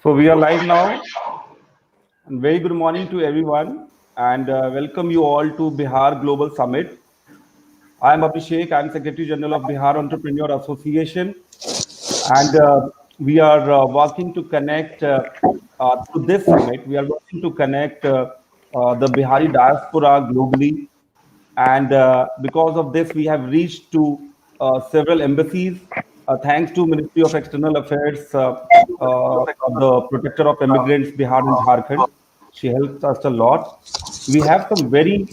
So we are live now. And very good morning to everyone, and welcome you all to Bihar Global Summit. I am Abhishek. I am Secretary General of Bihar Entrepreneur Association, and we are working to connect to this summit. We are working to connect the Bihari diaspora globally, and because of this, we have reached to several embassies. Thanks to Ministry of External Affairs, the Protector of Immigrants, Bihar and Jharkhand. She helps us a lot. We have some very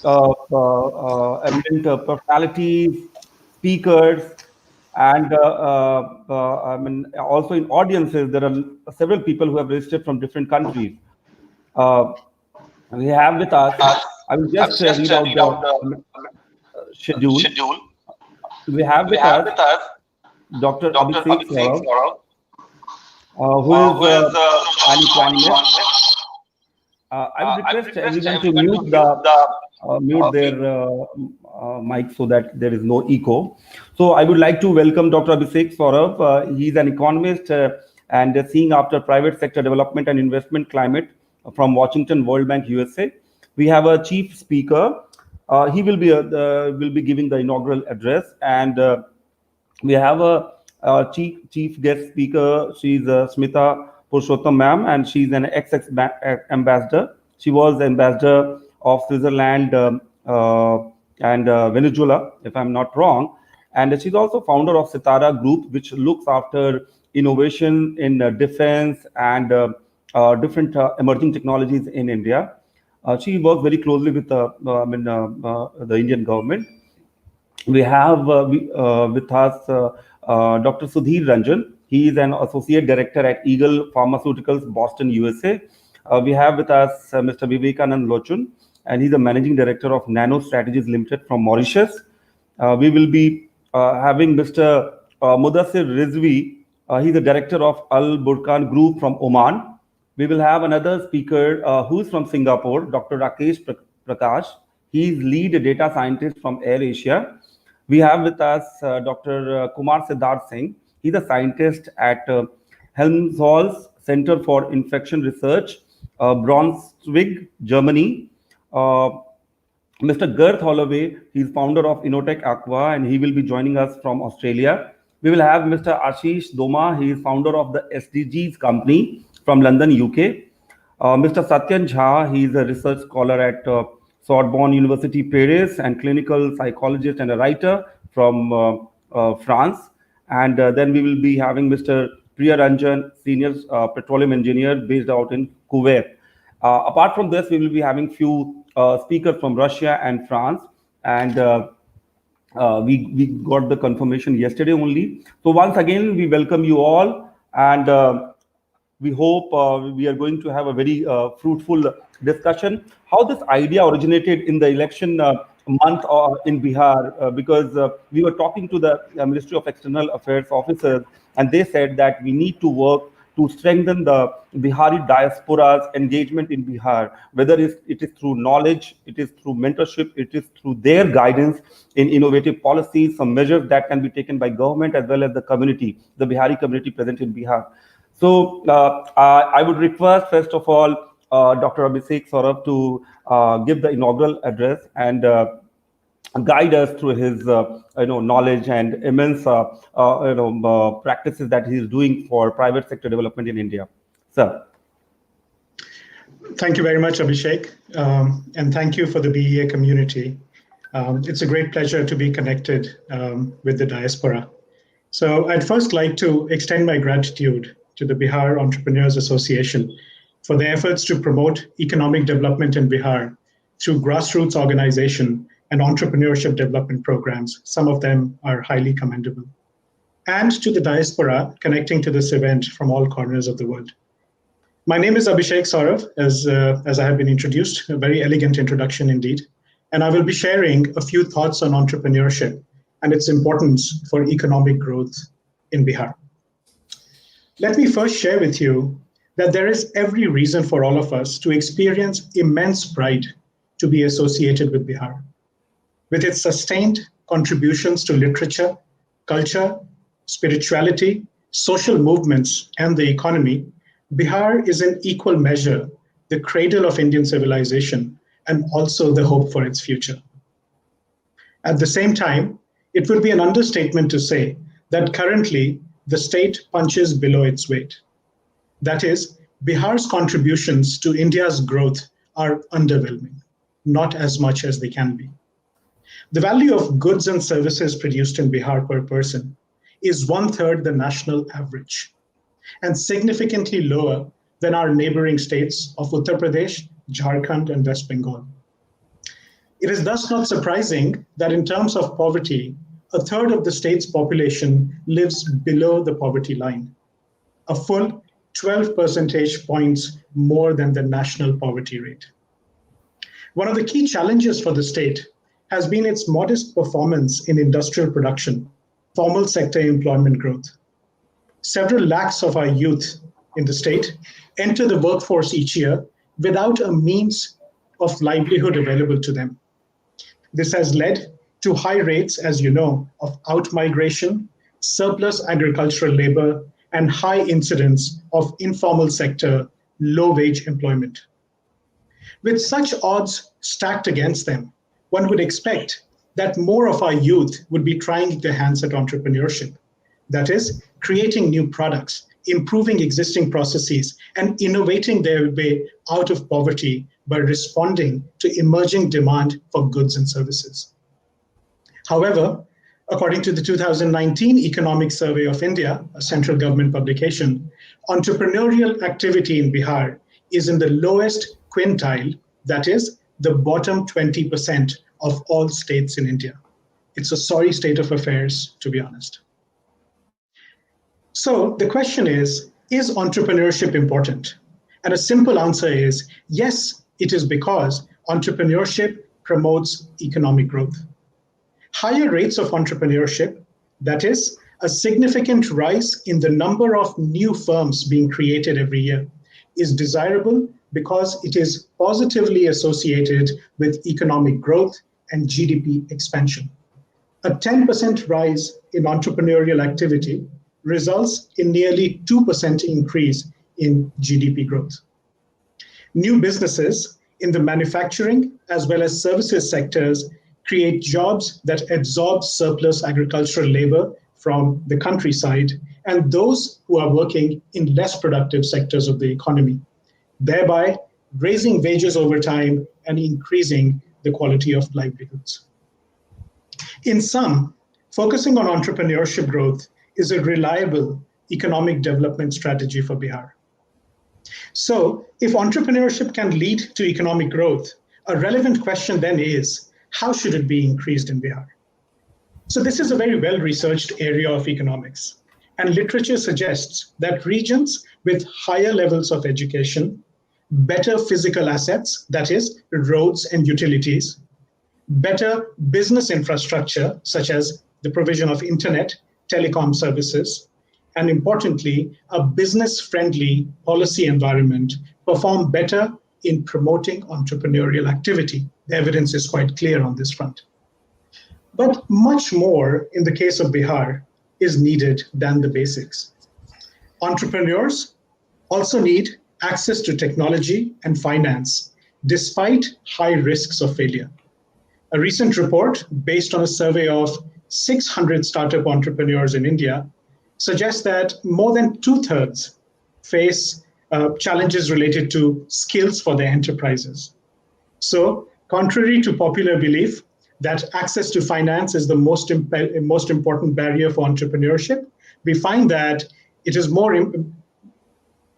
eminent personalities, speakers, and I mean, also in audiences, there are several people who have registered from different countries. Uh, we have with us, I will just read out the schedule. We have with us Dr. Abhishek Saurav, who is an economist. I would request everyone to mute their mic so that there is no echo. So I would like to welcome Dr. Abhishek Saurav. He is an economist and seeing after private sector development and investment climate from Washington World Bank, USA. We have a chief speaker. He will be giving the inaugural address, and we have a chief guest speaker. She's Smita Purushottam, ma'am, and she's an ex-ambassador. She was ambassador of Switzerland and Venezuela, if I'm not wrong. And she's also founder of Sitara Group, which looks after innovation in defense and different emerging technologies in India. She works very closely with the Indian government. We have with us Dr. Sudhir Ranjan. He is an associate director at Eagle Pharmaceuticals, Boston, USA. We have with us Mr. Vivekanand Lochun, and he's the managing director of Nano Strategies Limited from Mauritius. We will be having Mr. Mudassir Rizvi. He's the director of Al Burkan Group from Oman. We will have another speaker who is from Singapore, Dr. Rakesh Prakash. He is lead data scientist from AirAsia. We have with us Dr. Kumar Siddharth Singh. He's a scientist at Helmholtz Center for Infection Research, Braunschweig, Germany. Mr. Gert Holloway, he's founder of Innotech Aqua, and he will be joining us from Australia. We will have Mr. Ashish Doma. He is founder of the SDGs company from London, UK. Mr. Satyan Jha, he is a research scholar at Sorbonne University, Paris, and clinical psychologist and a writer from France. And then we will be having Mr. Priya Ranjan, senior petroleum engineer based out in Kuwait. Apart from this, we will be having few speakers from Russia and France. And we got the confirmation yesterday only. So once again, we welcome you all. And we hope we are going to have a very fruitful discussion. How this idea originated in the election month in Bihar, because we were talking to the Ministry of External Affairs officers, and they said that we need to work to strengthen the Bihari diaspora's engagement in Bihar, whether it is through knowledge, it is through mentorship, it is through their guidance in innovative policies, some measures that can be taken by government as well as the community, the Bihari community present in Bihar. So I would request, first of all, Dr. Abhishek Saurav to give the inaugural address and guide us through his knowledge and immense practices that he is doing for private sector development in India. Sir. Thank you very much, Abhishek, and thank you for the BEA community. It's a great pleasure to be connected with the diaspora. So I'd first like to extend my gratitude to the Bihar Entrepreneurs Association for their efforts to promote economic development in Bihar through grassroots organization and entrepreneurship development programs. Some of them are highly commendable. And to the diaspora connecting to this event from all corners of the world. My name is Abhishek Saurav, as I have been introduced, a very elegant introduction indeed. And I will be sharing a few thoughts on entrepreneurship and its importance for economic growth in Bihar. Let me first share with you that there is every reason for all of us to experience immense pride to be associated with Bihar. With its sustained contributions to literature, culture, spirituality, social movements, and the economy, Bihar is in equal measure the cradle of Indian civilization and also the hope for its future. At the same time, it would be an understatement to say that currently the state punches below its weight. That is, Bihar's contributions to India's growth are underwhelming, not as much as they can be. The value of goods and services produced in Bihar per person is one-third the national average and significantly lower than our neighboring states of Uttar Pradesh, Jharkhand, and West Bengal. It is thus not surprising that in terms of poverty, a third of the state's population lives below the poverty line, a full 12 percentage points more than the national poverty rate. One of the key challenges for the state has been its modest performance in industrial production, formal sector employment growth. Several lakhs of our youth in the state enter the workforce each year without a means of livelihood available to them. This has led to high rates, as you know, of out-migration, surplus agricultural labor, and high incidence of informal sector, low-wage employment. With such odds stacked against them, one would expect that more of our youth would be trying their hands at entrepreneurship. That is, creating new products, improving existing processes, and innovating their way out of poverty by responding to emerging demand for goods and services. However, according to the 2019 Economic Survey of India, a central government publication, entrepreneurial activity in Bihar is in the lowest quintile, that is, the bottom 20% of all states in India. It's a sorry state of affairs, to be honest. So the question is entrepreneurship important? And a simple answer is yes, it is because entrepreneurship promotes economic growth. Higher rates of entrepreneurship, that is, a significant rise in the number of new firms being created every year, is desirable because it is positively associated with economic growth and GDP expansion. A 10% rise in entrepreneurial activity results in nearly 2% increase in GDP growth. New businesses in the manufacturing as well as services sectors create jobs that absorb surplus agricultural labor from the countryside and those who are working in less productive sectors of the economy, thereby raising wages over time and increasing the quality of livelihoods. In sum, focusing on entrepreneurship growth is a reliable economic development strategy for Bihar. So, if entrepreneurship can lead to economic growth, a relevant question then is, how should it be increased in Bihar? So this is a very well-researched area of economics, and literature suggests that regions with higher levels of education, better physical assets, that is, roads and utilities, better business infrastructure, such as the provision of internet, telecom services, and importantly, a business-friendly policy environment perform better in promoting entrepreneurial activity. The evidence is quite clear on this front. But much more in the case of Bihar is needed than the basics. Entrepreneurs also need access to technology and finance, despite high risks of failure. A recent report based on a survey of 600 startup entrepreneurs in India suggests that more than two-thirds face challenges related to skills for their enterprises. So, contrary to popular belief that access to finance is the most important barrier for entrepreneurship, we find that it is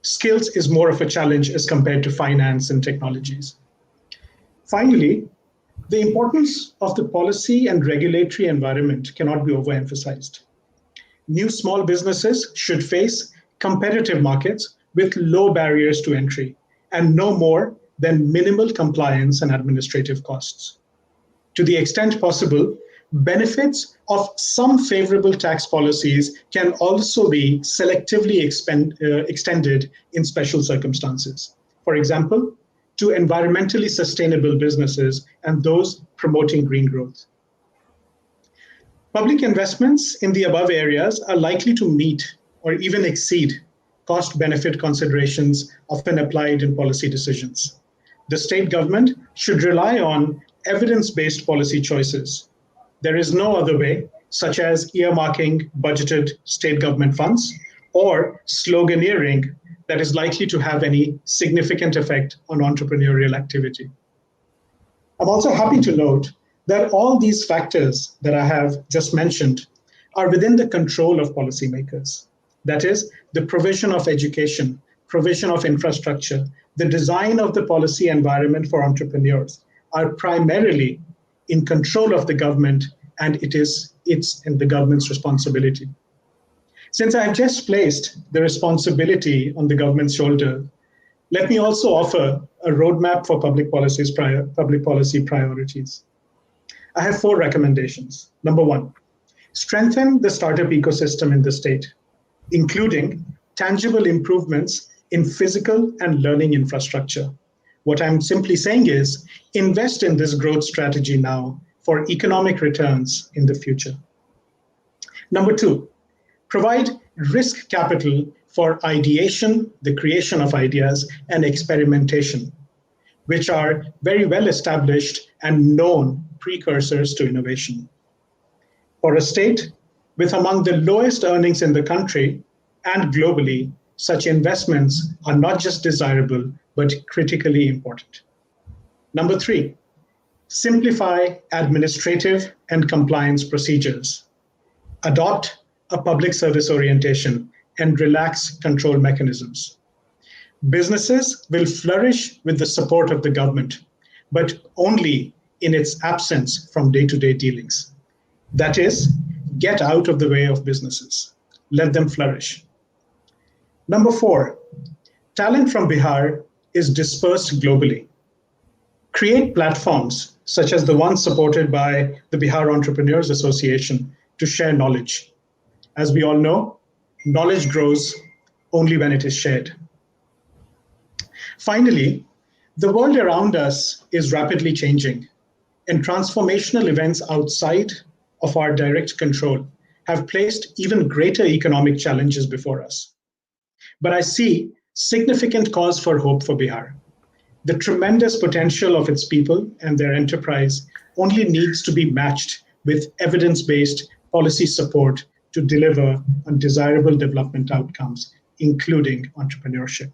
skills is more of a challenge as compared to finance and technologies. Finally, the importance of the policy and regulatory environment cannot be overemphasized. New small businesses should face competitive markets with low barriers to entry and no more than minimal compliance and administrative costs. To the extent possible, benefits of some favorable tax policies can also be selectively extended in special circumstances. For example, to environmentally sustainable businesses and those promoting green growth. Public investments in the above areas are likely to meet or even exceed cost benefit considerations often applied in policy decisions. The state government should rely on evidence based policy choices. There is no other way, such as earmarking budgeted state government funds or sloganeering, that is likely to have any significant effect on entrepreneurial activity. I'm also happy to note that all these factors that I have just mentioned are within the control of policymakers. That is, the provision of education, provision of infrastructure, the design of the policy environment for entrepreneurs are primarily in control of the government, and it's in the government's responsibility. Since I have just placed the responsibility on the government's shoulder, let me also offer a roadmap for public policy priorities. I have 4 recommendations. Number 1, strengthen the startup ecosystem in the state, including tangible improvements in physical and learning infrastructure. What I'm simply saying is invest in this growth strategy now for economic returns in the future. Number 2, provide risk capital for ideation, the creation of ideas, and experimentation, which are very well established and known precursors to innovation. For a state with among the lowest earnings in the country and globally, such investments are not just desirable, but critically important. Number 3, simplify administrative and compliance procedures. Adopt a public service orientation and relax control mechanisms. Businesses will flourish with the support of the government, but only in its absence from day-to-day dealings. That is, get out of the way of businesses. Let them flourish. Number 4, talent from Bihar is dispersed globally. Create platforms such as the one supported by the Bihar Entrepreneurs Association to share knowledge. As we all know, knowledge grows only when it is shared. Finally, the world around us is rapidly changing, and transformational events outside of our direct control have placed even greater economic challenges before us. But I see significant cause for hope for Bihar. The tremendous potential of its people and their enterprise only needs to be matched with evidence based policy support to deliver on desirable development outcomes, including entrepreneurship.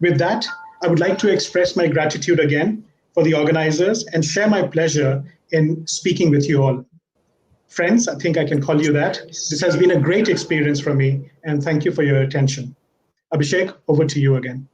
With that, I would like to express my gratitude again for the organizers and share my pleasure in speaking with you all. Friends, I think I can call you that. This has been a great experience for me, and thank you for your attention. Abhishek, over to you again.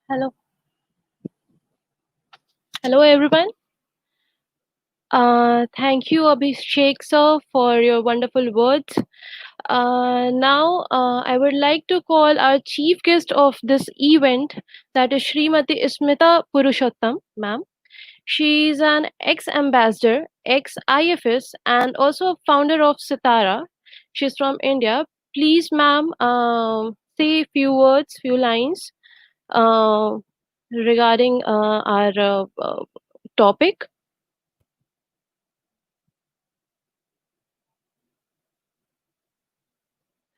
Hello, hello everyone. Thank you, Abhishek sir, for your wonderful words. Now, I would like to call our chief guest of this event, that is Srimati Smita Purushottam, ma'am. She is an ex-ambassador, ex-IFS, and also a founder of Sitara. She's from India. Please, ma'am, say a few words, few lines uh, regarding our topic.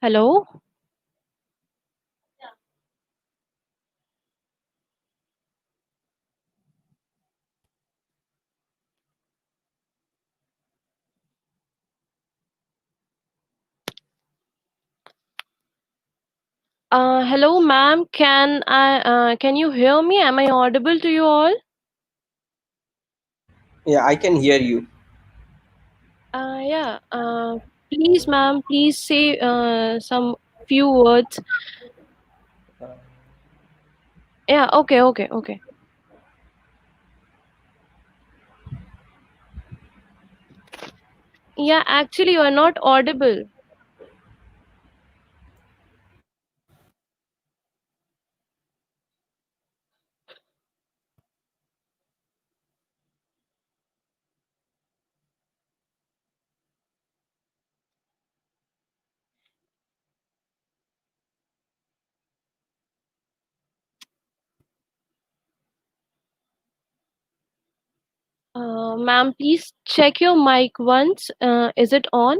Hello. Hello, ma'am. Can you hear me? Am I audible to you all? Yeah, I can hear you. Yeah. Please, ma'am. Please say some few words. Yeah. Okay. Okay. Okay. Yeah. Actually, you are not audible. Ma'am, please check your mic once. Is it on?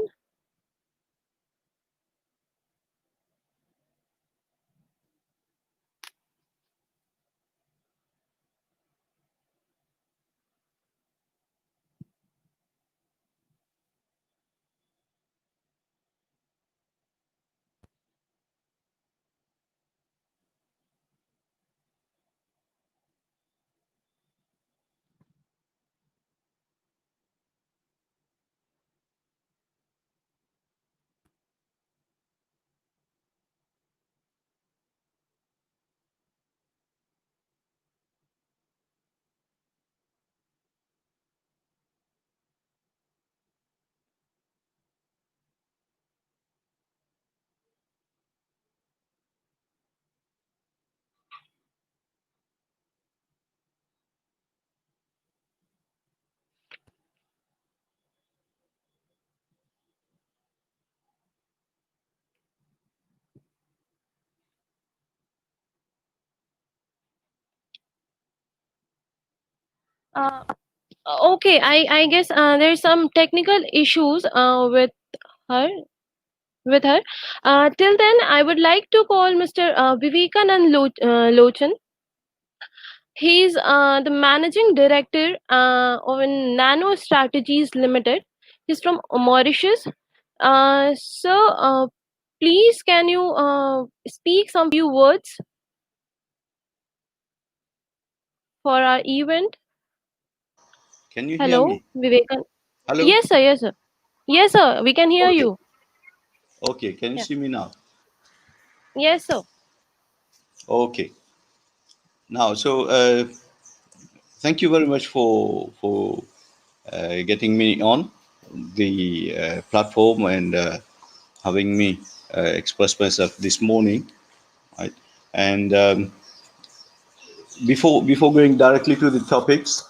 Uh, okay. I guess there's some technical issues her with her. Till then, I would like to call Mr. Vivekanand Lochan. He's the managing director of Nano Strategies Limited. He's from Mauritius. So, please can you speak some few words for our event? Can you hear Hello, me? Vivekan. Hello? Yes, sir. Yes, sir. Yes, sir. We can hear Okay. you. Okay. Can you Yeah. see me now? Yes, sir. Okay. Now, thank you very much for getting me on the platform and having me express myself this morning. Right. And before going directly to the topics,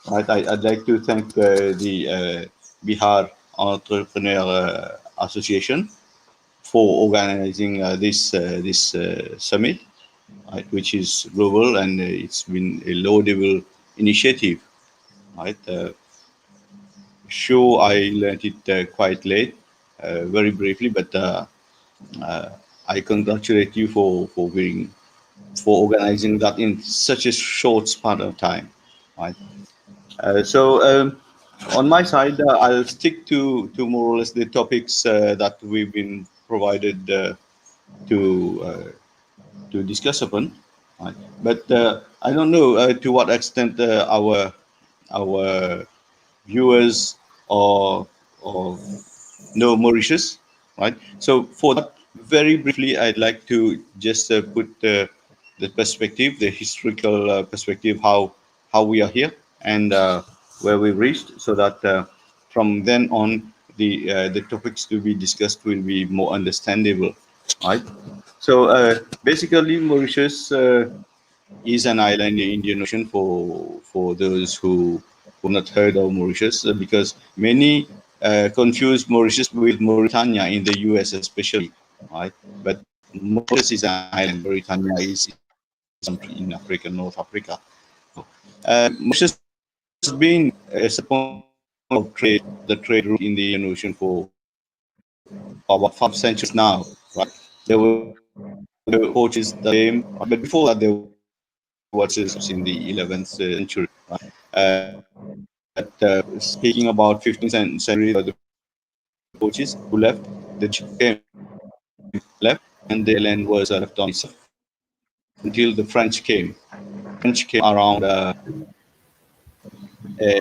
right, I'd like to thank the Bihar Entrepreneur Association for organizing this summit, right, which is global and it's been a laudable initiative. Right, sure, I learned it quite late, very briefly, but uh, I congratulate you for organizing that in such a short span of time. Right. On my side, I'll stick to more or less the topics that we've been provided to discuss upon. Right? But I don't know to what extent our viewers or know Mauritius, right? So for that, very briefly, I'd like to just put the perspective, the historical perspective, how we are here and where we've reached, so that from then on the topics to be discussed will be more understandable, right? So basically, Mauritius is an island in the Indian Ocean for those who not heard of Mauritius, because many confuse Mauritius with Mauritania in the US especially, right? But Mauritius is an island. Mauritania is a country in Africa, North Africa. Mauritius has been as a point of trade, the trade route in the Indian Ocean for about 5 centuries now, right? There were Portuguese that came, but before that there were Portuguese in the 11th century, right? But speaking about 15th century, the Portuguese who left, the Dutch came, left, and the island was left on itself until the French came. French came around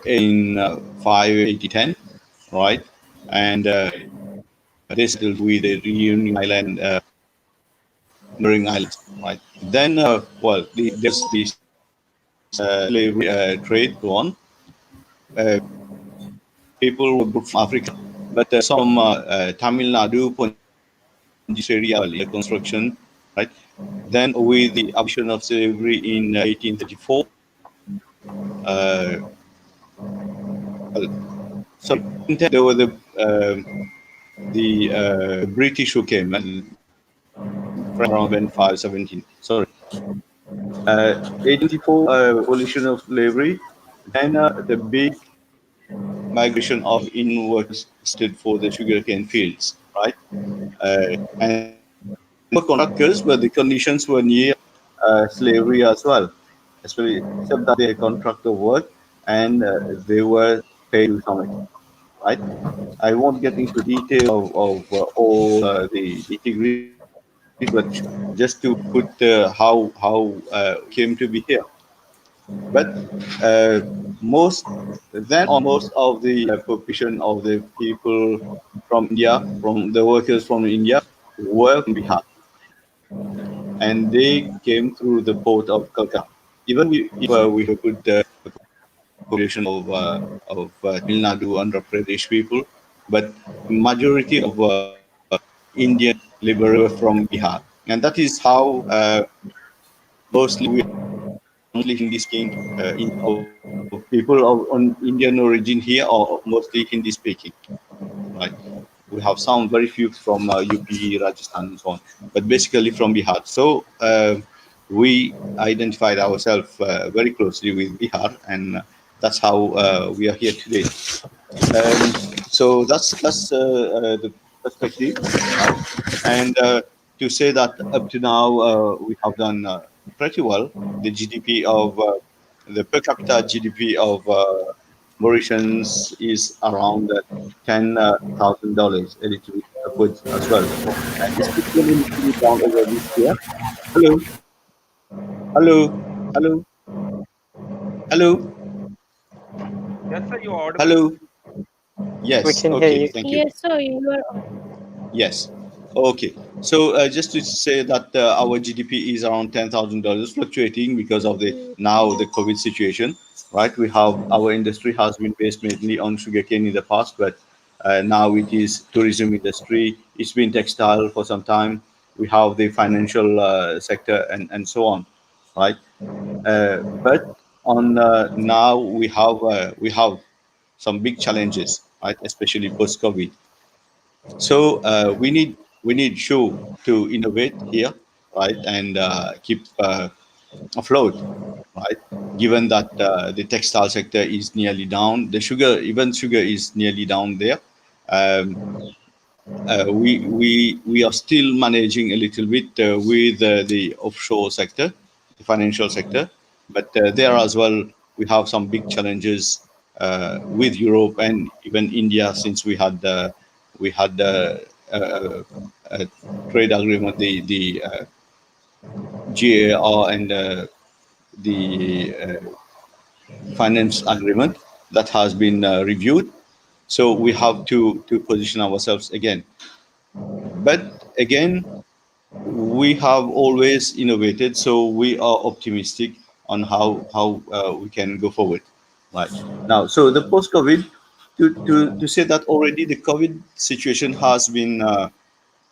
in 580-10, right? And they settled with the Reunion Island, neighboring islands, right? Then, there was this slavery trade go on. People were brought from Africa, but some Tamil Nadu, Pondicherry area as well in the construction, right? Then, with the abolition of slavery in 1834, well, sorry, there were the British who came and around when 517. Sorry, 1834 abolition of slavery. Then the big migration of Indian workers stood for the sugarcane fields, right? And they were contractors, but the conditions were near slavery as well, especially except that they contract the work and they were paid to some extent, right? I won't get into detail of all the nitty-gritty, but just to put how came to be here. But most then on most of the population of the people from India, from the workers from India, were from Bihar, and they came through the port of Calcutta. Even if we have put the population of Tamil Nadu, Andhra Pradesh people, but majority of Indian laborers were from Bihar, and that is how mostly we are mostly Hindi speaking of people on Indian origin here, or mostly Hindi speaking, right? We have some very few from UP, Rajasthan, and so on, but basically from Bihar. So we identified ourselves very closely with Bihar, and that's how we are here today. So that's the perspective, right? And to say that up to now we have done pretty well. The GDP of the per capita GDP of Mauritians is around $10,000, a little bit upwards as well. And it's been a little bit down over this year. Hello, hello, hello, hello, Yes, sir, you're audible. hello. We Yes, can hear okay, you. thank you. Yes, sir, you are. Yes. Okay. So just to say that our GDP is around $10,000, fluctuating because of the now the COVID situation, right? We have our industry has been based mainly on sugarcane in the past, but now it is tourism industry. It's been textile for some time. We have the financial sector and so on, right? But on now we have some big challenges, right? Especially post COVID. So we need show to innovate here, right, and keep afloat, right? Given that the textile sector is nearly down, even sugar is nearly down there. Um, we are still managing a little bit with the offshore sector, the financial sector, but there as well we have some big challenges with Europe and even India, since we had a trade agreement, the GAR and the finance agreement that has been reviewed. So we have to position ourselves again. But again, we have always innovated, so we are optimistic on how we can go forward. Right now, so the post-COVID, to say that already the COVID situation has been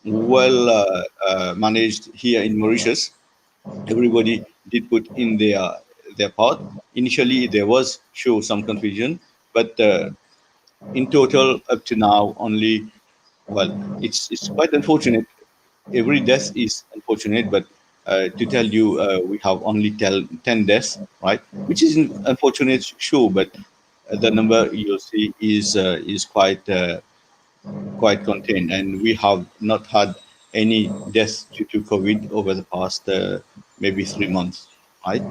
well managed here in Mauritius. Everybody did put in their part. Initially, there was show some confusion, but in total, up to now, only, well, it's quite unfortunate. Every death is unfortunate, but to tell you, we have only 10 deaths, right? Which is unfortunate, sure, but the number you'll see is quite contained, and we have not had any deaths due to COVID over the past maybe 3 months, right?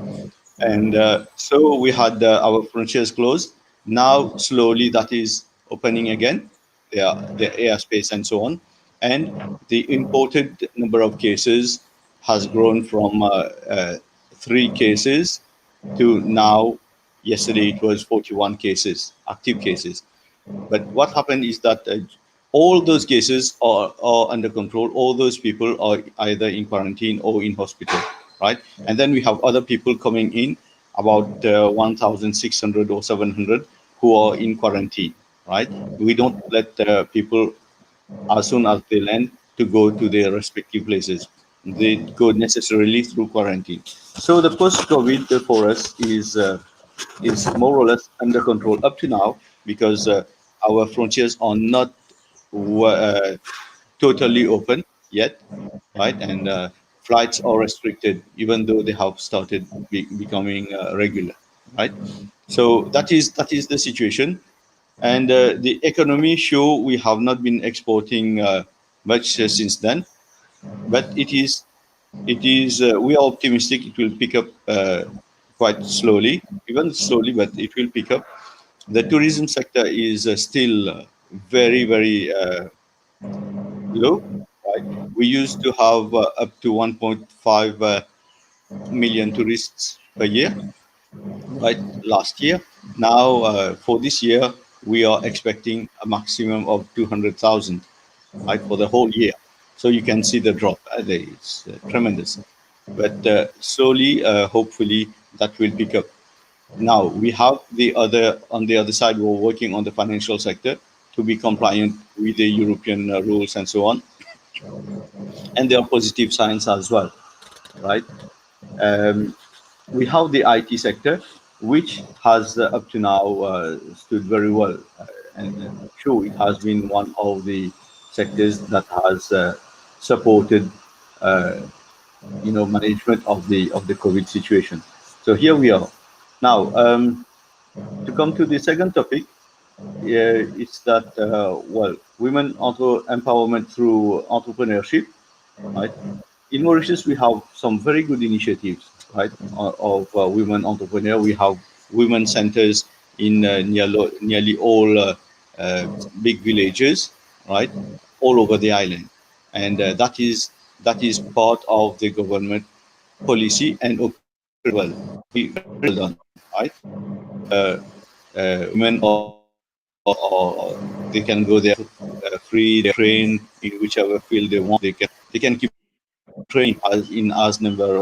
And so we had our frontiers closed. Now slowly that is opening again, the airspace and so on, and the imported number of cases has grown from 3 cases to now. Yesterday it was 41 cases, active cases. But what happened is that all those cases are under control. All those people are either in quarantine or in hospital, right? And then we have other people coming in, about 1,600 or 700, who are in quarantine, right? We don't let people, as soon as they land, to go to their respective places. They go necessarily through quarantine. So the post-COVID for us is more or less under control up to now, because our frontiers are not totally open yet, right? And flights are restricted, even though they have started becoming regular, right? So that is the situation. And the economy, sure, we have not been exporting much since then, but it is we are optimistic it will pick up quite slowly, even slowly, but it will pick up. The tourism sector is still very low, right? We used to have up to 1.5 million tourists per year, right? Last year. Now, for this year, we are expecting a maximum of 200,000, right, for the whole year. So you can see the drop. It's tremendous. But slowly, hopefully, that will pick up. Now we have on the other side, we're working on the financial sector to be compliant with the European rules and so on. And there are positive signs as well, right? Um, we have the IT sector, which has up to now stood very well. And sure, it has been one of the sectors that has supported, uh, management of the COVID situation. So here we are. Now, to come to the second topic, it's that women empowerment through entrepreneurship, right? In Mauritius, we have some very good initiatives, right, of women entrepreneur. We have women centers in nearly all big villages, right, all over the island, and that is part of the government policy and operates very well, very well done, right? Women or they can go there free, they train in whichever field they want. They can keep training as in number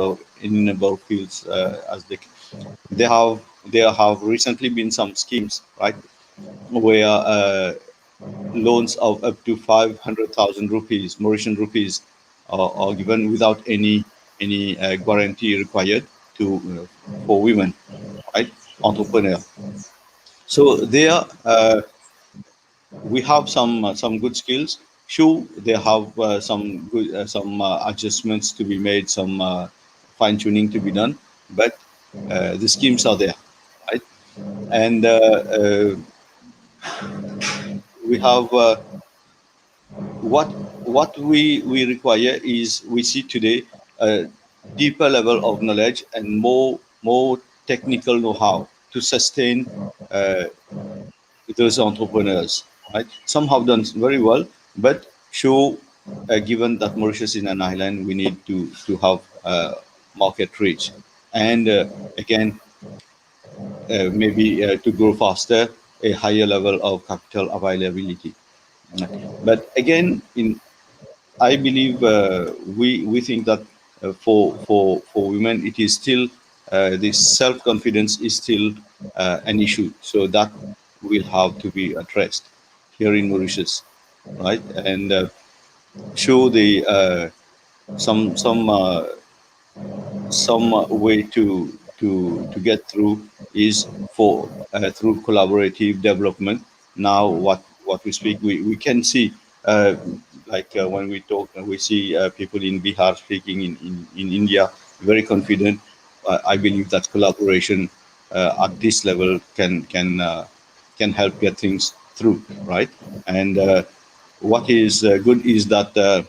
of fields as they have recently been some schemes, right, where loans of up to 500,000 rupees, Mauritian rupees, are given without any guarantee required to for women, right, entrepreneur. So there we have some good skills. Sure, they have some adjustments to be made, some fine tuning to be done, but the schemes are there, right? And we have what we require is, we see today a deeper level of knowledge and more technical know-how to sustain those entrepreneurs, right? Some have done very well, but sure, given that Mauritius is an island, we need to have market reach, and again, maybe to grow faster, a higher level of capital availability. But again, I believe we think that for women it is still this self confidence is still an issue. So that will have to be addressed here in Mauritius, right? And show the some way to get through is for through collaborative development. Now what we speak, we can see when we talk, we see people in Bihar speaking in India very confident. I believe that collaboration at this level can help get things through, right? And what is good uh,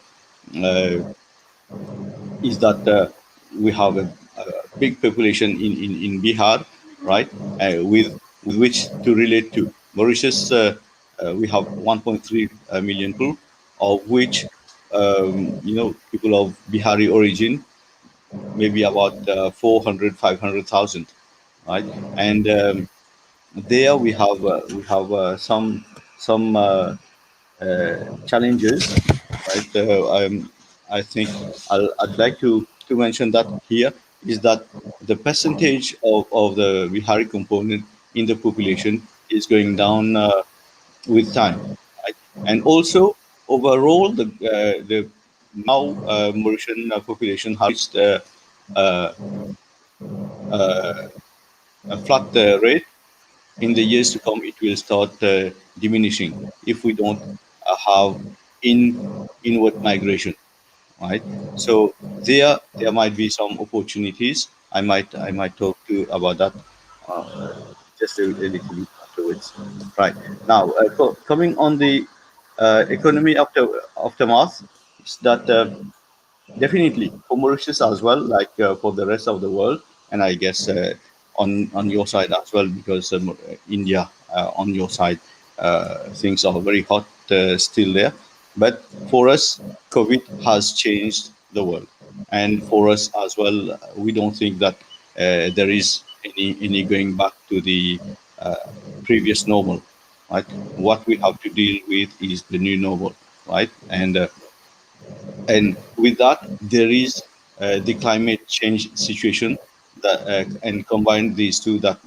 is that we have a big population in Bihar, right? With which to relate to. Mauritius, we have 1.3 million people, of which people of Bihari origin, maybe about 400, 500,000, right? And there we have some challenges, right? I think I'd like to mention that here is that the percentage of the Bihari component in the population is going down with time, right? And also overall the now Mauritian population has reached uh, uh, a flat rate. In the years to come, it will start diminishing if we don't have inward migration, right? So there might be some opportunities. I might talk to you about that uh, just a little bit afterwards. Right now, coming on the economy aftermath, is that definitely for Mauritius as well, like for the rest of the world, and I guess on your side as well, because India on your side, things are very hot still there. But for us, COVID has changed the world, and for us as well, we don't think that there is any going back to the uh, previous normal, right? What we have to deal with is the new normal, right? And with that there is the climate change situation that and combine these two, that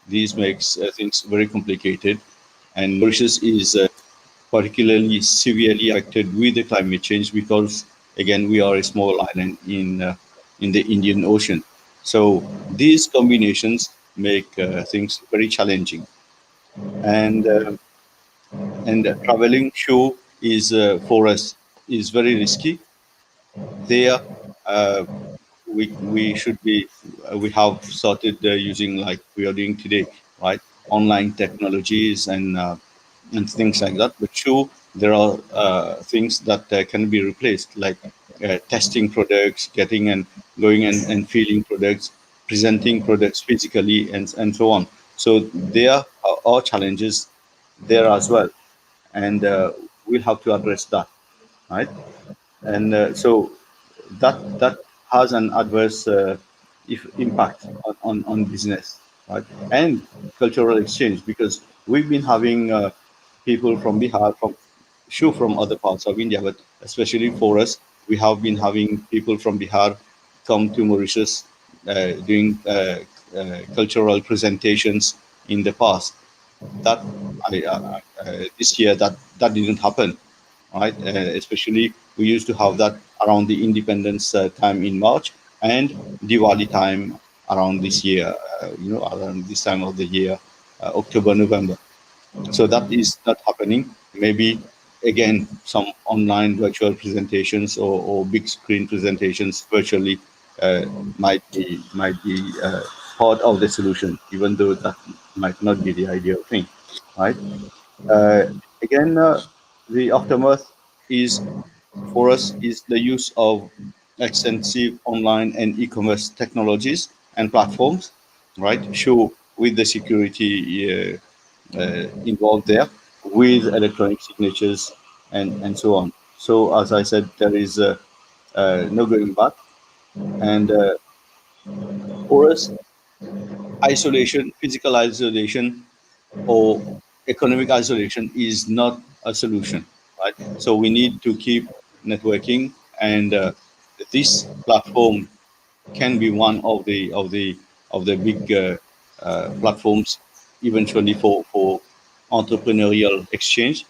these makes things very complicated, and Mauritius is particularly severely affected with the climate change because again we are a small island in the Indian Ocean. So these combinations make things very challenging, and traveling show is for us is very risky there. uh, we should be we have started using, like we are doing today, right, online technologies and things like that, but sure there are things that can be replaced, like testing products, getting and going and feeling products, presenting products physically, and so on. So there are challenges there as well, and we'll have to address that, right? And so that has an adverse if impact on business, right, and cultural exchange, because we've been having people from Bihar, from other parts of India, but especially for us, we have been having people from Bihar come to Mauritius doing cultural presentations in the past. That this year that didn't happen, right? Especially we used to have that around the independence time in March and Diwali time around this year, around this time of the year, October, November. So that is not happening. Maybe again some online virtual presentations or big screen presentations virtually uh, might be part of the solution, even though that might not be the ideal thing, right? Uh, Again, the aftermath is for us is the use of extensive online and e-commerce technologies and platforms, right? Sure, with the security involved there, with electronic signatures and so on. So as I said, there is no going back, and for us, isolation, physical isolation, or economic isolation is not a solution, right? So we need to keep networking, and this platform can be one of the big platforms eventually for entrepreneurial exchange,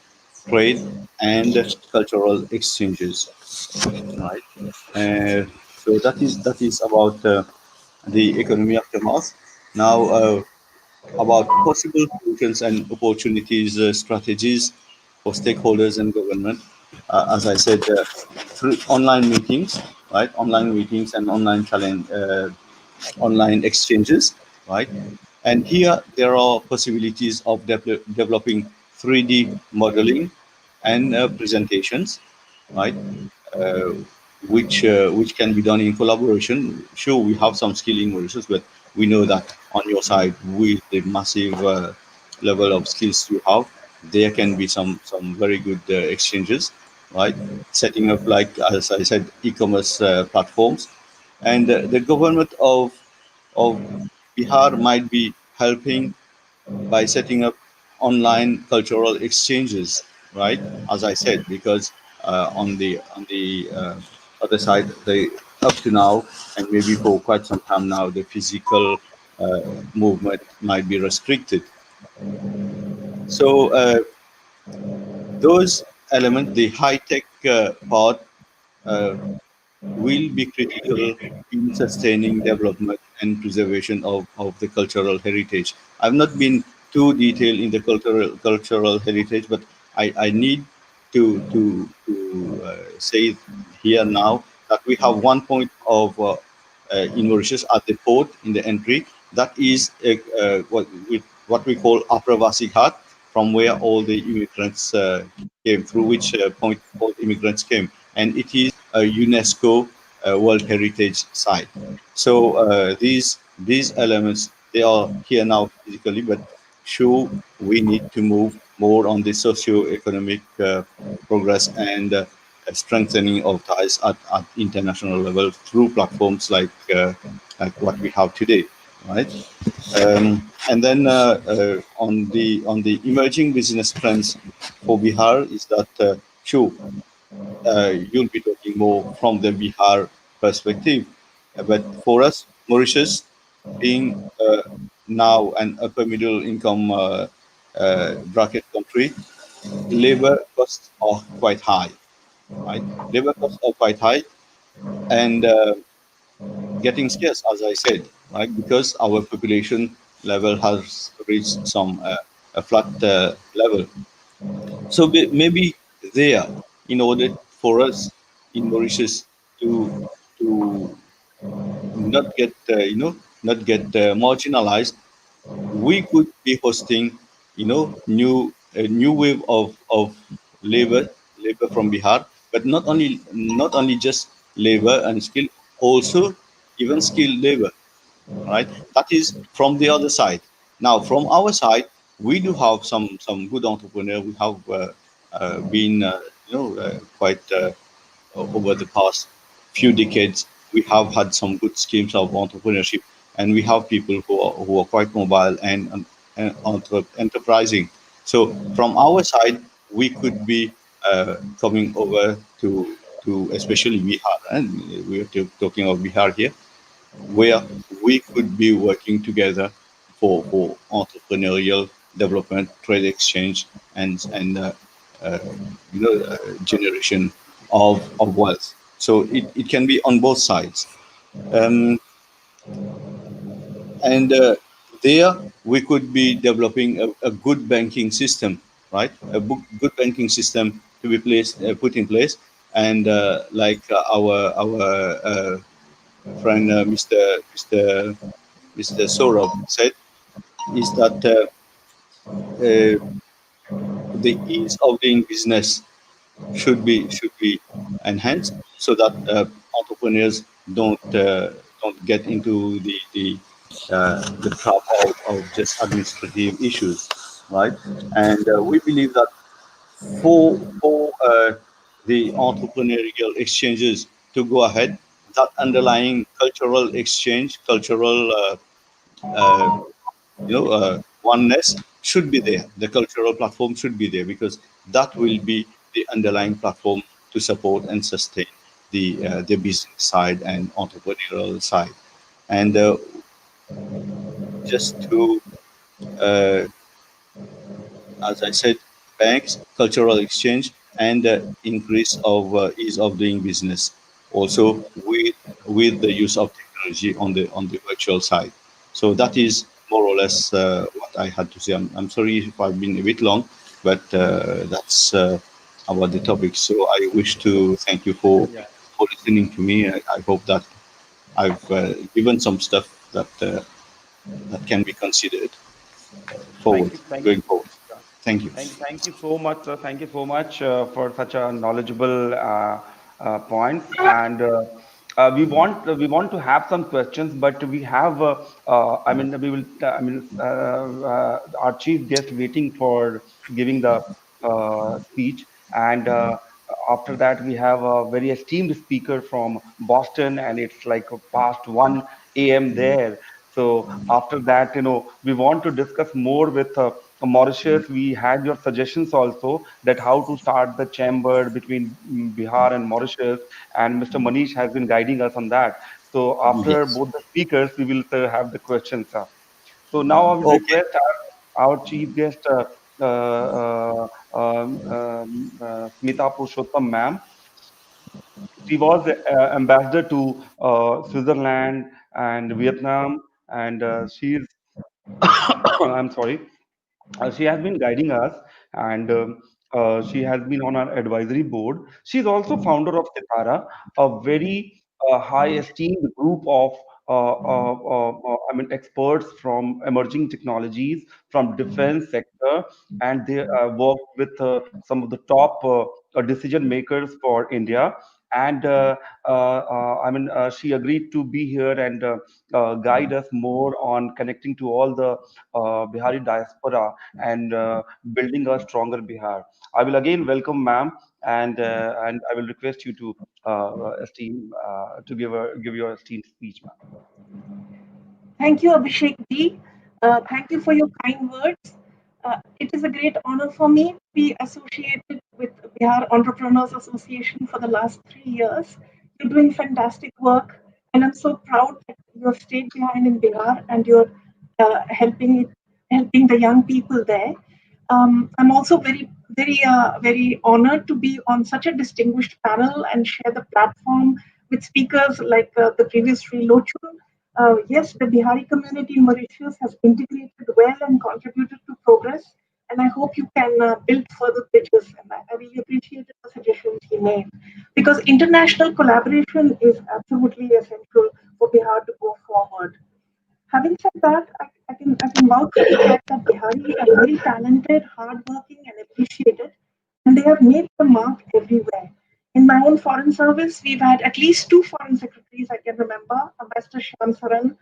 trade, and cultural exchanges. Right. So that is about the economy aftermath. Now, about possible solutions and opportunities, strategies for stakeholders and government. As I said, through online meetings, right? Online meetings and online challenge, online exchanges, right? And here there are possibilities of developing 3D modeling and presentations, right? Uh, which can be done in collaboration. Sure, we have some skill in Mauritius, but we know that on your side, with the massive level of skills you have, there can be some very good exchanges, right? Setting up, like as I said, e-commerce platforms, and the government of Bihar might be helping by setting up online cultural exchanges, right? As I said, because on the other side, they up to now and maybe for quite some time now, the physical uh, movement might be restricted. So those elements, the high tech part, uh, will be critical in sustaining development and preservation of the cultural heritage. I've not been too detailed in the cultural heritage, but I need to say here now that we have one point of in Mauritius at the port in the entry. That is what we call Apravasi Ghat, from where all the immigrants came, through which point all immigrants came, and it is a UNESCO World Heritage Site. So these elements, they are here now physically, but sure, we need to move more on the socio-economic progress and strengthening of ties at international level through platforms like what we have today, right? And then on the emerging business trends for Bihar is that sure, you'll be talking more from the Bihar perspective. But for us, Mauritius, being now an upper middle income bracket country, labor costs are quite high, right? Labor costs are quite high and getting scarce, as I said, right? Because our population level has reached a flat level. So maybe there, in order for us in Mauritius to to not get not get marginalized, we could be hosting a new wave of labor from Bihar, but not only just labor and skill, also even skilled labor, right? That is from the other side. Now, from our side, we do have some good entrepreneurs. We have been quite over the past few decades. We have had some good schemes of entrepreneurship, and we have people who are quite mobile and enterprising. So from our side, we could be coming over to especially Bihar, and we are talking of Bihar here, where we could be working together for entrepreneurial development, trade exchange, and uh, generation of wealth. So it can be on both sides. Um, and there we could be developing a good banking system, right? Good banking system to be put in place, and like our friend Mr. Saurav said, is that the ease of doing business should be enhanced so that entrepreneurs don't get into the trap of just administrative issues, right? And we believe that for the entrepreneurial exchanges to go ahead, that underlying cultural exchange, cultural uh, oneness should be there. The cultural platform should be there because that will be the underlying platform to support and sustain the business side and entrepreneurial side. And just to, uh, as I said, banks, cultural exchange, and increase of ease of doing business. Also with the use of technology on the virtual side. So that is more or less what I had to say. I'm sorry if I've been a bit long, but that's about the topic. So I wish to thank you Yeah. for listening to me. I hope that I've given some stuff that that can be considered forward, Thank you. Thank going you. forward. Thank you. Thank you so much, sir. Thank you so much for such a knowledgeable points. And we want to have some questions, but we have I mean we will our chief guest waiting for giving the speech, and after that we have a very esteemed speaker from Boston, and it's like past 1 a.m. there. So after that, we want to discuss more with Mauritius. We had your suggestions also that how to start the chamber between Bihar and Mauritius, and Mr. Manish has been guiding us on that. So after Yes. both the speakers, we will have the questions. So now I will Okay. request our chief guest, Smita Purushottam, ma'am. She was ambassador to Switzerland and Vietnam, and she is I'm sorry. She has been guiding us, and she has been on our advisory board. She is also founder of Sitara, a very high esteemed group of experts from emerging technologies from defense sector, and they work with some of the top decision makers for India. And she agreed to be here and guide us more on connecting to all the Bihari diaspora and building a stronger Bihar. I will again welcome ma'am, and I will request you to to give your esteemed speech, ma'am. Thank you, Abhishek ji. Thank you for your kind words. It is a great honor for me to be associated with Bihar Entrepreneurs Association for the last 3 years. You're doing fantastic work, and I'm so proud that you have stayed behind in Bihar and you're helping the young people there. I'm also very honored to be on such a distinguished panel and share the platform with speakers like the previous Sri Lochun. Yes, the Bihari community in Mauritius has integrated well and contributed to progress, and I hope you can build further bridges. And I really appreciated the suggestions he made because international collaboration is absolutely essential for Bihar to go forward. Having said that, I can vouch for the fact that Biharis are very talented, hardworking, and appreciated, and they have made the mark everywhere. In my own foreign service, we've had at least two foreign secretaries I can remember, Ambassador Shyam Saran,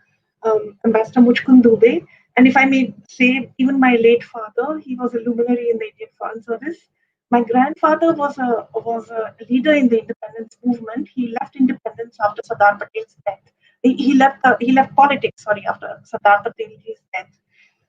Ambassador Muchkund Dubey, and if I may say, even my late father, he was a luminary in the Indian Foreign Service. My grandfather was a leader in the independence movement. He left independence after Sardar Patel's death. He left politics, sorry, after Sardar Patel's death.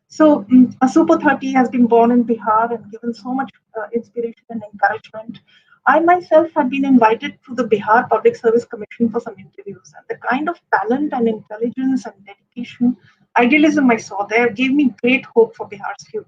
So a Super 30 has been born in Bihar and given so much inspiration and encouragement. I myself had been invited to the Bihar Public Service Commission for some interviews, and the kind of talent and intelligence and dedication, idealism I saw there gave me great hope for Bihar's future.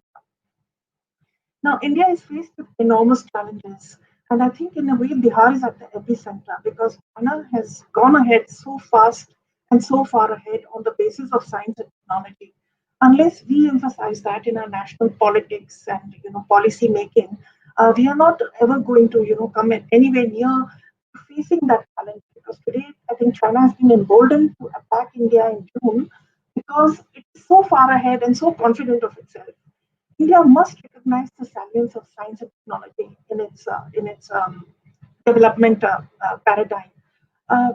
Now, India is faced with enormous challenges, and I think in a way Bihar is at the epicenter because China has gone ahead so fast and so far ahead on the basis of science and technology. Unless we emphasize that in our national politics and policy making, we are not ever going to come anywhere near facing that challenge because today I think China has been emboldened to attack India in June because it's so far ahead and so confident of itself. India must recognize the salience of science and technology in its development paradigm. Uh,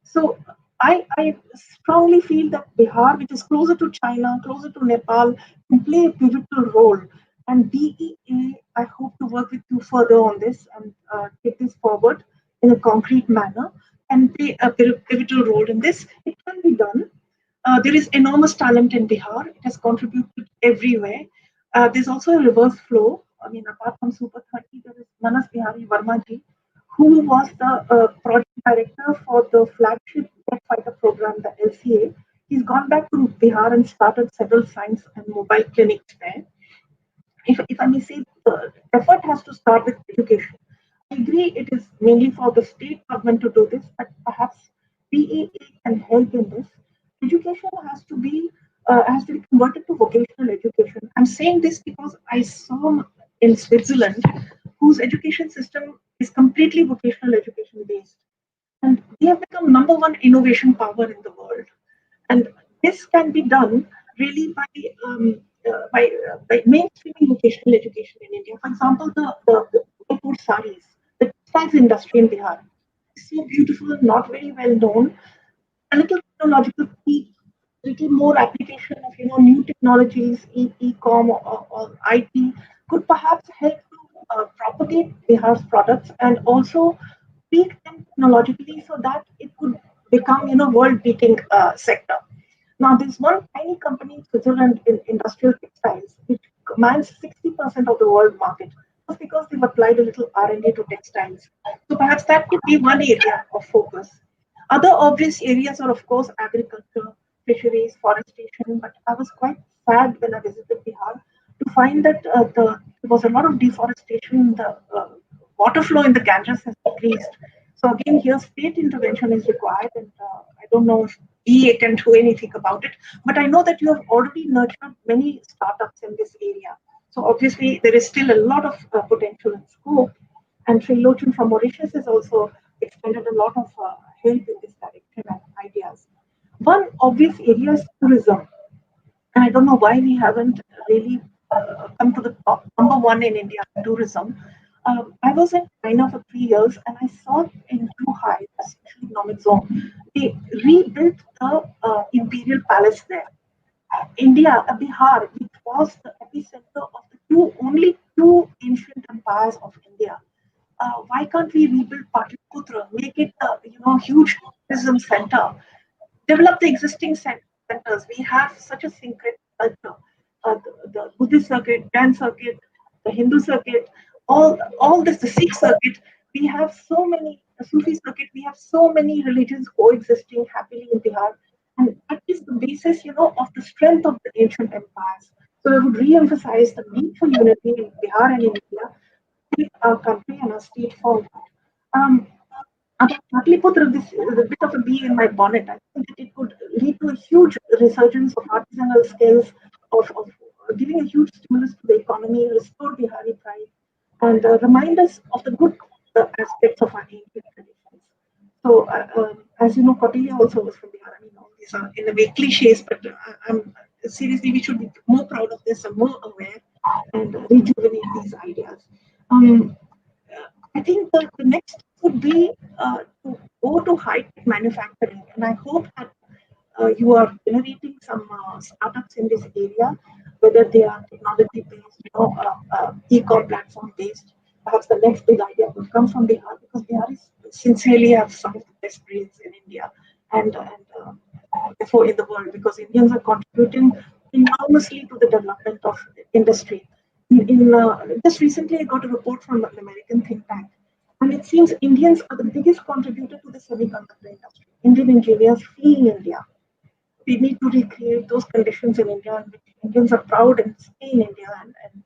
so I strongly feel that Bihar, which is closer to China, closer to Nepal, can play a pivotal role. And BEA, I hope to work with you further on this and take this forward in a concrete manner and play a pivotal role in this. It can be done. There is enormous talent in Bihar. It has contributed everywhere. There's also a reverse flow. I mean, apart from Super 30, there is Manas Bihari Verma ji, who was the project director for the flagship jet fighter program, the LCA. He's gone back to Bihar and started several science and mobile clinics there. If I may say, the effort has to start with education. I agree it is mainly for the state government to do this, but perhaps PAA can help in this. Education has to be converted to vocational education. I'm saying this because I saw in Switzerland, whose education system is completely vocational education based, and they have become number one innovation power in the world. And this can be done really by mainstreaming vocational education in India. For example, the Udaipur saris, the textiles industry in Bihar is so beautiful, not very well known, a little technological peak, little more application of new technologies, e-com or IT could perhaps help to propagate Bihar's products and also peak them technologically so that it could become world-beating sector. Now, there's one tiny company in Switzerland in industrial textiles which commands 60% of the world market just because they've applied a little R&D to textiles. So perhaps that could be one area of focus. Other obvious areas are, of course, agriculture, fisheries, forestation. But I was quite sad when I visited Bihar to find that there was a lot of deforestation. The water flow in the Ganges has decreased. So again, here state intervention is required, and I don't know if EA can do anything about it. But I know that you have already nurtured many startups in this area. So obviously, there is still a lot of potential and scope. And Sri Lochan from Mauritius has also extended a lot of help in this direction and ideas. One obvious area is tourism. And I don't know why we haven't really come to the top number one in India tourism. I was in China for 3 years and I saw in Zhuhai, the special economic zone, they rebuilt the imperial palace there. India, Bihar, which was the epicenter of the only two ancient empires of India. Why can't we rebuild Patliputra, make it a huge tourism center, develop the existing centers? We have such a syncretic culture. The Buddhist circuit, Jain circuit, the Hindu circuit, all this, the Sikh circuit. We have so many, the Sufi circuit. We have so many religions coexisting happily in Bihar, and that is the basis, of the strength of the ancient empires. So I would re-emphasize the need for unity in Bihar and in India, take our country and our state forward. Um, about Patliputra, this is a bit of a bee in my bonnet. I think that it could lead to a huge resurgence of artisanal skills, of giving a huge stimulus to the economy, restore Bihari pride, and remind us of the good aspects of our ancient traditions. So, as you know, Kautilya also was from Bihar. I mean, all these are in a way cliches, but I'm seriously, we should be more proud of this and more aware and rejuvenate these ideas. Um, I think the next would be to go to high-tech manufacturing, and I hope that you are generating some startups in this area, whether they are technology-based, e-com platform-based. Perhaps the next big idea will come from Bihar because Bihar is sincerely have some of the best brains in India and therefore in the world because Indians are contributing enormously to the development of industry. Just recently, I got a report from an American think tank, and it seems Indians are the biggest contributor to the semiconductor industry. Indian engineers fleeing India. We need to recreate those conditions in India in which Indians are proud and stay in India and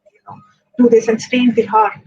do this and stay in Bihar.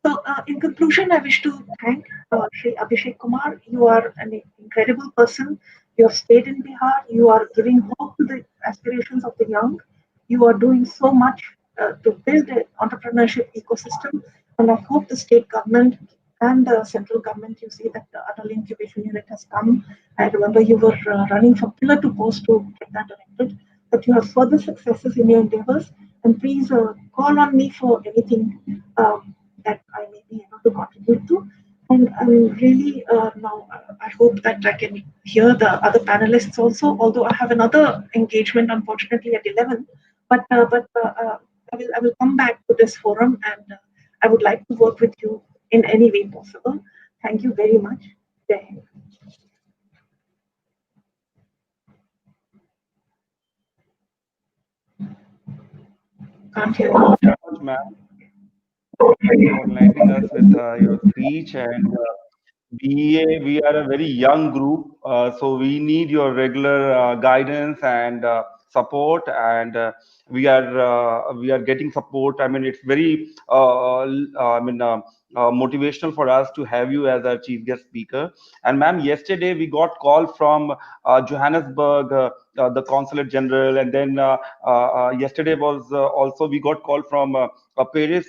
So, in conclusion, I wish to thank Sri Abhishek Kumar. You are an incredible person. You have stayed in Bihar. You are giving hope to the aspirations of the young. You are doing so much to build an entrepreneurship ecosystem. And I hope the state government and the central government, you see that the Adult Incubation Unit has come. I remember you were running from pillar to post to get that erected, that you have further successes in your endeavors. And please call on me for anything that I may be able to contribute to. And I'm really now, I hope that I can hear the other panelists also, although I have another engagement, unfortunately, at 11. But I will come back to this forum and I would like to work with you in any way possible. Thank you very much. Jai Hind. Can't hear you. Thank you very much, ma'am. Thank you for enlightening us with your speech. And we are a very young group, so we need your regular guidance and support. And we are getting support. I mean, it's very motivational for us to have you as our chief guest speaker. And ma'am, yesterday we got call from Johannesburg, the consulate general, and then yesterday was also we got call from Paris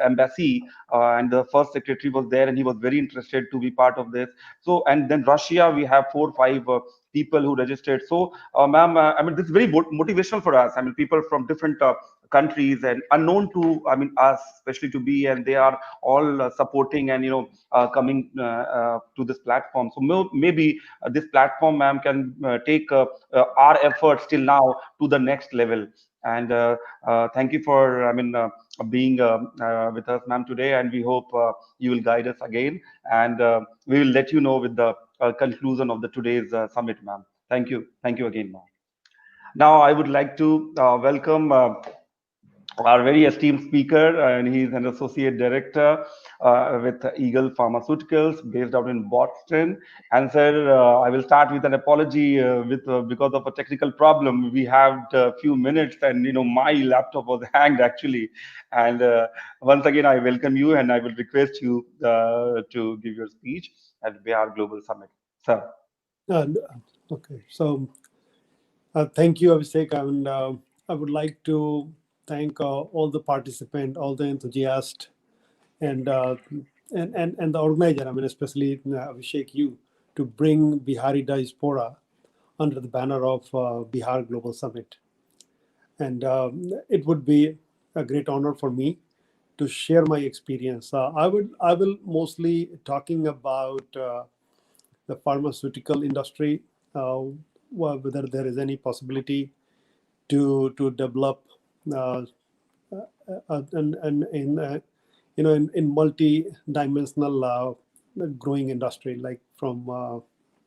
embassy, and the first secretary was there, and he was very interested to be part of this. So, and then Russia, we have 4 5 people who registered. So, ma'am, I mean, this is very motivational for us. I mean, people from different countries and unknown to, I mean, us, especially to be, and they are all supporting and coming to this platform. So maybe this platform, ma'am, can take our efforts till now to the next level. And thank you for, I mean, being with us, ma'am, today. And we hope you will guide us again. And we will let you know with the conclusion of the today's summit, ma'am. Thank you again, ma'am. Now I would like to welcome our very esteemed speaker, and he's an associate director with Eagle Pharmaceuticals, based out in Boston. And sir, I will start with an apology with because of a technical problem. We had a few minutes, and my laptop was hanged actually. And once again, I welcome you, and I will request you to give your speech at Bihar Global Summit, sir. Uh, okay, so thank you, Abhishek, and I would like to thank all the participants, all the enthusiasts, and and the organizer. I mean, especially Abhishek, you to bring Bihari diaspora under the banner of Bihar Global Summit, and it would be a great honor for me to share my experience. I will mostly talking about the pharmaceutical industry, whether there is any possibility to develop and in in multi-dimensional growing industry, like from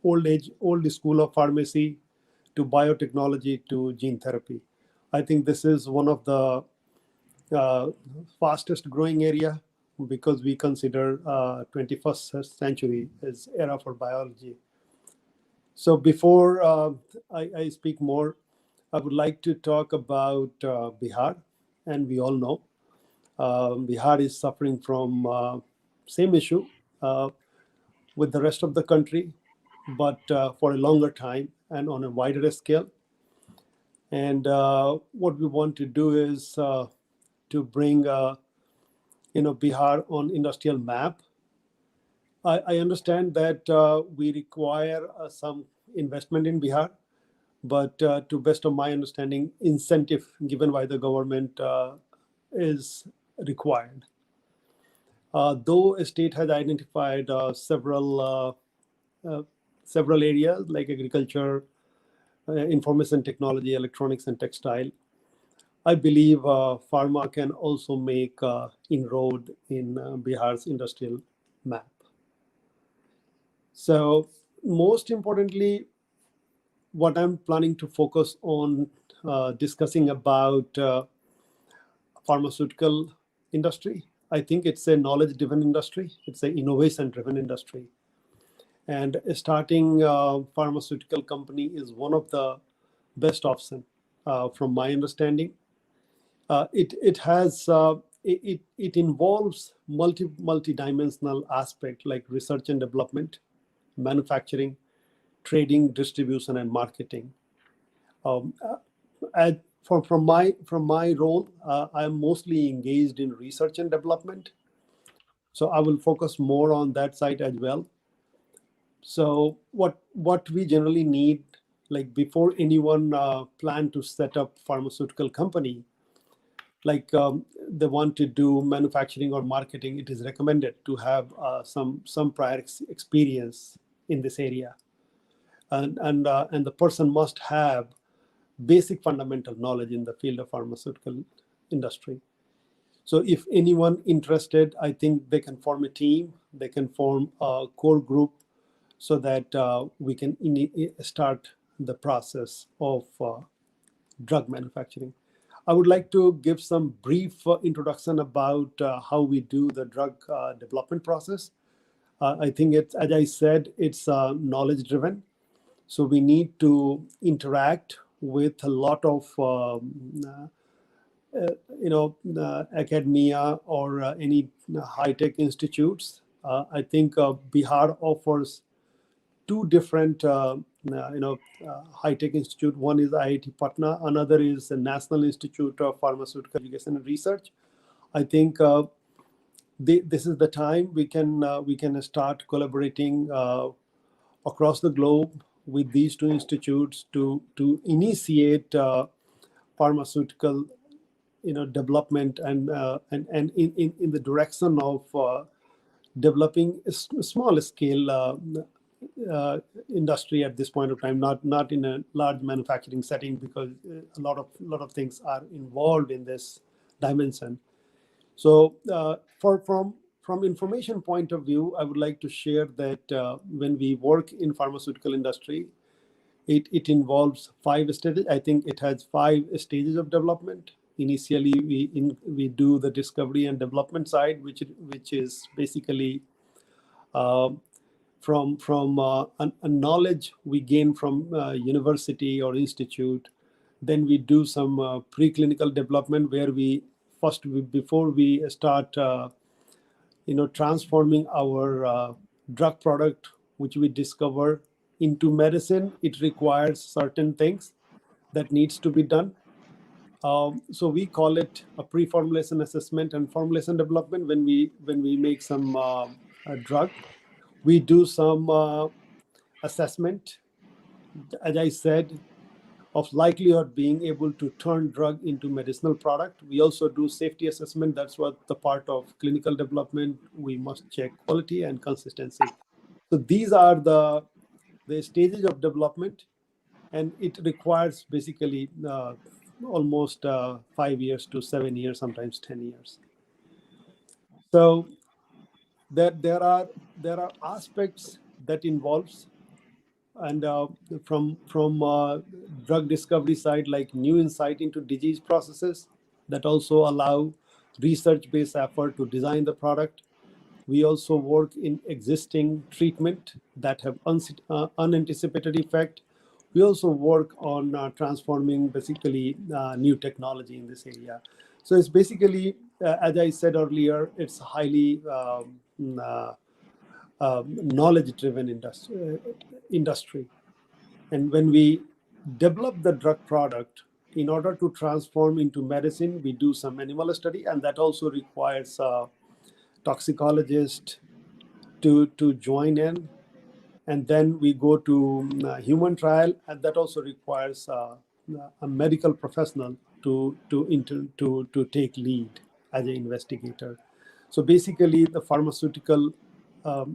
old school of pharmacy to biotechnology to gene therapy. I think this is one of the fastest growing area, because we consider 21st century as era for biology. So before I speak more, I would like to talk about Bihar. And we all know Bihar is suffering from same issue with the rest of the country, but for a longer time and on a wider scale. And what we want to do is to bring Bihar on industrial map. I understand that we require some investment in Bihar, but to best of my understanding, incentive given by the government is required. Though a state has identified several areas like agriculture, information technology, electronics, and textile, I believe pharma can also make inroad in Bihar's industrial map. So most importantly, what I'm planning to focus on discussing about pharmaceutical industry. I think it's a knowledge-driven industry. It's an innovation-driven industry. And starting a pharmaceutical company is one of the best options from my understanding. It involves multi-dimensional aspect like research and development, manufacturing, trading, distribution, and marketing. From my role, I'm mostly engaged in research and development, so I will focus more on that side as well. So what we generally need, like before anyone plan to set up pharmaceutical company, like they want to do manufacturing or marketing, it is recommended to have some prior experience in this area, and the person must have basic fundamental knowledge in the field of pharmaceutical industry. So if anyone interested, I think they can form a team, they can form a core group, so that we can start the process of drug manufacturing. I would like to give some brief introduction about how we do the drug development process. I think it's, as I said, it's knowledge driven. So we need to interact with a lot of academia or any high-tech institutes. I think Bihar offers two different high-tech institute. One is IIT Patna, another is the National Institute of Pharmaceutical Education and Research. I think this is the time we can start collaborating across the globe with these two institutes to initiate pharmaceutical development and in the direction of developing a small scale industry at this point of time, not in a large manufacturing setting, because a lot of things are involved in this dimension. So from information point of view, I would like to share that when we work in pharmaceutical industry, it involves 5 stages. I think it has 5 stages of development. Initially, we do the discovery and development side, which is basically from a knowledge we gain from university or institute. Then we do some preclinical development where before we start transforming our drug product, which we discover, into medicine. It requires certain things that needs to be done. So we call it a pre-formulation assessment and formulation development. When we make some drug, we do some assessment, as I said, of likelihood being able to turn drug into medicinal product. We also do safety assessment. That's what the part of clinical development. We must check quality and consistency. So these are the stages of development, and it requires basically almost 5 years to 7 years, sometimes 10 years. So there are aspects that involves, and from drug discovery side, like new insight into disease processes that also allow research-based effort to design the product. We also work in existing treatment that have unanticipated effect. We also work on transforming basically new technology in this area. So it's basically, as I said earlier, it's highly knowledge-driven industry. And when we develop the drug product, in order to transform into medicine, we do some animal study, and that also requires toxicologist to join in. And then we go to human trial, and that also requires a medical professional to take lead as an investigator. So basically, the pharmaceutical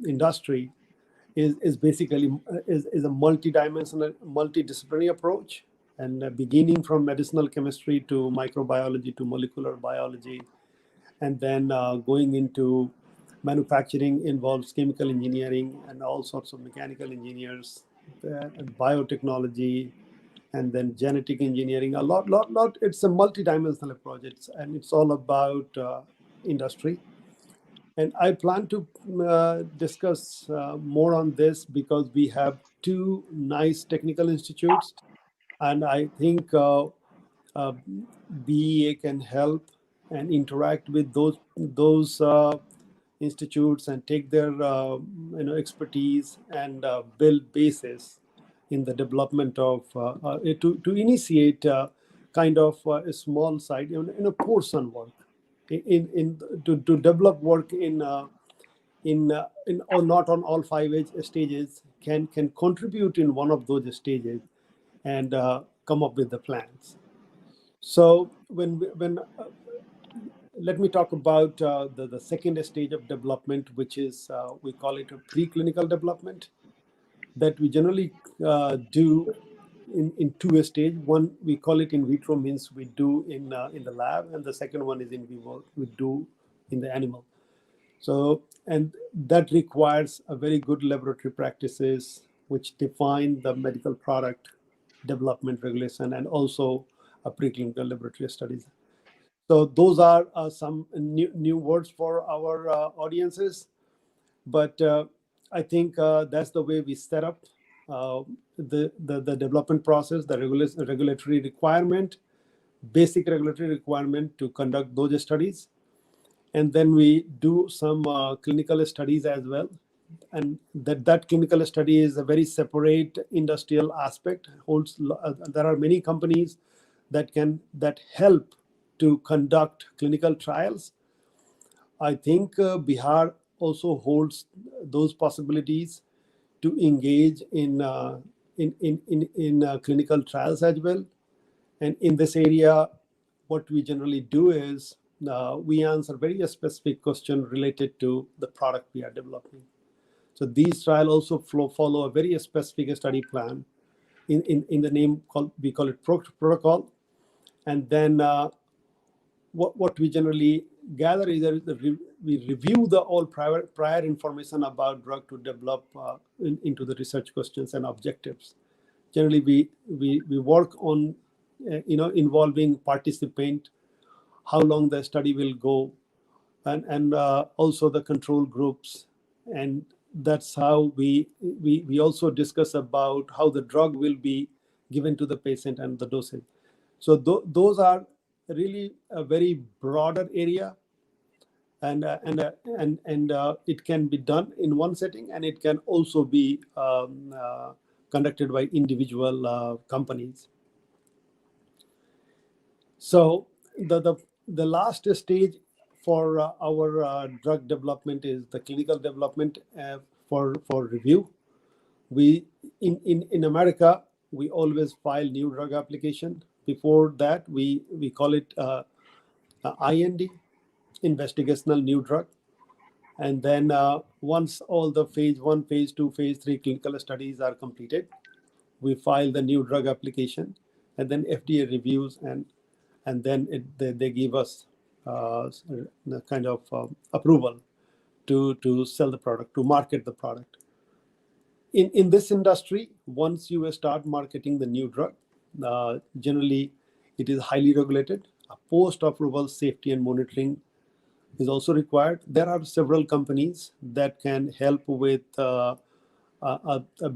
industry is basically a multidimensional, multidisciplinary approach, and beginning from medicinal chemistry to microbiology to molecular biology, and then going into manufacturing involves chemical engineering and all sorts of mechanical engineers, biotechnology, and then genetic engineering. A lot. It's a multidimensional approach, and it's all about industry. And I plan to discuss more on this because we have 2 nice technical institutes, and I think BEA can help and interact with those institutes and take their expertise and build basis in the development of to initiate kind of a small site in a portion work to develop work in or not on all 5 stages, can contribute in one of those stages and come up with the plans. So let me talk about the second stage of development, which is we call it a preclinical development, that we generally do in 2 stages. One, we call it in vitro, means we do in the lab, and the second one is in vivo, we do in the animal. So, and that requires a very good laboratory practices, which define the medical product development regulation, and also preclinical laboratory studies. So those are some new words for our audiences. But I think that's the way we set up the development process, the regulatory requirement, basic regulatory requirement to conduct those studies. And then we do some clinical studies as well. And that clinical study is a very separate industrial aspect. There are many companies that help to conduct clinical trials. I think Bihar also holds those possibilities to engage in clinical trials as well. And in this area, what we generally do is we answer very specific question related to the product we are developing. So these trials also follow a very specific study plan. In the name we call it protocol. And then what we generally gather is that we review the all prior information about drug to develop into the research questions and objectives. Generally, we work on involving participant, how long the study will go, and also the control groups. And that's how we also discuss about how the drug will be given to the patient and the dosage. So those are really a very broader area, and it can be done in one setting, and it can also be conducted by individual companies. So the last stage for our drug development is the clinical development for review. We in America, we always file new drug application. Before that, we call it IND, investigational new drug. And then once all the phase 1, phase 2, phase 3 clinical studies are completed, we file the new drug application, and then FDA reviews, and then they give us the kind of approval to sell the product, to market the product. In this industry, once you start marketing the new drug, generally it is highly regulated. A post-approval safety and monitoring is also required. There are several companies that can help with a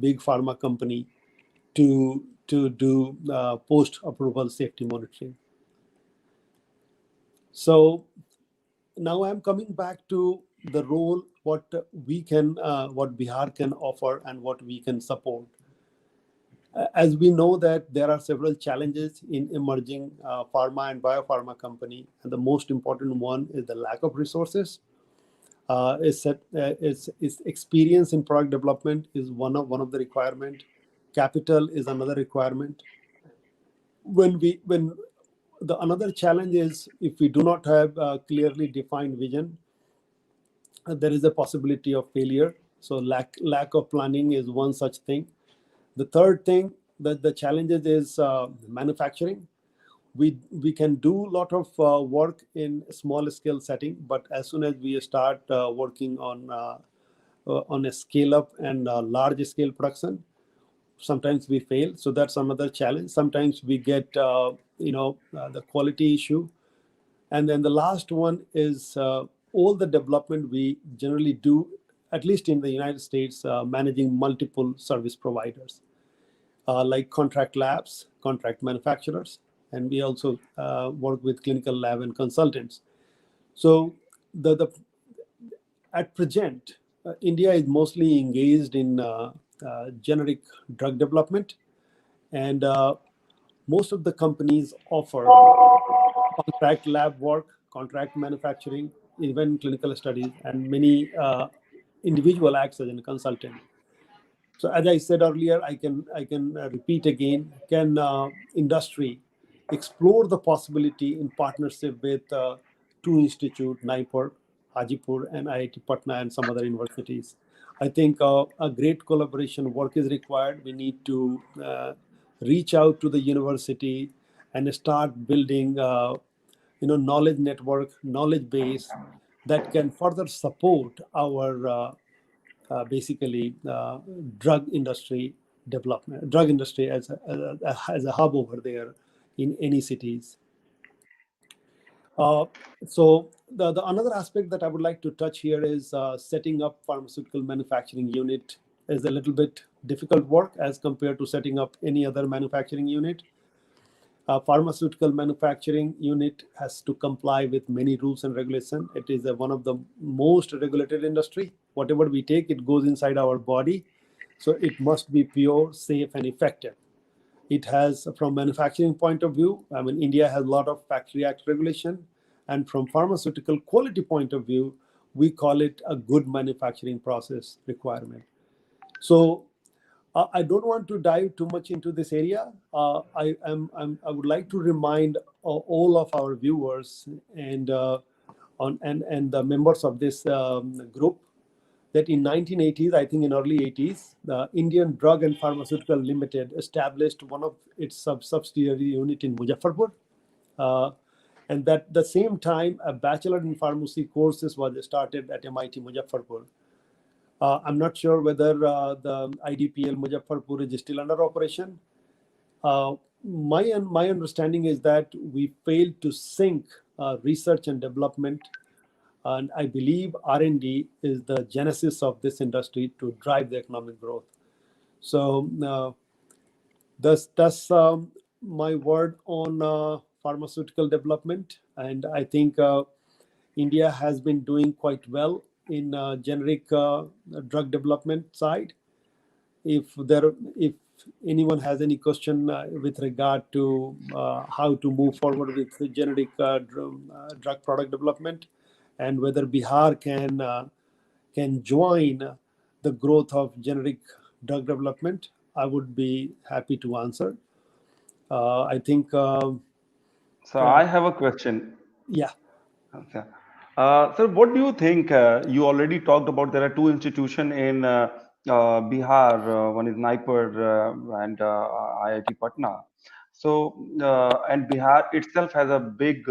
big pharma company to do post-approval safety monitoring. So now I'm coming back to the role, what Bihar can offer and what we can support. As we know that there are several challenges in emerging pharma and biopharma company, and the most important one is the lack of resources. Is experience in product development is one of the requirement. Capital is another requirement. Another challenge is if we do not have a clearly defined vision, there is a possibility of failure. So lack of planning is one such thing. The third thing that the challenges is manufacturing. We can do a lot of work in small scale setting, but as soon as we start working on a scale up and large scale production, sometimes we fail. So that's another challenge. Sometimes we get the quality issue. And then the last one is all the development we generally do, at least in the United States, managing multiple service providers, like contract labs, contract manufacturers, and we also work with clinical lab and consultants. So at present, India is mostly engaged in generic drug development, and most of the companies offer contract lab work, contract manufacturing, even clinical studies, and many individual acts as a consultant. So as I said earlier, I can repeat again, can industry explore the possibility in partnership with two institutes, NIPER, Hajipur, and IIT Patna, and some other universities. I think a great collaboration work is required. We need to reach out to the university and start building knowledge network, knowledge base that can further support our basically drug industry development, drug industry as a hub over there in any cities. So the another aspect that I would like to touch here is setting up pharmaceutical manufacturing unit is a little bit difficult work as compared to setting up any other manufacturing unit. Pharmaceutical manufacturing unit has to comply with many rules and regulations. It is one of the most regulated industry. Whatever we take, it goes inside our body. So it must be pure, safe, and effective. It has, from manufacturing point of view, I mean, India has a lot of Factory Act regulation. And from pharmaceutical quality point of view, we call it a good manufacturing process requirement. So I don't want to dive too much into this area. I would like to remind all of our viewers and the members of this group that in 1980s, I think in early 80s, the Indian Drug and Pharmaceutical Limited established one of its subsidiary unit in Muzaffarpur. And at the same time, a Bachelor in Pharmacy courses was started at MIT Muzaffarpur. I'm not sure whether the IDPL Muzaffarpur is still under operation. My understanding is that we failed to sync research and development, and I believe R&D is the genesis of this industry to drive the economic growth. So that's my word on pharmaceutical development, and I think India has been doing quite well in generic drug development side. If anyone has any question with regard to how to move forward with the generic drug product development, and whether Bihar can join the growth of generic drug development, I would be happy to answer. I think. So I have a question. Yeah. Okay. So what do you think? You already talked about there are two institutions in Bihar. One is Naipur and IIT Patna. So and Bihar itself has a big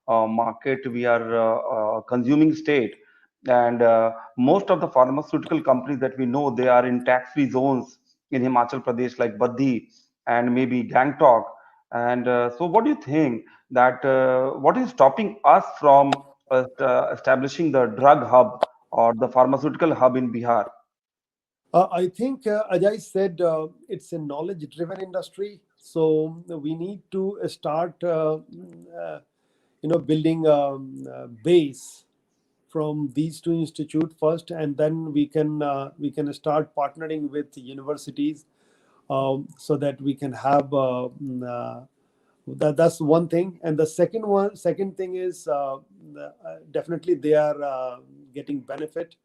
market. We are a consuming state, and most of the pharmaceutical companies that we know, they are in tax-free zones in Himachal Pradesh, like Baddi and maybe Gangtok. And so, what do you think that what is stopping us from establishing the drug hub or the pharmaceutical hub in Bihar? I think, as I said, it's a knowledge-driven industry. So we need to start, building a base from these two institutes first, and then we can start partnering with universities so that we can have that's one thing. And the second thing is definitely they are getting benefit.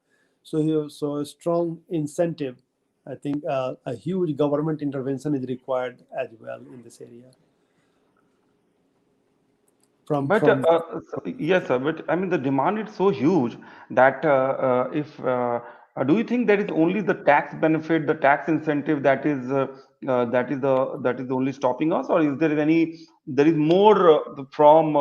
So a strong incentive. I think a huge government intervention is required as well in this area. Yes, sir. But I mean, the demand is so huge that if do you think that is only the tax benefit, the tax incentive that is only stopping us, or is there is more from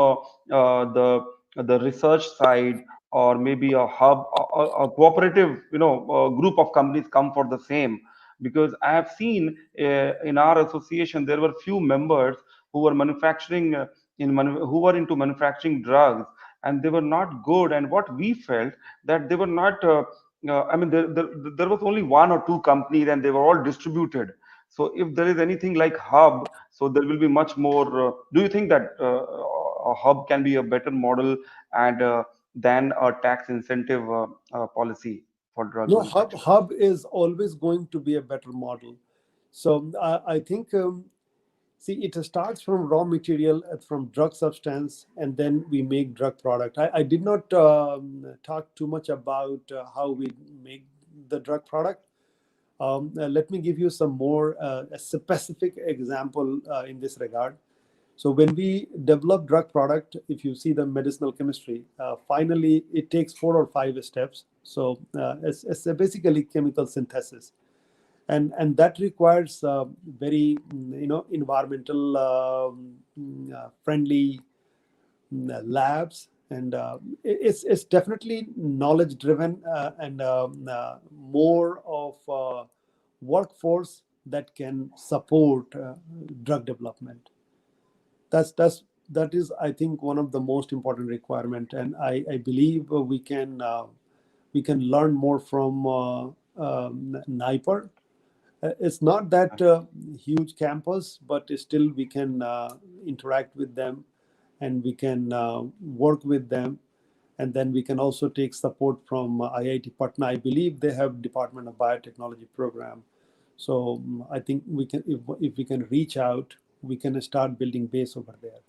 the research side, or maybe a hub, a cooperative, group of companies come for the same? Because I have seen in our association there were few members who were manufacturing. Who were into manufacturing drugs, and they were not good, and what we felt that they were not I mean there was only one or two companies and they were all distributed. So if there is anything like hub, so there will be much more do you think that a hub can be a better model and than a tax incentive policy for drug No, manufacturers? hub is always going to be a better model. So I think see, it starts from raw material, from drug substance, and then we make drug product. I did not talk too much about how we make the drug product. Let me give you some more a specific example in this regard. So when we develop drug product, if you see the medicinal chemistry, finally it takes 4 or 5 steps. So it's basically chemical synthesis. And that requires very environmental friendly labs, and it's definitely knowledge driven and more of workforce that can support drug development. that is, I think, one of the most important requirement, and I believe we can learn more from NIPER. It's not that huge campus, but still we can interact with them, and we can work with them, and then we can also take support from IIT Patna. I believe they have Department of Biotechnology program. So I think we can, if we can reach out, we can start building base over there.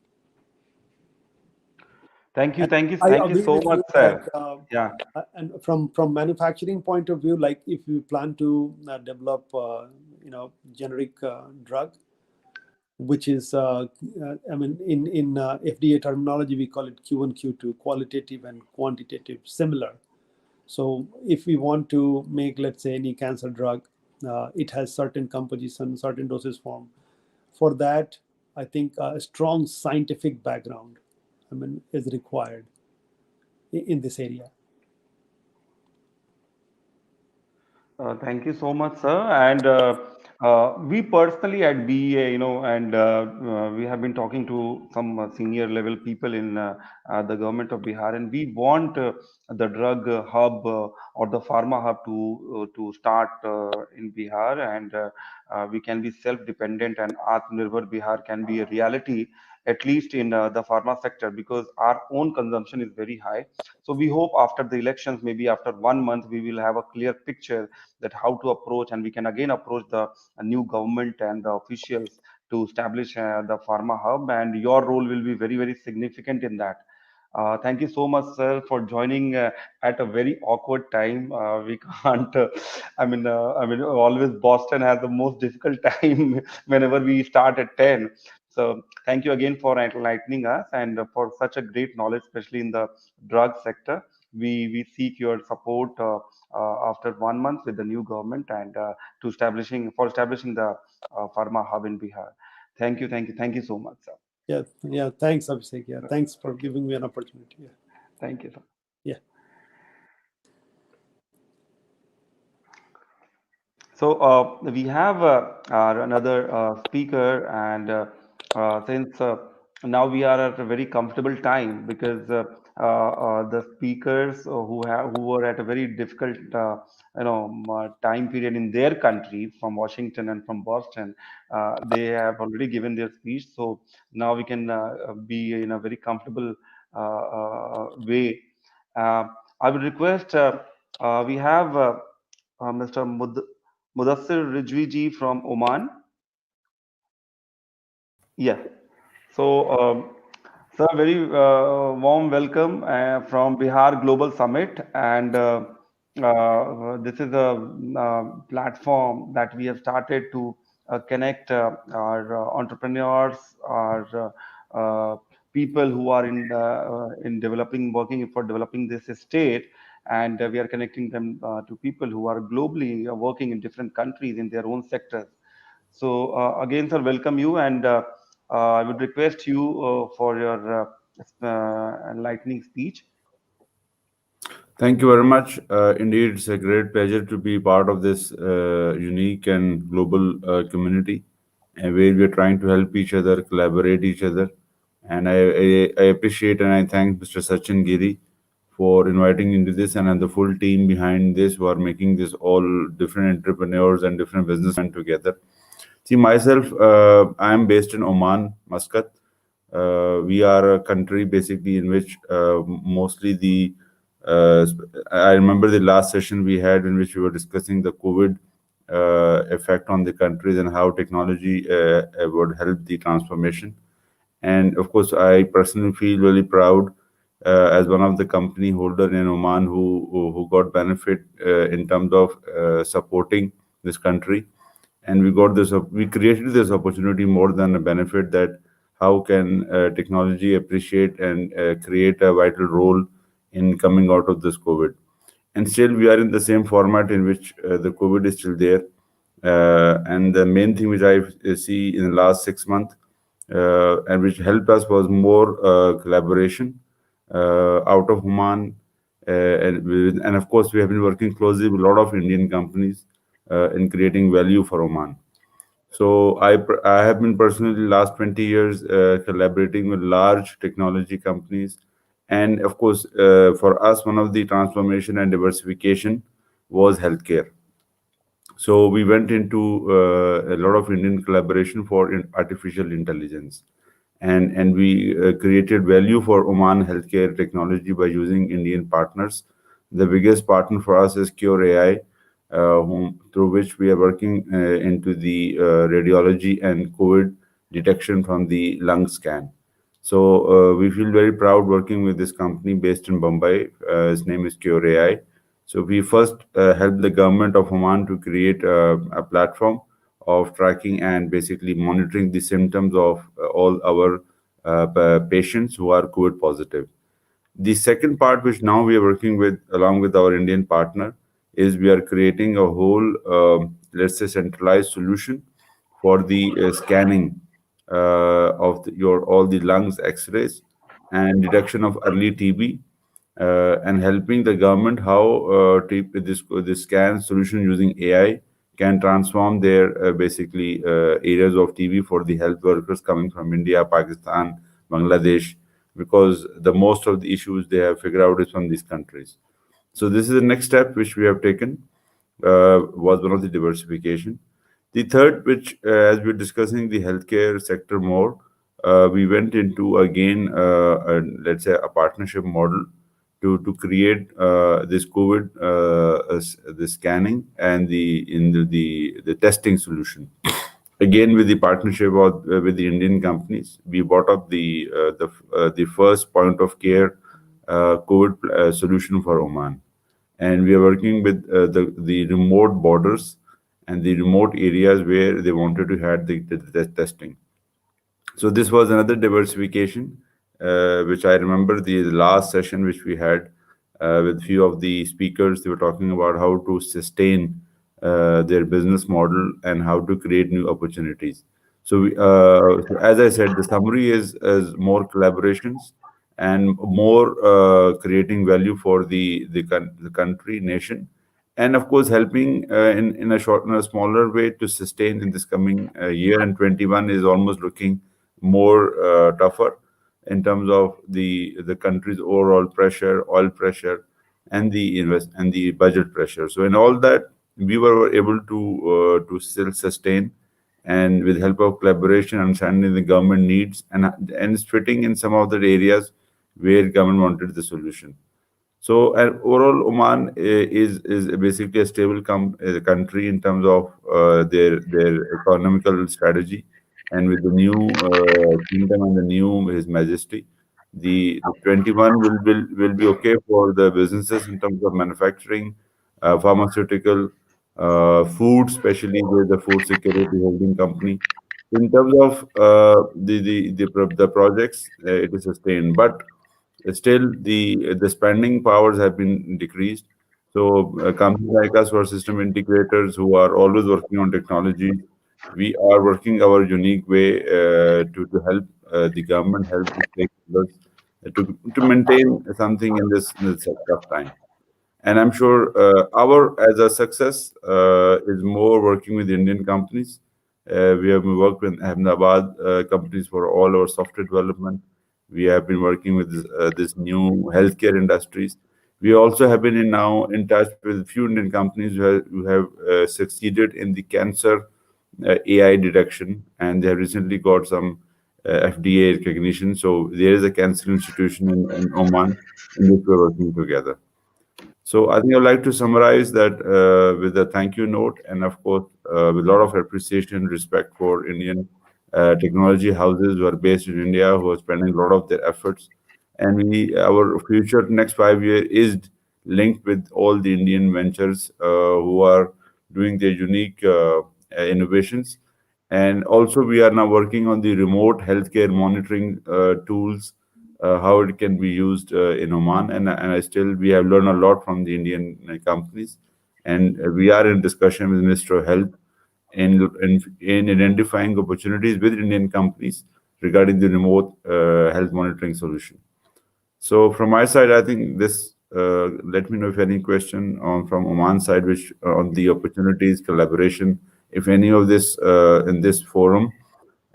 Thank you, thank you, I thank you agree so with much, you sir. that, Yeah. and from manufacturing point of view, like if you plan to develop, generic drug, which is, I mean, in FDA terminology, we call it Q1, Q2, qualitative and quantitative, similar. So if we want to make, let's say, any cancer drug, it has certain composition, certain dosage form. For that, I think a strong scientific background, is required in this area. Thank you so much, sir. And we personally at BEA, and we have been talking to some senior level people in the government of Bihar, and we want the drug hub or the pharma hub to start in Bihar, and we can be self-dependent, and Atmanirbhar Bihar can be a reality, at least in the pharma sector, because our own consumption is very high. So we hope after the elections, maybe after 1 month, we will have a clear picture that how to approach, and we can again approach the new government and the officials to establish the pharma hub, and your role will be very, very significant in that. Thank you so much, sir, for joining at a very awkward time. We can't. Always Boston has the most difficult time whenever we start at 10. So thank you again for enlightening us and for such a great knowledge, especially in the drug sector. We seek your support after 1 month with the new government and establishing the pharma hub in Bihar. Thank you, thank you, thank you so much, sir. Yeah. Thanks, Abhishek. Yeah, thanks for giving me an opportunity. Yeah. Thank you, sir. Yeah. So we have another speaker, and since now we are at a very comfortable time, because the speakers who were at a very difficult time period in their country, from Washington and from Boston, they have already given their speech. So now we can be in a very comfortable way. I would request, we have Mr. Mudassir Rijvi ji from Oman. Yeah. So, sir, very warm welcome from Bihar Global Summit. And this is a platform that we have started to connect our entrepreneurs, our people who are in developing, working for developing this state. And we are connecting them to people who are globally working in different countries in their own sectors. So again, sir, welcome you, and I would request you for your enlightening speech. Thank you very much. Indeed, it's a great pleasure to be part of this unique and global community, where we're trying to help each other, collaborate each other. And I appreciate and I thank Mr. Sachin Giri for inviting into this, and the full team behind this who are making this all different entrepreneurs and different businessmen together. See, myself, I am based in Oman, Muscat. We are a country basically in which mostly I remember the last session we had in which we were discussing the COVID effect on the countries and how technology would help the transformation. And of course, I personally feel really proud as one of the company holder in Oman who got benefit in terms of supporting this country. And we created this opportunity more than a benefit, that how can technology appreciate and create a vital role in coming out of this COVID. And still we are in the same format in which the COVID is still there. And the main thing which I see in the last 6 months and which helped us was more collaboration out of Oman. And of course, we have been working closely with a lot of Indian companies in creating value for Oman. So I have been personally last 20 years collaborating with large technology companies, and of course, for us, one of the transformation and diversification was healthcare. So we went into a lot of Indian collaboration for artificial intelligence, and we created value for Oman healthcare technology by using Indian partners. The biggest partner for us is Cure AI, through which we are working into the radiology and COVID detection from the lung scan. So we feel very proud working with this company based in Bombay. His name is Cure AI. So we first helped the government of Oman to create a platform of tracking and basically monitoring the symptoms of all our patients who are COVID positive. The second part, which now we are working with along with our Indian partner, is we are creating a whole, let's say, centralized solution for the scanning of your all the lungs X-rays and detection of early TB, and helping the government how this scan solution using AI can transform their basically areas of TB for the health workers coming from India, Pakistan, Bangladesh, because the most of the issues they have figured out is from these countries. So this is the next step which we have taken, was one of the diversification. The third, which as we're discussing the healthcare sector more, we went into again, let's say, a partnership model to create this COVID, the scanning and the testing solution. Again, with the partnership with the Indian companies, we brought up the first point of care COVID solution for Oman, and we are working with the remote borders and the remote areas where they wanted to have the testing. So this was another diversification, which I remember the last session which we had with few of the speakers. They were talking about how to sustain their business model and how to create new opportunities. So, so as I said, the summary is more collaborations and more creating value for the country, nation, and of course helping in a smaller way to sustain in this coming year. And 21 is almost looking more tougher in terms of the country's overall pressure, oil pressure, and the budget pressure. So in all that, we were able to still sustain, and with help of collaboration, understanding the government needs, and fitting in some of the areas where government wanted the solution. So overall, Oman is basically a stable country in terms of their economical strategy, and with the new kingdom and the new His Majesty, the 21 will be okay for the businesses in terms of manufacturing, pharmaceutical, food, especially with the food security holding company. In terms of the projects, it is sustained, but still the spending powers have been decreased. So companies like us who are system integrators who are always working on technology, we are working our unique way to help the government, help the stakeholders to maintain something in this tough time. And I'm sure our as a success is more working with Indian companies. We have been worked with Ahmedabad companies for all our software development. We have been working with this new healthcare industries. We also have been now in touch with few Indian companies who have succeeded in the cancer AI detection, and they have recently got some FDA recognition. So there is a cancer institution in Oman in which we're working together. So I think I'd like to summarize that with a thank you note, and of course with a lot of appreciation and respect for Indian technology houses who are based in India, who are spending a lot of their efforts. And our future next 5 years is linked with all the Indian ventures who are doing their unique innovations. And also we are now working on the remote healthcare monitoring tools, how it can be used in Oman, and I still we have learned a lot from the Indian companies, and we are in discussion with Minister of Health in identifying opportunities with Indian companies regarding the remote health monitoring solution. So from my side, I think this. Let me know if any question from Oman side, which on the opportunities, collaboration if any of this in this forum,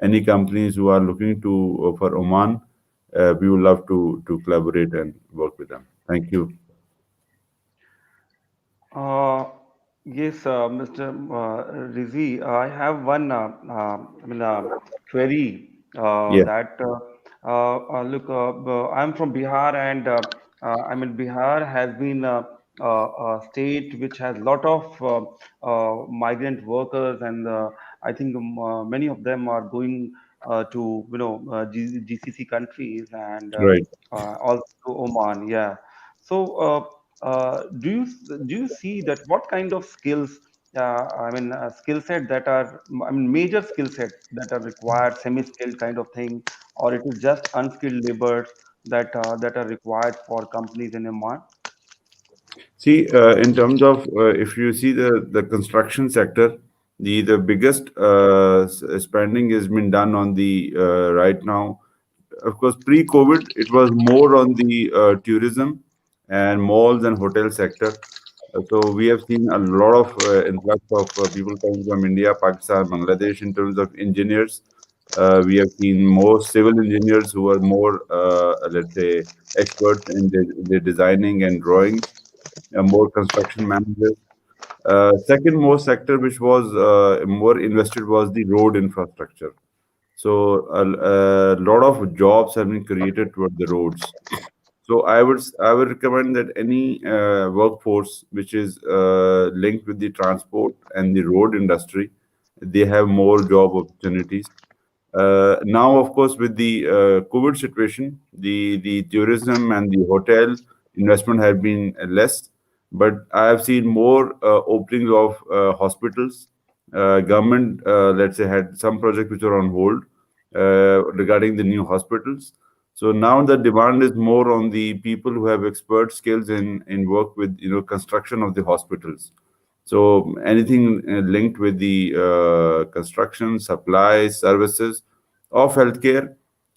any companies who are looking to for Oman, we would love to collaborate and work with them. Thank you. Uh, yes, Mr. Rizi, I have one query Yeah, that look, I'm from Bihar, and Bihar has been a state which has a lot of migrant workers, and I think many of them are going to GCC countries, and right. also to Oman. Yeah. So. Do you see that what kind of skills, skill set that are, major skill sets that are required, semi-skilled kind of thing, or it is just unskilled laborers that are required for companies in Oman? See, in terms of if you see the construction sector, the biggest spending has been done on the right now. Of course, pre-COVID, it was more on the tourism and malls and hotel sector. So we have seen a lot of influx of people coming from India, Pakistan, Bangladesh in terms of engineers. We have seen more civil engineers who are more, let's say, experts in the designing and drawings, more construction managers. Second most sector which was more invested was the road infrastructure. So a lot of jobs have been created toward the roads. So I would recommend that any workforce which is linked with the transport and the road industry, they have more job opportunities. Now, of course, with the COVID situation, the tourism and the hotel investment have been less, but I have seen more openings of hospitals. Government, let's say, had some projects which are on hold regarding the new hospitals. So now the demand is more on the people who have expert skills in work with construction of the hospitals. So anything linked with the construction, supplies, services of healthcare,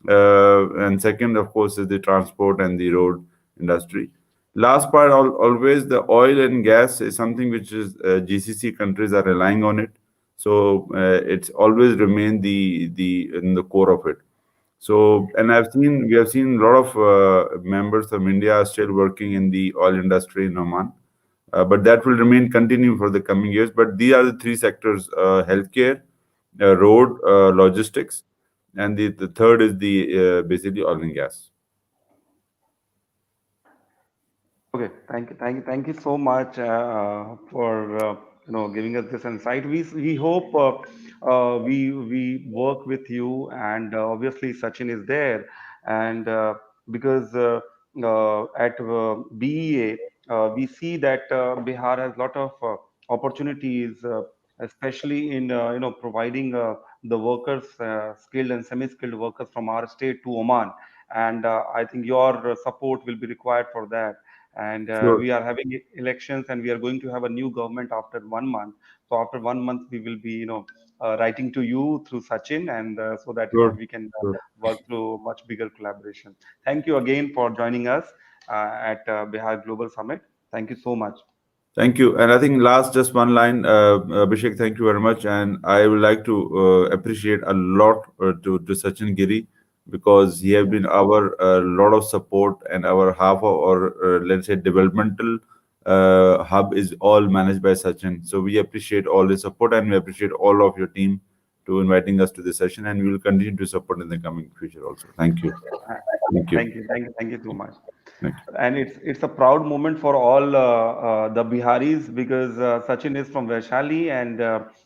and second, of course, is the transport and the road industry. Last part, always the oil and gas is something which is GCC countries are relying on it. So it's always remained the in the core of it. So, and we have seen a lot of members from India are still working in the oil industry in Oman, but that will remain continue for the coming years. But these are the three sectors: healthcare, road, logistics, and the third is the basically oil and gas. Okay, thank you so much for giving us this insight. We hope we work with you, and obviously Sachin is there, and because at BEA we see that Bihar has a lot of opportunities, especially in providing the workers, skilled and semi-skilled workers from our state to Oman, and I think your support will be required for that. And Sure, we are having elections, and we are going to have a new government after 1 month. So after 1 month we will be writing to you through Sachin, and so that sure, we can sure. work through much bigger collaboration. Thank you again for joining us at Bihar Global Summit. Thank you so much. Thank you. And I think last, just one line, Abhishek, thank you very much. And I would like to appreciate a lot to Sachin Giri, because he has been our lot of support, and our half of our, let's say, developmental hub is all managed by Sachin. So we appreciate all the support, and we appreciate all of your team to inviting us to this session, and we will continue to support in the coming future also. Thank you. Uh, Thank you. thank you so much. Thank you. And it's a proud moment for all the Biharis, because Sachin is from Vaishali, and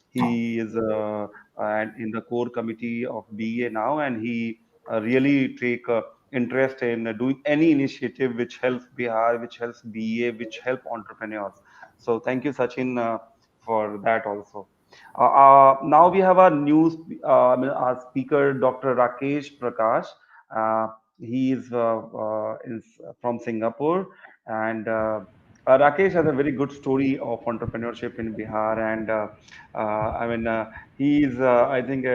he is and in the core committee of BA now, and he really take interest in doing any initiative which helps Bihar, which helps BA, which help entrepreneurs. So thank you, Sachin, for that also. Now we have our our speaker, Dr. Rakesh Prakash. Uh, he is from Singapore, and Rakesh has a very good story of entrepreneurship in Bihar, and he is, I think,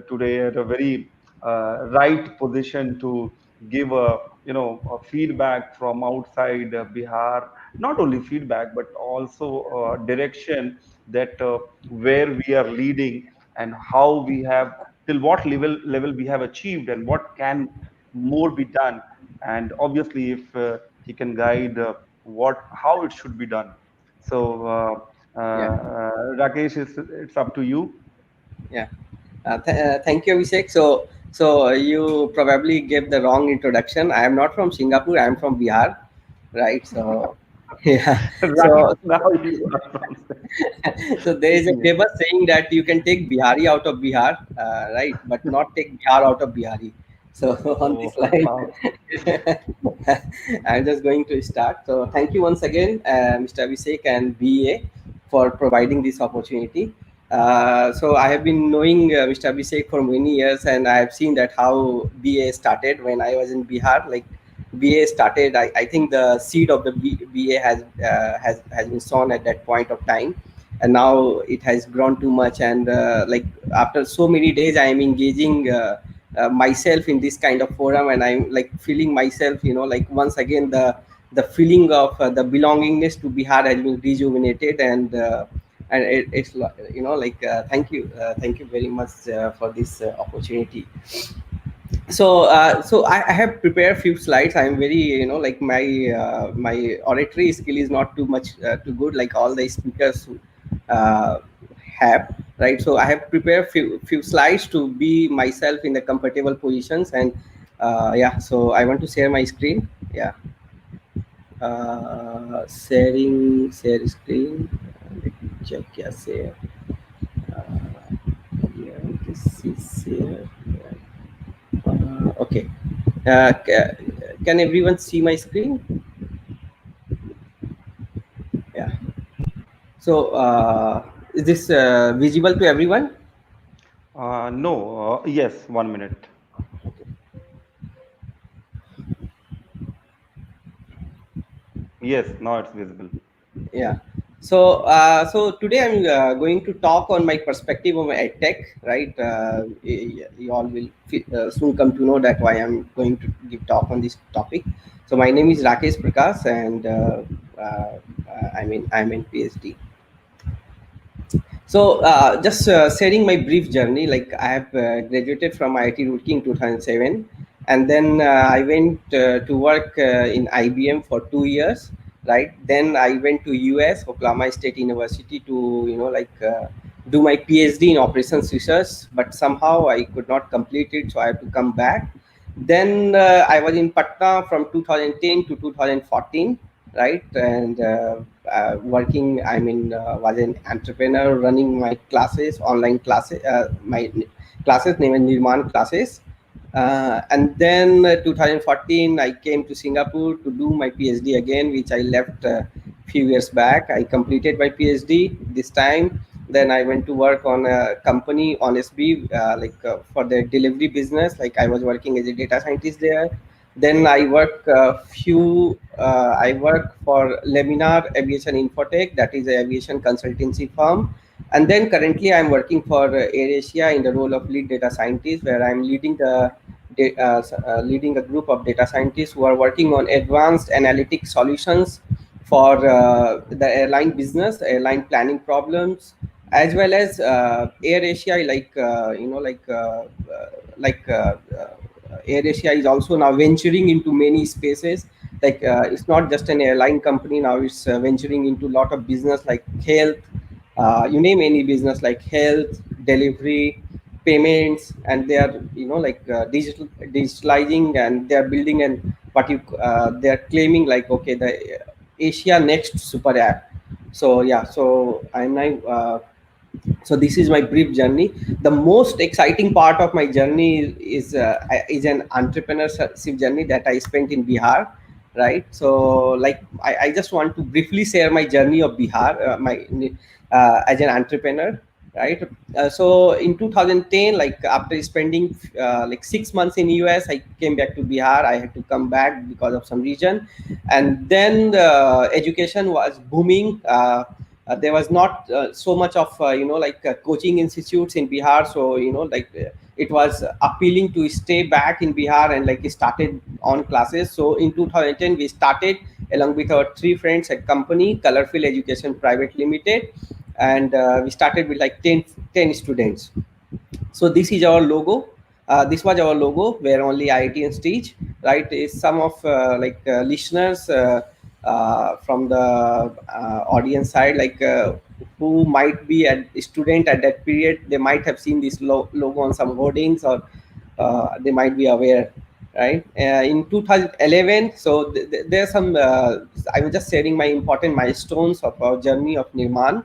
today at a very right position to give a a feedback from outside Bihar, not only feedback but also direction, that where we are leading and how we have, till what level we have achieved and what can more be done. And obviously if he can guide what how it should be done. So Yeah, Rakesh, it's up to you. yeah. Thank you, Abhishek. So you probably gave the wrong introduction. I am not from Singapore. I am from Bihar, right? So yeah. Right So now you are from so there is a speaking it. famous saying that you can take Bihari out of Bihar, right? But not take Bihar out of Bihari. So on Oh, this line, wow. I'm just going to start. So thank you once again, Mr. Abhishek and BA, for providing this opportunity. So I have been knowing Mr. Abhishek for many years, and I have seen that how BA started when I was in Bihar. Like BA started, I think the seed of the BA has been sown at that point of time, and now it has grown too much. And like after so many days, I am engaging myself in this kind of forum, and I'm like feeling myself, like once again the feeling of the belongingness to Bihar has been rejuvenated, and it's like thank you very much for this opportunity. So I have prepared few slides. I'm very, like my oratory skill is not too much too good like all the speakers uh, have, right? So I have prepared few slides to be myself in the comfortable positions. And yeah, so I want to share my screen. Yeah, share screen. Let me check. Yeah, share. Yeah, this is here. Okay. Can everyone see my screen? Yeah. So is this visible to everyone? No, yes, 1 minute. Yes, now it's visible. Yeah. So today I'm going to talk on my perspective of edtech, right? You all will soon come to know that why I'm going to give talk on this topic. So my name is Rakesh Prakash, and I'm in PhD. So just sharing my brief journey, like I have graduated from IIT Roorkee in 2007, and then I went to work in IBM for 2 years, right? Then I went to US, Oklahoma State University, to do my PhD in operations research, but somehow I could not complete it, so I have to come back. Then I was in Patna from 2010 to 2014, right? And working, was an entrepreneur running my classes, online classes, my classes named Nirman classes. And then 2014, I came to Singapore to do my PhD again, which I left a few years back. I completed my PhD this time. Then I went to work on a company on SB, for the delivery business. Like I was working as a data scientist there. Then I work for Laminar Aviation Infotech, that is an aviation consultancy firm. And then currently I'm working for AirAsia in the role of lead data scientist, where I'm leading a group of data scientists who are working on advanced analytic solutions for the airline business, airline planning problems, as well as AirAsia, AirAsia is also now venturing into many spaces. Like it's not just an airline company now; it's venturing into a lot of business like health. You name any business like health, delivery, payments, and they are digitalizing, and they are building and they are claiming like, okay, the Asia next super app. So yeah, so I'm now. So this is my brief journey. The most exciting part of my journey is an entrepreneurship journey that I spent in Bihar, right? So like I just want to briefly share my journey of Bihar, my as an entrepreneur, right? So in 2010, like after spending like 6 months in US, I came back to Bihar. I had to come back because of some reason, and then the education was booming. there was not so much of coaching institutes in Bihar, so it was appealing to stay back in Bihar and like started on classes. So in 2010 we started along with our 3 friends a company, Colorful Education Private Limited, and we started with like 10 students. So this is our logo. This was our logo where only IITians teach, right? Is some of listeners from the audience side, who might be a student at that period, they might have seen this logo on some hoardings, or they might be aware, right? In 2011, so there's some, I was just sharing my important milestones of our journey of Nirman.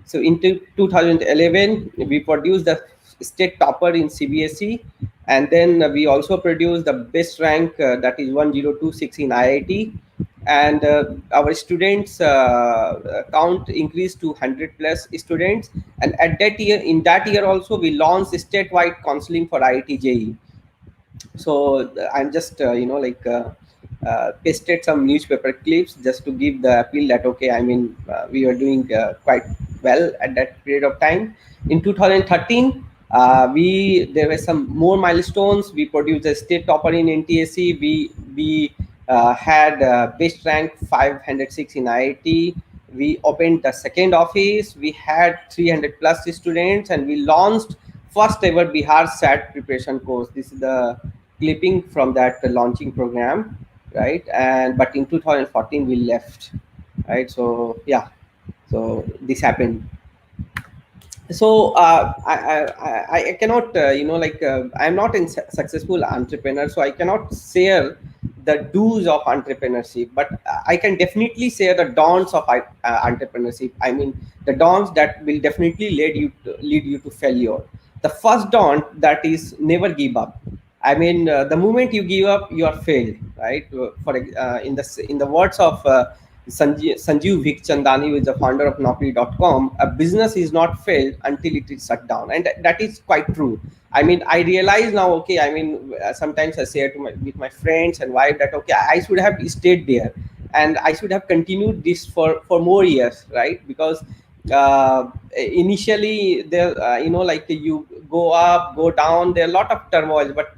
So in 2011, we produced the state topper in CBSE, and then we also produced the best rank, that is 1026 in IIT, and our students count increased to 100 plus students. And at that year, in that year also, we launched statewide counseling for IIT JEE. So I'm just pasted some newspaper clips just to give the appeal that okay, I mean, we were doing quite well at that period of time. In 2013, there were some more milestones. We produced a state topper in NTSC. We had best rank 506 in IIT. We opened the second office. We had 300 plus students, and we launched first ever Bihar SAT preparation course. This is the clipping from that launching program, right? And but in 2014 we left, right? So yeah, so this happened. So I cannot I'm not a successful entrepreneur, so I cannot share the do's of entrepreneurship, but I can definitely share the don'ts of entrepreneurship. I mean, the don'ts that will definitely lead you to failure. The first don't, that is never give up. I mean, the moment you give up, you are failed, right? In the words of Sanjeev Vikchandani, who is the founder of Naukri.com, a business is not failed until it is shut down, and that is quite true. I mean, I realize now. Okay, I mean, sometimes I say with my friends and wife that okay, I should have stayed there, and I should have continued this for more years, right? Because initially there, you go up, go down. There are a lot of turmoil, but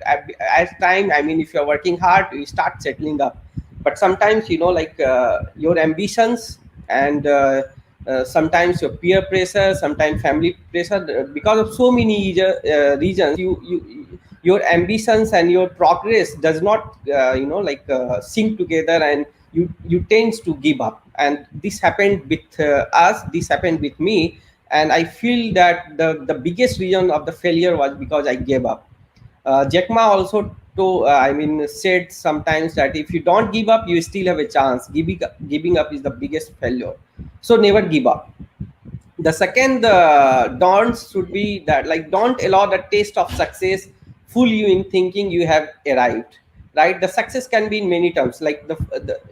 as time, I mean, if you're working hard, you start settling up. But sometimes your ambitions and sometimes your peer pressure, sometimes family pressure, because of so many reasons, your ambitions and your progress does not sync together, and you tend to give up. And this happened with us, this happened with me, and I feel that the biggest reason of the failure was because I gave up. Jack Ma also said sometimes that if you don't give up, you still have a chance. Giving up is the biggest failure. So never give up. The second don'ts should be that, like, don't allow the taste of success fool you in thinking you have arrived, right? The success can be in many terms. Like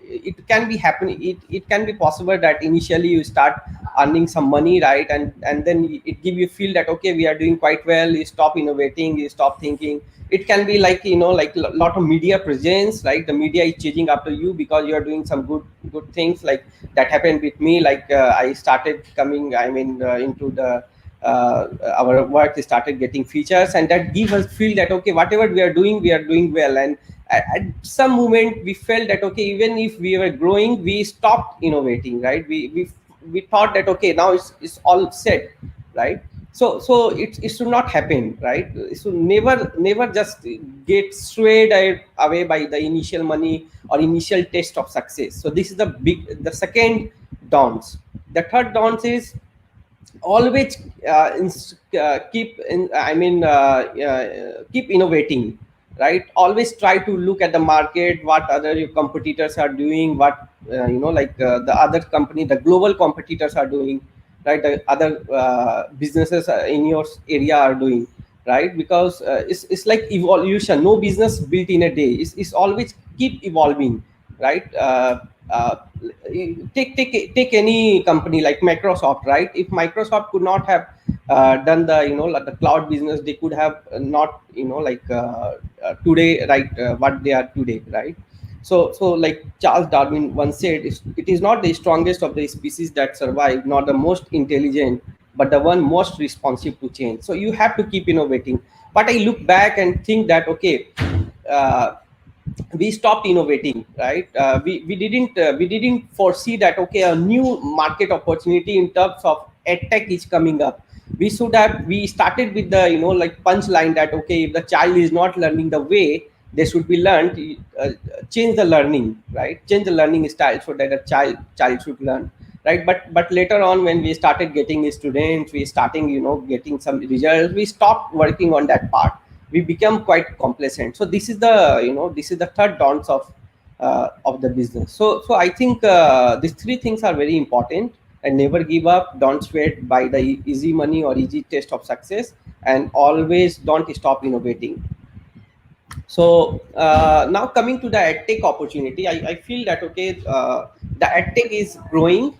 it can be happening. It can be possible that initially you start earning some money, right? And then it give you feel that okay, we are doing quite well. You stop innovating, you stop thinking. It can be like like a lot of media presence, right? The media is chasing after you because you are doing some good things. Like that happened with me. Like I started coming, into the our work started getting features, and that give us feel that okay, whatever we are doing well. And at some moment we felt that okay, even if we were growing, we stopped innovating, right? We thought that okay, now it's all set, right? So it should not happen, right? It should never just get swayed away by the initial money or initial taste of success. So this is the second don'ts. The third don'ts is always keep innovating, right? Always try to look at the market, what other your competitors are doing, what the other company, the global competitors are doing, right? The other businesses in your area are doing, right? Because it's like evolution. No business built in a day. It's always keep evolving, right? Take any company like Microsoft, right? If Microsoft could not have done the cloud business, they could have not today, right? What they are today, right? So like Charles Darwin once said, it is not the strongest of the species that survive, not the most intelligent, but the one most responsive to change. So you have to keep innovating. But I look back and think that, okay, uh, we stopped innovating, right? We didn't foresee that, okay, a new market opportunity in terms of edtech is coming up. We started with the, like, punchline that, okay, if the child is not learning the way they should be learned, change the learning, right? Change the learning style so that a child should learn, right? But later on, when we started getting students, we starting, getting some results, we stopped working on that part. We become quite complacent. So this is the, this is the third dawns of the business. So I think these three things are very important. And never give up, don't sweat by the easy money or easy taste of success, and always don't stop innovating. So now coming to the edtech opportunity, I feel that, okay, the edtech is growing,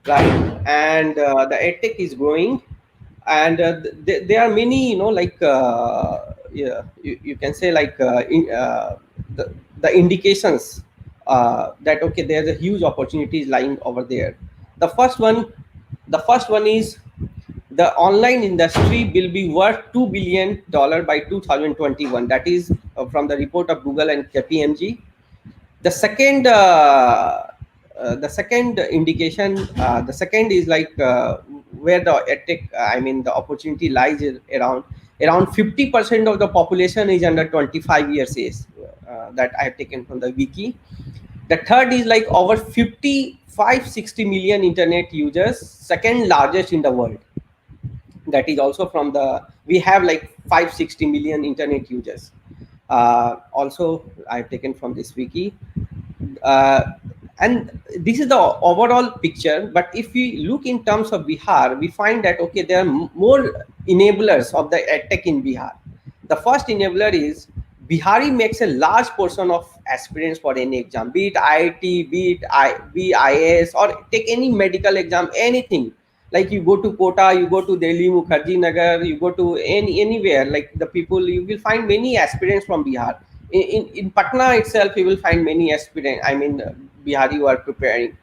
right? And the edtech is growing, and there are many, like, yeah, you can say, like, the indications that, okay, there's a huge opportunities lying over there. The first one is the online industry will be worth $2 billion by 2021. That is from the report of Google and KPMG. The second indication, the second is like, where the edtech, I mean, the opportunity lies is around 50% of the population is under 25 years age. That I have taken from the wiki. The third is like over 60 million internet users, second largest in the world. That is also from the, we have like 560 million internet users. Also I've taken from this wiki. And this is the overall picture. But if we look in terms of Bihar, we find that, okay, there are more enablers of the edtech in Bihar. The first enabler is Bihari makes a large portion of aspirants for any exam, be it IIT, be IAS, or take any medical exam, anything. Like you go to Kota, you go to Delhi, Mukherjee Nagar, you go to anywhere, like the people, you will find many aspirants from Bihar. In Patna itself, you will find many aspirants, I mean, Bihari who are preparing,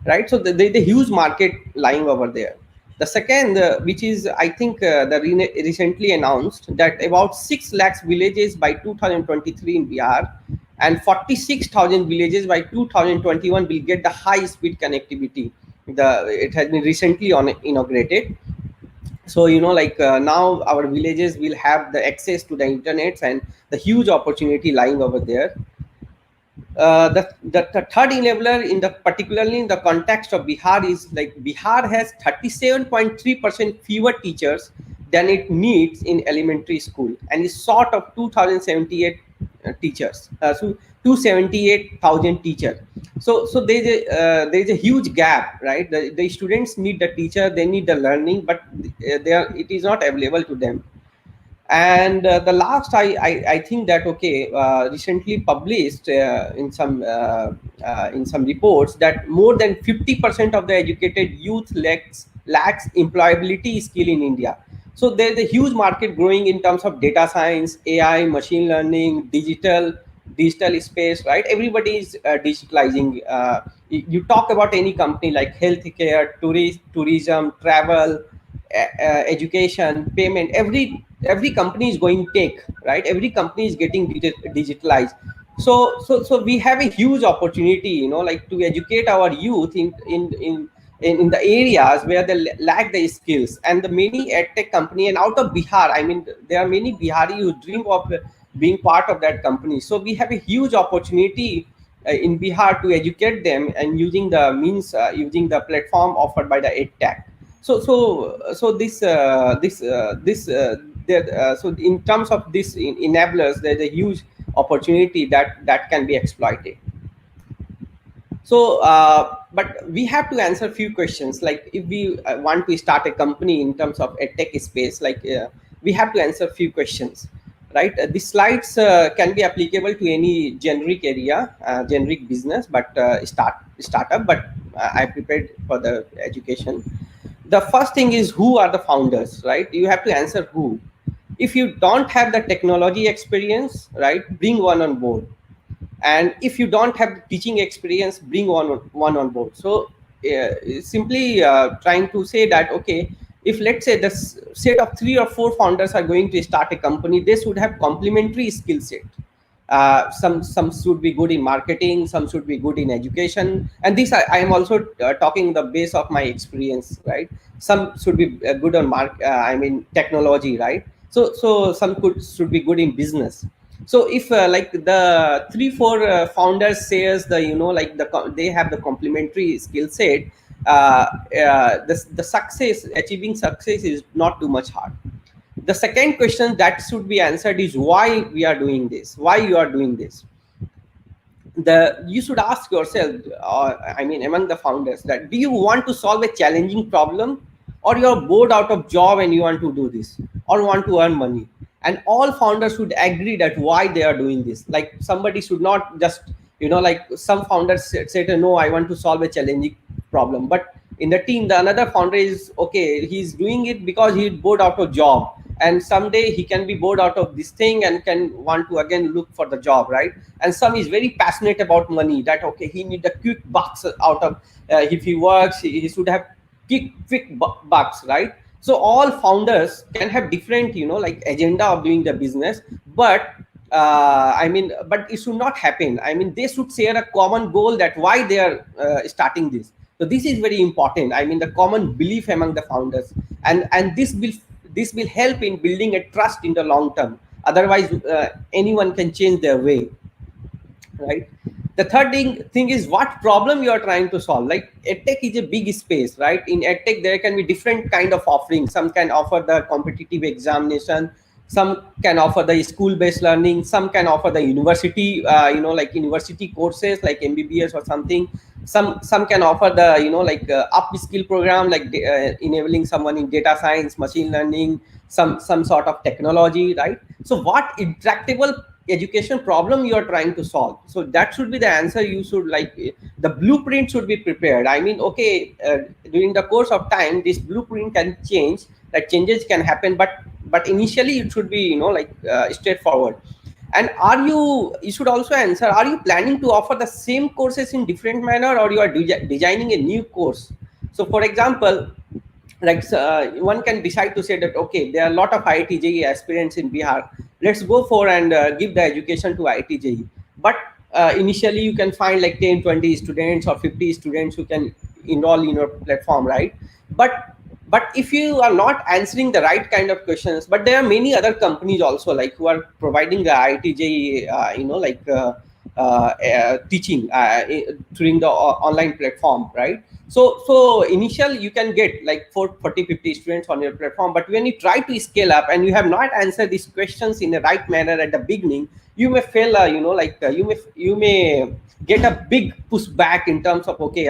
right? So there's a huge market lying over there. The second, which is, I think, recently announced, that about 6 lakhs villages by 2023 in Bihar and 46,000 villages by 2021 will get the high-speed connectivity. It has been recently inaugurated. So, like, now our villages will have the access to the internet, and the huge opportunity lying over there. The third enabler, particularly in the context of Bihar, is like Bihar has 37.3% fewer teachers than it needs in elementary school, and is short of 2,078 teachers. So 278,000 teachers. So there's a huge gap, right? The students need the teacher, they need the learning, but it is not available to them. And the last, I think that, okay, recently published in some reports, that more than 50% of the educated youth lacks employability skill in India. So there's a huge market growing in terms of data science, AI, machine learning, digital space, right? Everybody is digitalizing. You talk about any company like healthcare, tourism, travel, education, payment, every company is going tech, right? Every company is getting digitalized. So we have a huge opportunity, like, to educate our youth in the areas where they lack the skills. And the many edtech company, and out of Bihar, I mean, there are many Bihari who dream of being part of that company. So we have a huge opportunity in Bihar to educate them, and using the means, using the platform offered by the edtech. So in terms of this enablers, there's a huge opportunity that can be exploited. So, but we have to answer a few questions. Like, if we want to start a company in terms of edtech space, like, we have to answer a few questions, right? These slides can be applicable to any generic area, generic business, but startup. But I prepared for the education. The first thing is, who are the founders, right? You have to answer who. If you don't have the technology experience, right, bring one on board. and if you don't have teaching experience, bring one on board. So simply trying to say that, okay, if let's say the set of 3 or 4 founders are going to start a company, they should have complementary skill set. Some should be good in marketing, some should be good in education, and this I am also talking the base of my experience, right? Some should be good on technology, right? So some should be good in business. So if like the 3-4 founders says they have the complementary skill set, the success, achieving success is not too much hard. The second question that should be answered is why we are doing this, why you are doing this. You should ask yourself, among the founders, that do you want to solve a challenging problem, or you're bored out of job and you want to do this, or want to earn money? And all founders should agree that why they are doing this. Like somebody should not just, like some founders say, no, I want to solve a challenging problem, but in the team, the another founder is, okay, he's doing it because he's bored out of job, and someday he can be bored out of this thing and can want to again look for the job, right? And some is very passionate about money, that okay, he need the quick bucks out of if he works, he should have quick bucks, right? So all founders can have different like agenda of doing the business, but but it should not happen. They should share a common goal, that why they are starting this. So this is very important. The common belief among the founders, and this will help in building a trust in the long term. Otherwise, anyone can change their way, right? The third thing is what problem you are trying to solve. Like edtech is a big space, right? In edtech, there can be different kind of offerings. Some can offer the competitive examination, some can offer the school-based learning, some can offer the university, like university courses like MBBS or something. Some can offer the upskill program, like enabling someone in data science, machine learning, some sort of technology, right? So what intractable education problem you are trying to solve? So that should be the answer. You should, like, the blueprint should be prepared. During the course of time, this blueprint can change, that changes can happen, but initially it should be straightforward. And you should also answer, are you planning to offer the same courses in different manner, or you are designing a new course? So for example, one can decide to say that, okay, there are a lot of IIT JEE aspirants in Bihar, let's go for and give the education to IIT JEE. But initially you can find like 10-20 students or 50 students who can enroll in your platform, right? But if you are not answering the right kind of questions, but there are many other companies also, like, who are providing the IIT JEE teaching during the online platform, right? So initial you can get like 40-50 students on your platform, but when you try to scale up and you have not answered these questions in the right manner at the beginning, you may fail. You may get a big pushback in terms of, okay,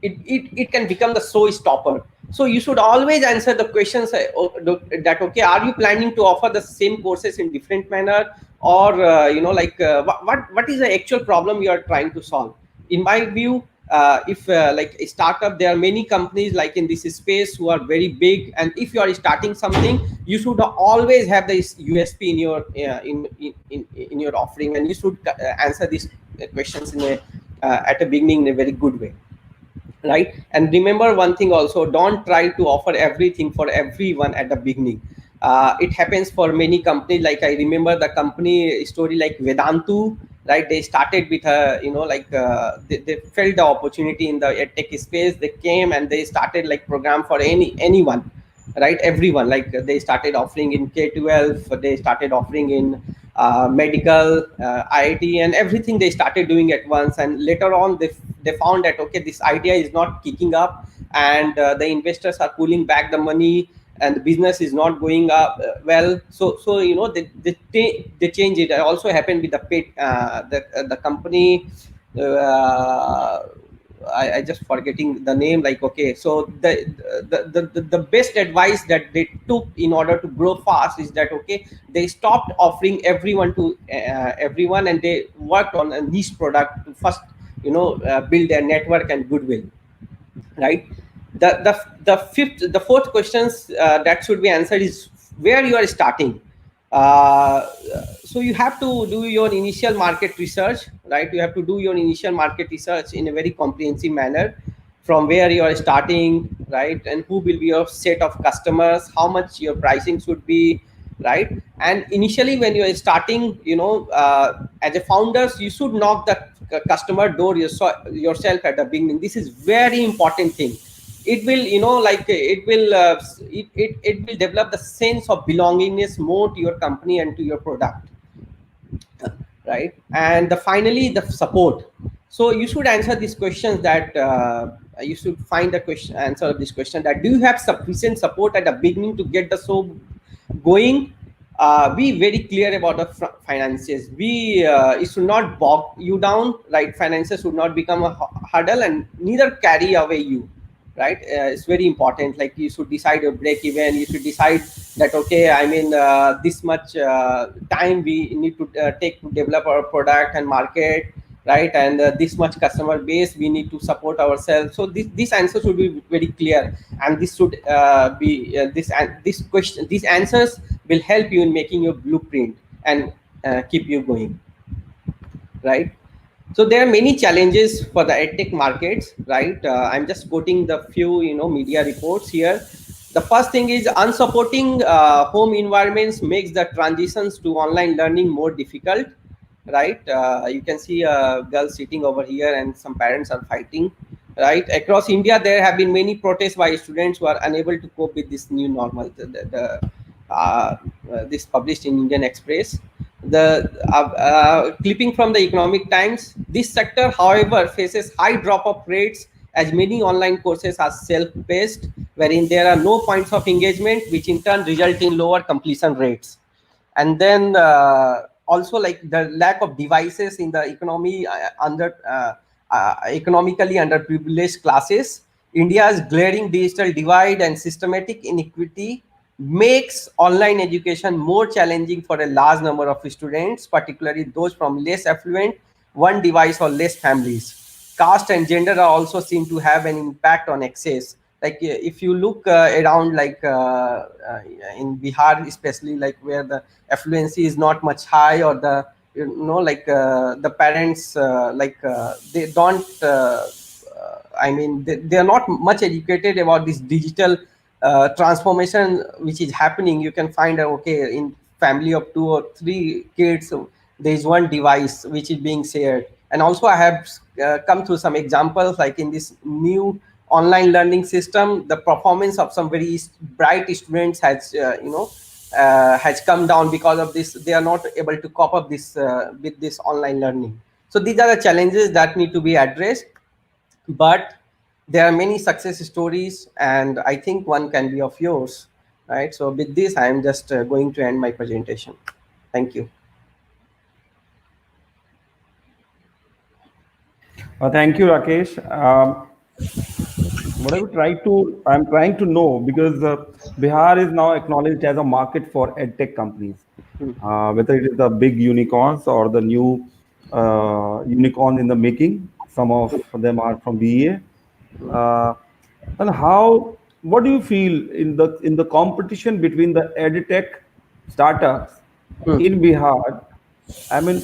it can become the showstopper. So you should always answer the questions that, okay, are you planning to offer the same courses in different manner, or what is the actual problem you are trying to solve? In my view, if like a startup, there are many companies like in this space who are very big, and if you are starting something, you should always have this USP in your in your offering, and you should answer these questions at the beginning in a very good way, right? And remember one thing also, don't try to offer everything for everyone at the beginning. It happens for many companies. Like, I remember the company story like Vedantu, right? They started with they felt the opportunity in the edtech space. They came and they started like program for anyone, right? Everyone. Like, they started offering in K-12, they started offering in medical, IIT, and everything they started doing at once. And later on, they found that, okay, this idea is not kicking up, and the investors are pulling back the money, and the business is not going up well. So they change it. It also happened with the company. I just forgetting the name. Like, okay, so the best advice that they took in order to grow fast is that, okay, they stopped offering everyone to everyone, and they worked on a niche product to first build their network and goodwill, right? The fourth questions that should be answered is where you are starting. So you have to do your initial market research, right? You have to do your initial market research in a very comprehensive manner, from where you are starting, right? And who will be your set of customers, how much your pricing should be, right? And initially when you are starting, as a founders, you should knock the customer door yourself at the beginning. This is very important thing. It will, it will develop the sense of belongingness more to your company and to your product, right? And finally, the support. So you should answer these questions that you should find the question answer of this question, that do you have sufficient support at the beginning to get the show going? Be very clear about the finances. It should not bog you down, right? Finances should not become a hurdle, and neither carry away you, right? It's very important. Like, you should decide your break even. You should decide that, okay, I mean, this much time we need to take to develop our product and market, right? And this much customer base we need to support ourselves. So this answer should be very clear, and this should be this question, these answers will help you in making your blueprint and keep you going, right? So there are many challenges for the edtech markets, right? I'm just quoting the few, media reports here. The first thing is unsupporting home environments makes the transitions to online learning more difficult, right? You can see a girl sitting over here, and some parents are fighting, right? Across India, there have been many protests by students who are unable to cope with this new normal. This published in Indian Express. The clipping from the Economic Times. This sector, however, faces high drop-off rates, as many online courses are self-paced, wherein there are no points of engagement, which in turn result in lower completion rates. And then also, like, the lack of devices in the economy economically underprivileged classes. India's glaring digital divide and systematic inequity makes online education more challenging for a large number of students, particularly those from less affluent, one device or less families. Caste and gender are also seen to have an impact on access. Like, if you look around, like in Bihar, especially, like, where the affluency is not much high, or the, the parents, they don't, I mean, they are not much educated about this digital transformation which is happening. You can find, okay, in family of 2 or 3 kids, there is one device which is being shared. And also, I have come through some examples, like in this new online learning system, the performance of some very bright students has has come down because of this. They are not able to cope up this with this online learning. So these are the challenges that need to be addressed, but there are many success stories, and I think one can be of yours, right? So with this, I am just going to end my presentation. Thank you. Thank you, Rakesh. I'm trying to know, because Bihar is now acknowledged as a market for edtech companies, whether it is the big unicorns or the new unicorn in the making. Some of them are from BA. And what do you feel in the competition between the edtech startups in Bihar? I mean,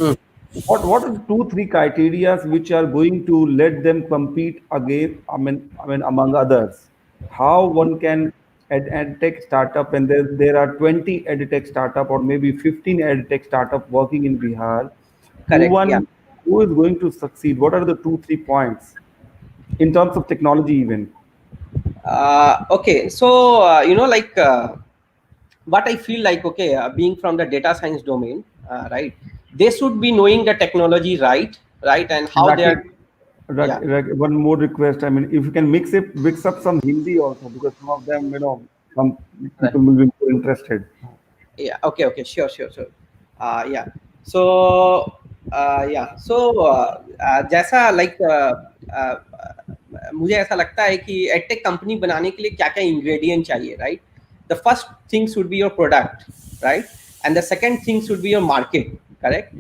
what are the 2-3 criteria which are going to let them compete again? I mean, among others, how one can edtech startup, and there are 20 edtech startup or maybe 15 edtech startup working in Bihar. Correct. Yeah. Who is going to succeed? What are the 2-3 points in terms of technology, even? Okay, so what I feel like, okay, being from the data science domain, right, they should be knowing the technology, right, and how they are. One more request. I mean, if you can mix up some Hindi also, because some of them, some people will be more interested. Yeah. Okay. Sure. Yeah. So जैसा, like, मुझे ऐसा लगता है कि edtech company बनाने के लिए क्या क्या इंग्रेडिएंट चाहिए, right? The first thing should be your product, right? And the second thing should be your market, correct?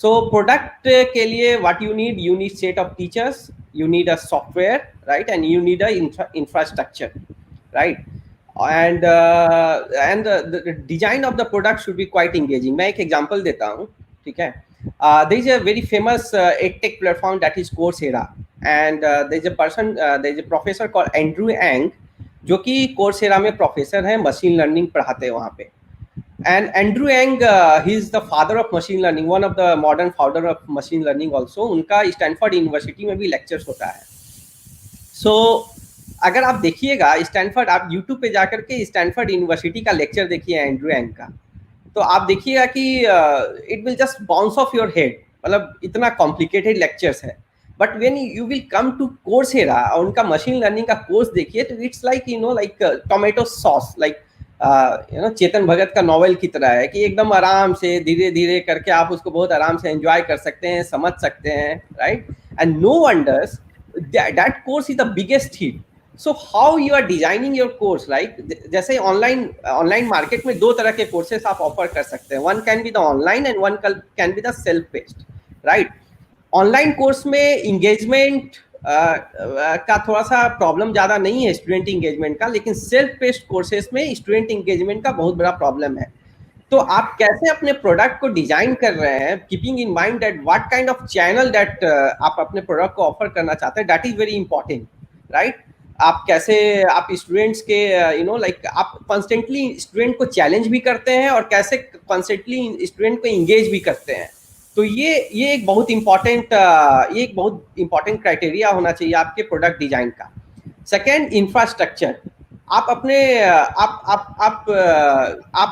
So product के लिए what you need set of features, you need a software, right? And you need a infrastructure, right? and the design of the product should be quite engaging. मैं एक example देता हूँ, ठीक है? There is a very famous edtech platform that is Coursera, and there is a person, there is a professor called Andrew Ng, जो कि Coursera में professor हैं, मशीन लर्निंग पढ़ाते हैं वहाँ पे. And Andrew Ng, he is the father of machine learning, one of the modern founder of machine learning also. उनका Stanford university में भी लेक्चर्स होता है. So अगर आप देखिएगा स्टैनफोर्ड, आप यूट्यूब पे जाकर के स्टैनफोर्ड यूनिवर्सिटी का लेक्चर देखिए एंड्रू एंग का, तो आप देखिएगा कि it will just bounce off your head, मतलब इतना कॉम्प्लिकेटेड लेक्चर्स है. But when you will come to Coursera और उनका मशीन लर्निंग का कोर्स देखिए, तो it's like like tomato sauce, like Chetan Bhagat का नॉवेल की तरह है कि एकदम आराम से धीरे धीरे करके आप उसको बहुत आराम से एंजॉय कर सकते हैं, समझ सकते हैं, right? And no wonders that course is the biggest hit. So how you are designing your course, like जैसे ऑनलाइन मार्केट में दो तरह के कोर्सेस आप ऑफर कर सकते हैं. One can be the online and one can be the self based, right? Online course में इंगेजमेंट का थोड़ा सा प्रॉब्लम ज़्यादा नहीं है, स्टूडेंट इंगेजमेंट का, लेकिन सेल्फ बेस्ड कोर्सेज में स्टूडेंट इंगेजमेंट का बहुत बड़ा प्रॉब्लम है. तो आप कैसे अपने प्रोडक्ट को डिजाइन कर रहे हैं, keeping in mind that what kind of channel that आप अपने प्रोडक्ट को ऑफर करना चाहते हैं, that is very important, right? आप कैसे आप स्टूडेंट्स के लाइक आप कॉन्स्टेंटली स्टूडेंट को चैलेंज भी करते हैं और कैसे कॉन्स्टेंटली स्टूडेंट को इंगेज भी करते हैं. तो ये एक बहुत इंपॉर्टेंट क्राइटेरिया होना चाहिए आपके प्रोडक्ट डिजाइन का. Second, infrastructure. आप अपने आप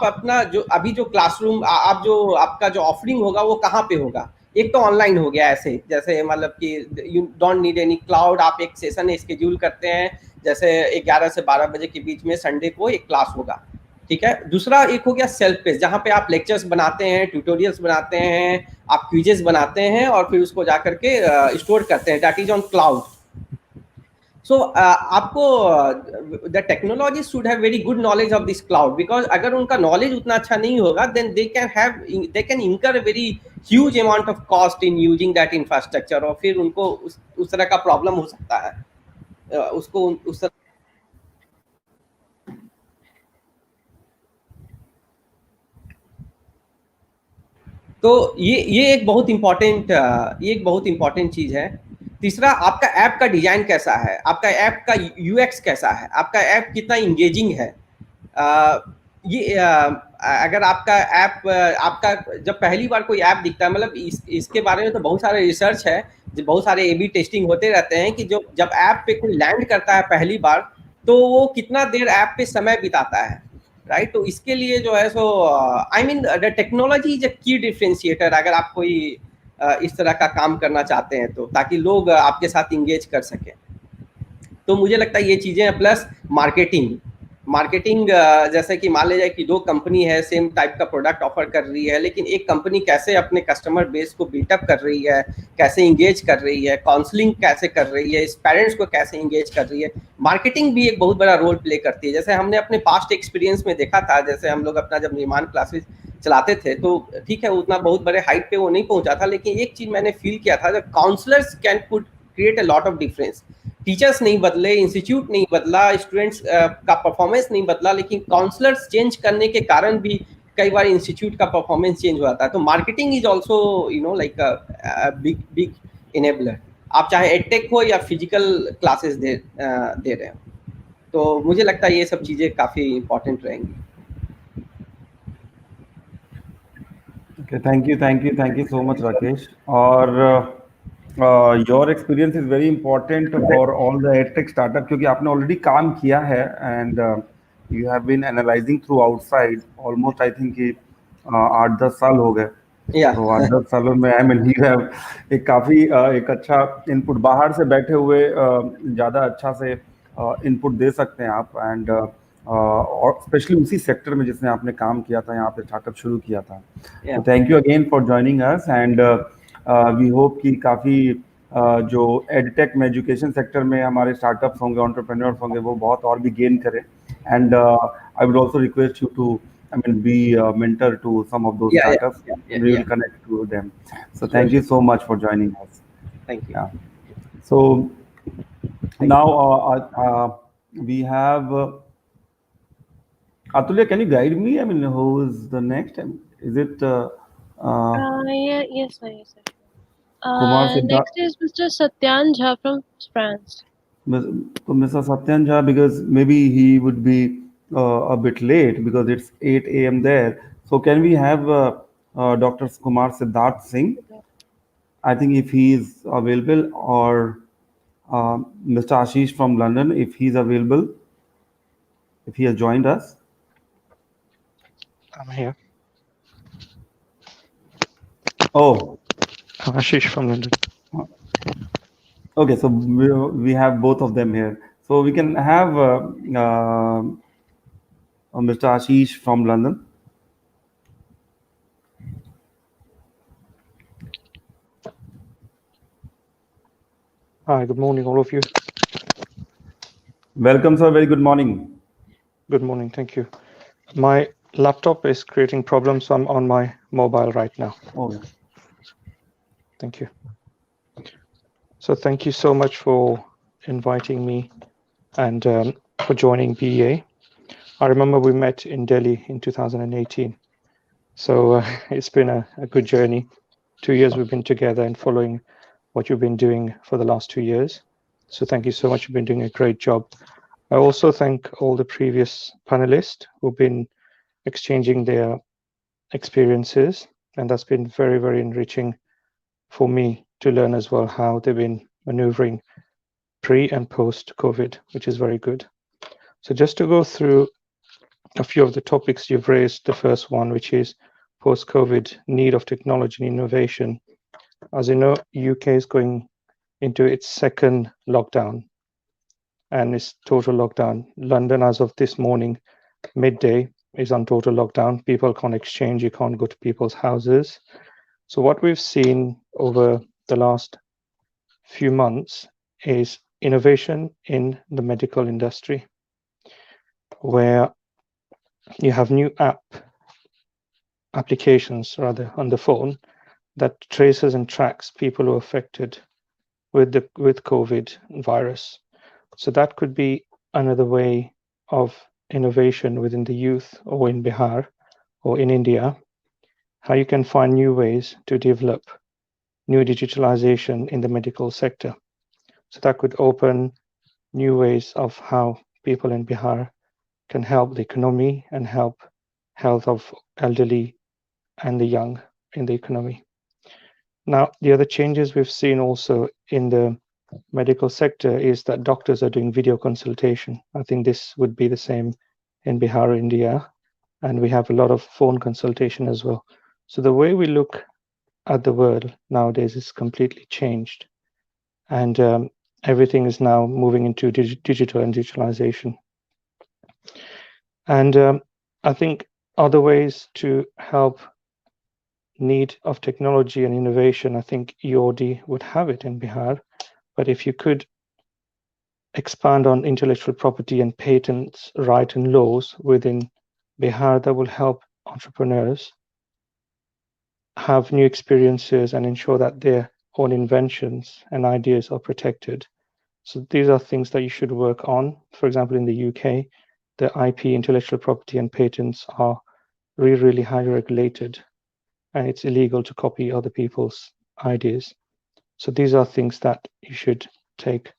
अपना जो अभी जो क्लासरूम आप जो आपका जो ऑफरिंग होगा वो कहाँ पे होगा? एक तो ऑनलाइन हो गया, ऐसे जैसे मतलब कि you don't need any cloud. आप एक सेशन स्केड्यूल करते हैं, जैसे 11 से 12 बजे के बीच में संडे को एक क्लास होगा, ठीक है? दूसरा एक हो गया सेल्फ पेस, जहाँ पे आप लेक्चर्स बनाते हैं, ट्यूटोरियल्स बनाते हैं, आप क्विजेस बनाते हैं और फिर उसको जाकर के स्टोर करते हैं, that is on cloud. So आपको the technology should have very good knowledge of this cloud, because अगर उनका knowledge उतना अच्छा नहीं होगा, then they can incur a very huge amount of cost in using that infrastructure, और फिर उनको उस तरह का प्रॉब्लम हो सकता है. उसको उस तरह तो ये एक बहुत इम्पोर्टेंट चीज है. तीसरा, आपका ऐप का डिजाइन कैसा है, आपका ऐप का यूएक्स कैसा है, आपका ऐप कितना इंगेजिंग है. अगर आपका ऐप आपका जब पहली बार कोई ऐप दिखता है, मतलब इसके बारे में तो बहुत सारे रिसर्च है, बहुत सारे एबी टेस्टिंग होते रहते हैं कि जब ऐप पे कोई लैंड करता है पहली बार, तो वो कितना देर ऐप पे समय बिताता है, राइट? तो इसके लिए जो है सो I mean the technology is a key differentiator अगर आप कोई इस तरह का काम करना चाहते हैं, तो ताकि लोग आपके साथ इंगेज कर सकें. तो मुझे लगता है ये चीज़ें हैं. प्लस मार्केटिंग जैसे कि मान लीजिए कि दो कंपनी है, सेम टाइप का प्रोडक्ट ऑफर कर रही है, लेकिन एक कंपनी कैसे अपने कस्टमर बेस को बिल्टअप कर रही है, कैसे इंगेज कर रही है, काउंसलिंग कैसे कर रही है, पेरेंट्स को कैसे इंगेज कर रही है, मार्केटिंग भी एक बहुत बड़ा रोल प्ले करती है. जैसे हमने अपने पास्ट एक्सपीरियंस में देखा था, जैसे हम लोग अपना जब निर्माण क्लासेस चलाते थे, तो ठीक है उतना बहुत बड़े हाइट पे वो नहीं पहुंचा था, लेकिन एक चीज मैंने फील किया था, जब counsellors can could create a lot of difference. Teachers नहीं बदले, इंस्टीट्यूट नहीं बदला, स्टूडेंट्स का परफॉर्मेंस नहीं बदला, लेकिन काउंसलर्स चेंज करने के कारण भी कई बार इंस्टीट्यूट का परफॉर्मेंस चेंज हो जाता है. तो marketing is also like big enabler. आप चाहे एडटेक हो या फिजिकल क्लासेस दे रहे हो, तो मुझे लगता है ये सब चीज़ें काफ़ी इंपॉर्टेंट रहेंगी. Okay, thank you so much, Rakesh. और your experience is very important for all the edtech startup, क्योंकि आपने already काम किया है and you have been analyzing through outside almost I think कि 8-10 साल हो गए. तो 8-10 सालों में I mean you have एक काफ़ी एक अच्छा इनपुट, बाहर से बैठे हुए ज़्यादा अच्छा से इनपुट दे सकते हैं आप. एंड और स्पेशली उसी सेक्टर में जिसमें आपने काम किया था, यहाँ पे स्टार्टअप शुरू किया था. तो thank you again for joining us and we hope कि काफ़ी जो एडटेक में एजुकेशन सेक्टर में हमारे स्टार्टअप्स होंगे, एंटरप्रेन्योर्स होंगे, वो बहुत और भी गेन करें. And I would also request you to be a mentor to some of those startups. We will connect to them. So thank you so much for joining us. Thank you. So now we have Atulya, can you guide me? I mean, who is the next? I mean, is it Yeah, yes, sir, yes, sir. Kumar Siddharth? Next is Mr. Satyan Jha from France. Mr. Satyan Jha, because maybe he would be a bit late because it's 8 a.m. there. So can we have Dr. Kumar Siddharth Singh? I think if he is available, or Mr. Ashish from London, if he's available, if he has joined us. I'm here. Oh, I'm Ashish from London. okay. So we have both of them here. So we can have Mr. Ashish from London. Hi, good morning, all of you. Welcome, sir. Very good morning. Good morning, thank you. My laptop is creating problems, so I'm on my mobile right now. Oh, Thank you. So thank you so much for inviting me and for joining BEA. I remember we met in Delhi in 2018. So it's been a good journey. 2 years we've been together and following what you've been doing for the last 2 years. So thank you so much. You've been doing a great job. I also thank all the previous panelists who've been exchanging their experiences, and that's been very, very enriching for me to learn as well how they've been maneuvering pre and post COVID, which is very good. So just to go through a few of the topics you've raised, the first one, which is post-COVID need of technology and innovation. As you know, UK is going into its second lockdown, and it's total lockdown. London, as of this morning, midday, is on total lockdown. People can't exchange, you can't go to people's houses. So what we've seen over the last few months is innovation in the medical industry, where you have new applications rather on the phone that traces and tracks people who are affected with COVID virus. So that could be another way of innovation within the youth, or in Bihar or in India, how you can find new ways to develop new digitalization in the medical sector. So that could open new ways of how people in Bihar can help the economy and help health of elderly and the young in the economy. Now, the other changes we've seen also in the medical sector is that doctors are doing video consultation. I think this would be the same in Bihar, India, and we have a lot of phone consultation as well. So the way we look at the world nowadays is completely changed, and everything is now moving into digital and digitalization. And I think other ways to help need of technology and innovation, I think EOD would have it in Bihar. But if you could expand on intellectual property and patents right and laws within Bihar, that will help entrepreneurs have new experiences and ensure that their own inventions and ideas are protected. So these are things that you should work on. For example, in the UK, the IP, intellectual property and patents are really, really highly regulated, and it's illegal to copy other people's ideas. So these are things that you should take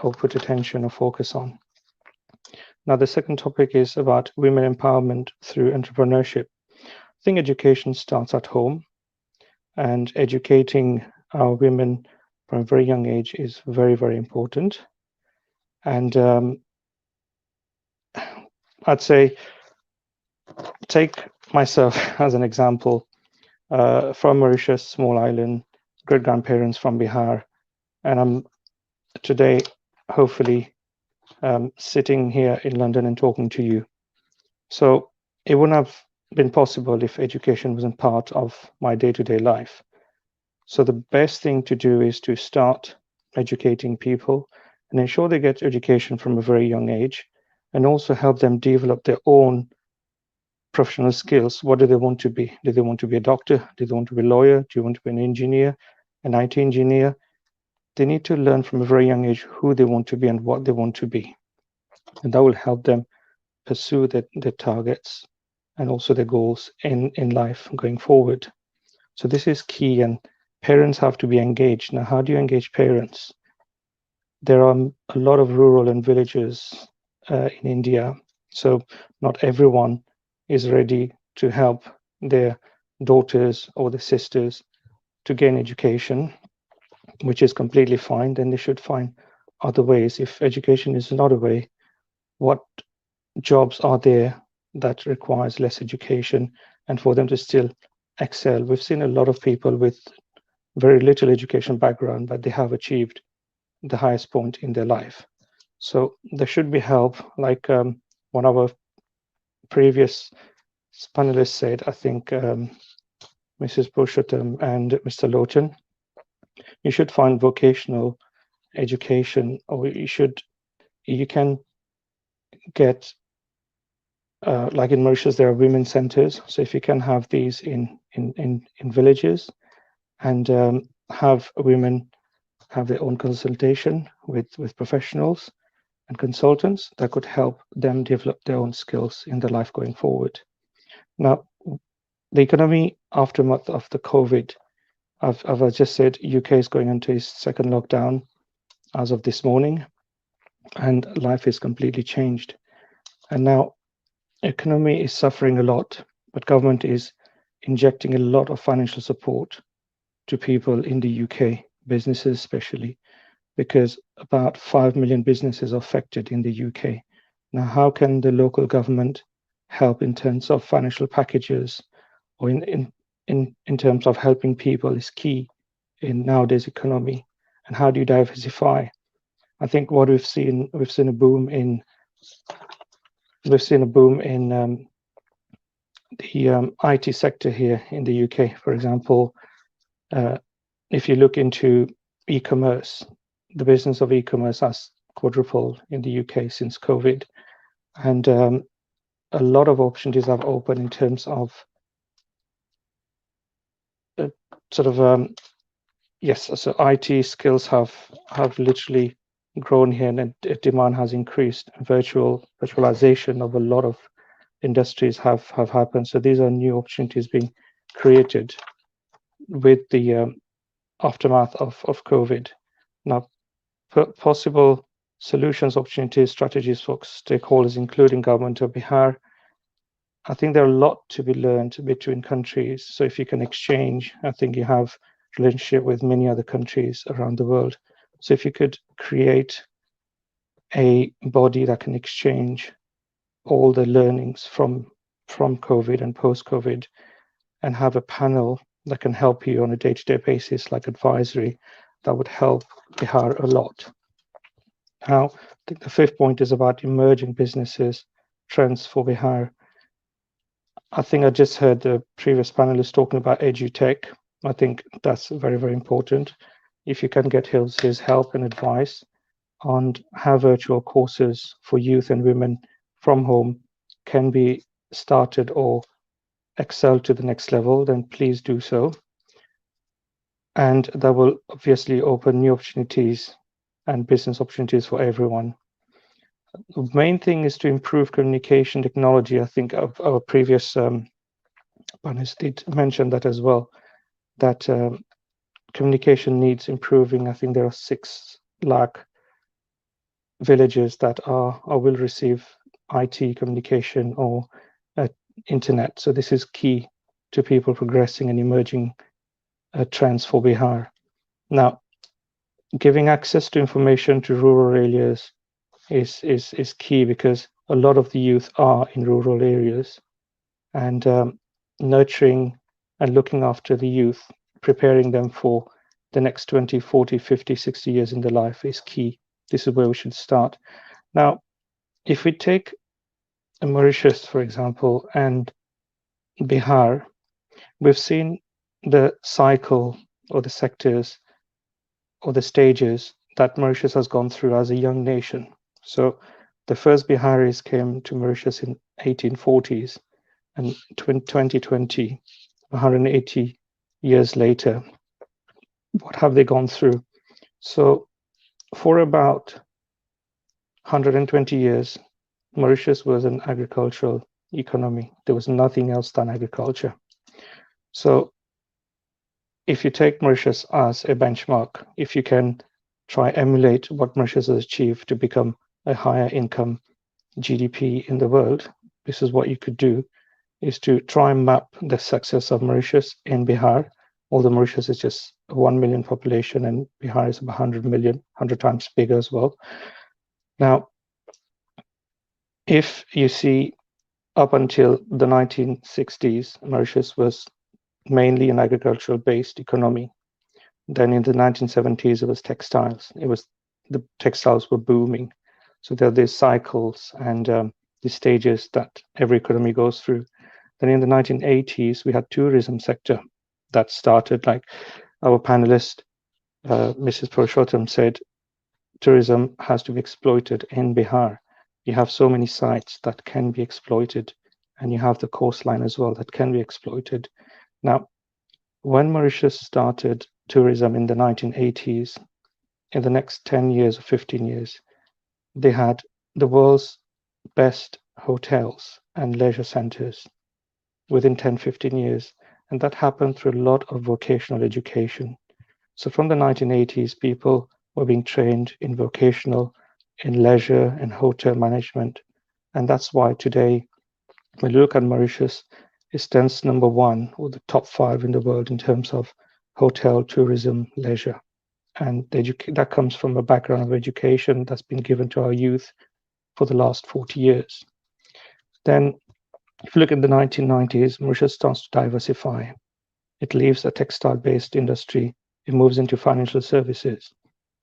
or put attention or focus on. Now, the second topic is about women empowerment through entrepreneurship. I think education starts at home, and educating our women from a very young age is very, very important. And I'd say, take myself as an example, from Mauritius, small island, great-grandparents from Bihar, and I'm today, hopefully, sitting here in London and talking to you. So it wouldn't have been possible if education wasn't part of my day-to-day life. So the best thing to do is to start educating people and ensure they get education from a very young age, and also help them develop their own professional skills. What do they want to be? Do they want to be a doctor? Do they want to be a lawyer? Do you want to be an engineer, an IT engineer? They need to learn from a very young age who they want to be and what they want to be. And that will help them pursue their targets and also their goals in life going forward. So this is key, and parents have to be engaged. Now, how do you engage parents? There are a lot of rural and villages in India, so not everyone is ready to help their daughters or their sisters to gain education, which is completely fine. Then they should find other ways. If education is not a way, what jobs are there that requires less education and for them to still excel? We've seen a lot of people with very little education background, but they have achieved the highest point in their life. So there should be help, like one of our previous panelists said, I think Mrs. Purushottam and Mr. Lochan, you should find vocational education, or you can get, like in Mauritius, there are women centers. So if you can have these in villages and have women have their own consultation with professionals and consultants, that could help them develop their own skills in their life going forward. Now, the economy aftermath of the COVID, I've just said UK is going into its second lockdown as of this morning, and life is completely changed. And now economy is suffering a lot, but government is injecting a lot of financial support to people in the UK, businesses especially, because about 5 million businesses are affected in the UK. Now, how can the local government help in terms of financial packages or in terms of helping people is key in nowadays economy. And how do you diversify? I think what we've seen a boom in the IT sector here in the UK. For example, if you look into e-commerce, the business of e-commerce has quadrupled in the UK since COVID, and a lot of opportunities have opened in terms of yes, so IT skills have literally grown here, and demand has increased. Virtualization of a lot of industries have happened. So these are new opportunities being created with the aftermath of COVID. Now, possible solutions, opportunities, strategies for stakeholders, including government of Bihar. I think there are a lot to be learned between countries. So if you can exchange, I think you have relationship with many other countries around the world. So if you could create a body that can exchange all the learnings from COVID and post-COVID, and have a panel that can help you on a day-to-day basis, like advisory, that would help Bihar a lot. Now, I think the fifth point is about emerging businesses, trends for Bihar. I think I just heard the previous panelists talking about edutech. I think that's very, very important. If you can get his help and advice on how virtual courses for youth and women from home can be started or excel to the next level, then please do so. And that will obviously open new opportunities and business opportunities for everyone. The main thing is to improve communication technology. I think our previous panelists did mention that as well, that communication needs improving. I think there are 6 lakh villages that will receive IT communication or internet. So this is key to people progressing and emerging trends for Bihar. Now, giving access to information to rural areas is key, because a lot of the youth are in rural areas, and nurturing and looking after the youth, preparing them for the next 20, 40, 50, 60 years in their life is key. This is where we should start. Now, if we take Mauritius, for example, and Bihar, we've seen the cycle or the sectors or the stages that Mauritius has gone through as a young nation. So the first Biharis came to Mauritius in 1840s, and 2020, 180 years later, what have they gone through? So for about 120 years, Mauritius was an agricultural economy. There was nothing else than agriculture. So if you take Mauritius as a benchmark, if you can try emulate what Mauritius has achieved to become a higher income GDP in the world, this is what you could do, is to try and map the success of Mauritius in Bihar. Although Mauritius is just a 1 million population and Bihar is about 100 million, 100 times bigger as well. Now, if you see up until the 1960s, Mauritius was mainly an agricultural based economy. Then in the 1970s, it was textiles. The textiles were booming. So there are these cycles and the stages that every economy goes through. Then in the 1980s, we had tourism sector that started, like our panelist, Mrs. Purushottam, said, tourism has to be exploited in Bihar. You have so many sites that can be exploited, and you have the coastline as well that can be exploited. Now, when Mauritius started tourism in the 1980s, in the next 10 years or 15 years, they had the world's best hotels and leisure centers within 10, 15 years. And that happened through a lot of vocational education. So from the 1980s, people were being trained in vocational, in leisure and hotel management. And that's why today, when you look at Mauritius, it stands #1 or the top 5 in the world in terms of hotel, tourism, leisure. And that comes from a background of education that's been given to our youth for the last 40 years. Then, if you look at the 1990s, Mauritius starts to diversify. It leaves a textile-based industry, it moves into financial services.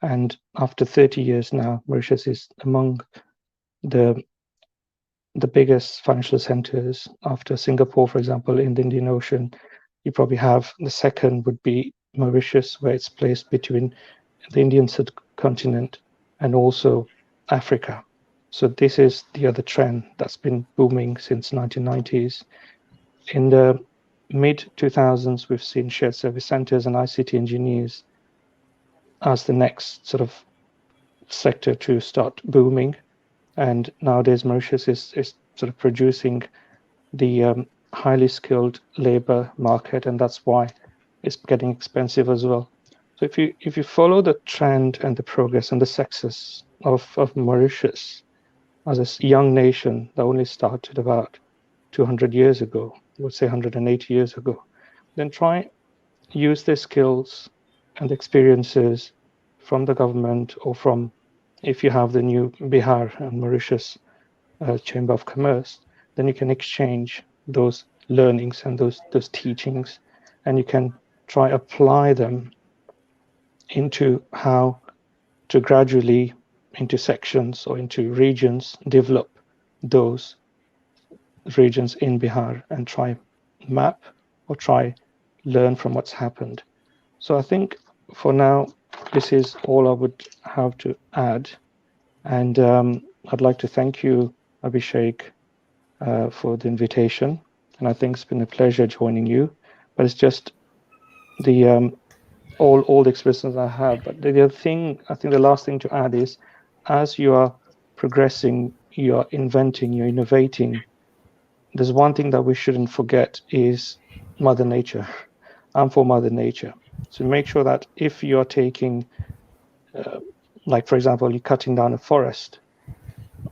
And after 30 years now, Mauritius is among the biggest financial centers. After Singapore, for example, in the Indian Ocean, you probably have the second would be Mauritius, where it's placed between the Indian subcontinent and also Africa. So this is the other trend that's been booming since 1990s. In the mid-2000s, we've seen shared service centers and ICT engineers as the next sort of sector to start booming. And nowadays, Mauritius is sort of producing the highly skilled labor market, and that's why it's getting expensive as well. So if you follow the trend and the progress and the success of Mauritius as a young nation that only started about 200 years ago, I would say 180 years ago, then try use the skills and experiences from the government, or from, if you have the new Bihar and Mauritius Chamber of Commerce, then you can exchange those learnings and those teachings, and you can try apply them into how to gradually, into sections or into regions, develop those regions in Bihar and try map or try learn from what's happened. So I think for now, this is all I would have to add. And I'd like to thank you, Abhishek, for the invitation. And I think it's been a pleasure joining you. But it's just the all the experiences I have. But the other thing, I think the last thing to add is, as you are progressing, you are inventing, you're innovating, there's one thing that we shouldn't forget is Mother Nature. I'm for Mother Nature. So make sure that if you're taking, like for example, you're cutting down a forest,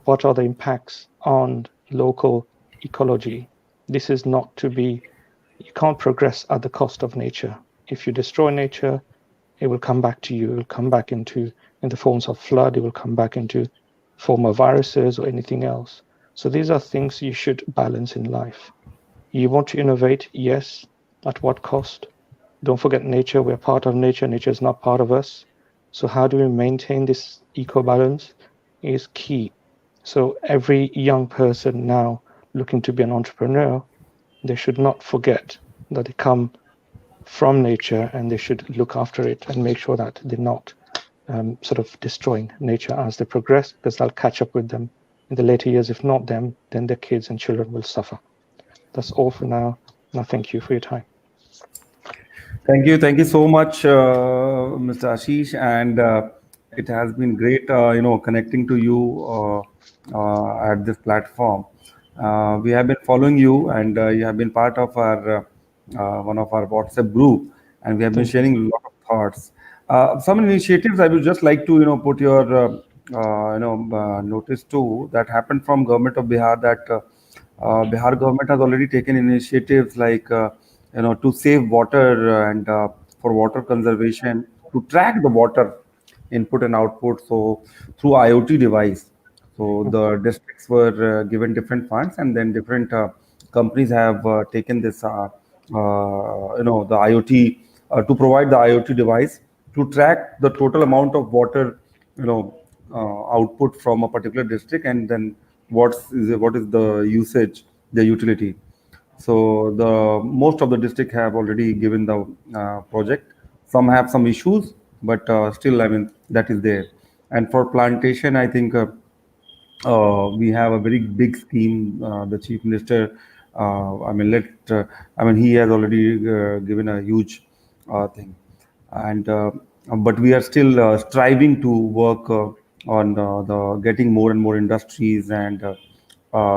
what are the impacts on local ecology? This is not to be, you can't progress at the cost of nature. If you destroy nature, it will come back to you. It will come back in the forms of flood. It will come back into form of viruses or anything else. So these are things you should balance in life. You want to innovate, yes. At what cost? Don't forget nature. We're part of nature. Nature is not part of us. So how do we maintain this eco-balance is key. So every young person now looking to be an entrepreneur, they should not forget that they come from nature, and they should look after it and make sure that they're not sort of destroying nature as they progress, because they'll catch up with them in the later years. If not them, then their kids and children will suffer. That's all for now. And I thank you for your time. Thank you so much, Mr. Ashish. And it has been great, connecting to you at this platform. We have been following you, and you have been part of our one of our WhatsApp group, and we have been Thank you. sharing a lot of thoughts. Some initiatives I would just like to, put your notice to that happened from government of Bihar, that Bihar government has already taken initiatives like to save water and for water conservation, to track the water input and output. So through IoT device, so the districts were given different funds, and then different companies have taken this, the IoT, to provide the IoT device to track the total amount of water, output from a particular district, and then what is the usage, the utility. So the most of the district have already given the project. Some have some issues, but still, I mean, that is there. And for plantation, I think we have a very big scheme. The chief minister, I mean, he has already given a huge thing, and but we are still striving to work on the getting more and more industries, and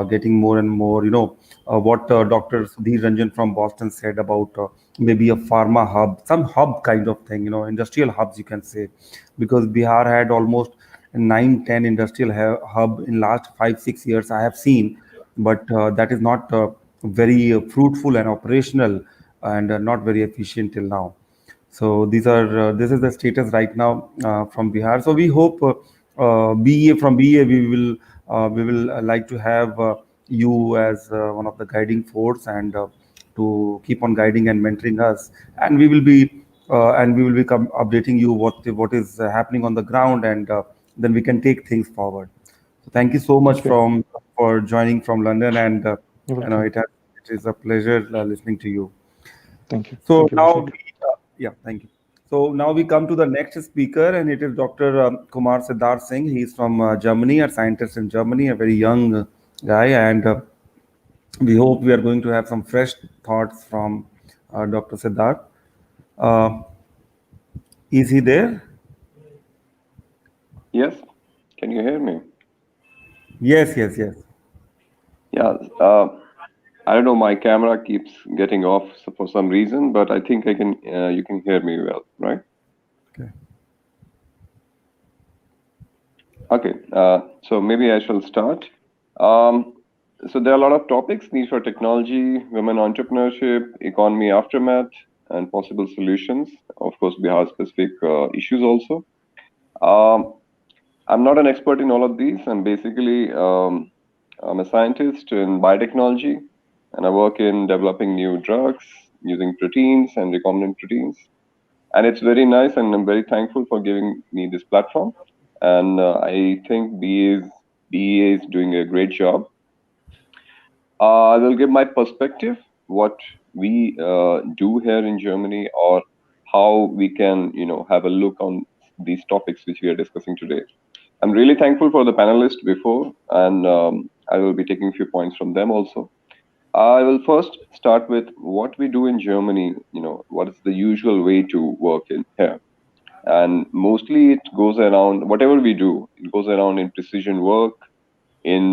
getting more and more, what Dr. Sudhir Ranjan from Boston said about maybe a pharma hub, some hub kind of thing, industrial hubs, you can say, because Bihar had almost 9, 10 industrial hub in last 5, 6 years I have seen, but that is not very fruitful and operational, and not very efficient till now. So this is the status right now from Bihar. So we hope BA from BA we will like to have you as one of the guiding force, and to keep on guiding and mentoring us, and we will be updating you what is happening on the ground, and then we can take things forward. So thank you so much Thank you. for joining from London, and You're welcome. it is a pleasure listening to you. Thank you. So Thank you, now, Abhishek. yeah, thank you. So now we come to the next speaker, and it is Dr. Kumar Siddharth Singh. He's from Germany, a scientist in Germany, a very young guy, and we hope we are going to have some fresh thoughts from Dr. Siddharth. Uh, is he there? Yes, can you hear me? Yes, yes, yes. Yeah, I don't know, my camera keeps getting off for some reason, but I think I can. You can hear me well, right? Okay. Okay, so maybe I shall start. So there are a lot of topics: need for technology, women entrepreneurship, economy aftermath, and possible solutions. Of course, Bihar-specific issues also. I'm not an expert in all of these. I'm basically I'm a scientist in biotechnology, and I work in developing new drugs using proteins and recombinant proteins. And it's very nice, and I'm very thankful for giving me this platform. And I think BA is doing a great job. I will give my perspective, what we do here in Germany, or how we can, have a look on these topics which we are discussing today. I'm really thankful for the panelists before, and I will be taking a few points from them also. I will first start with what we do in Germany, what is the usual way to work in here. And mostly it goes around, whatever we do, it goes around in precision work, in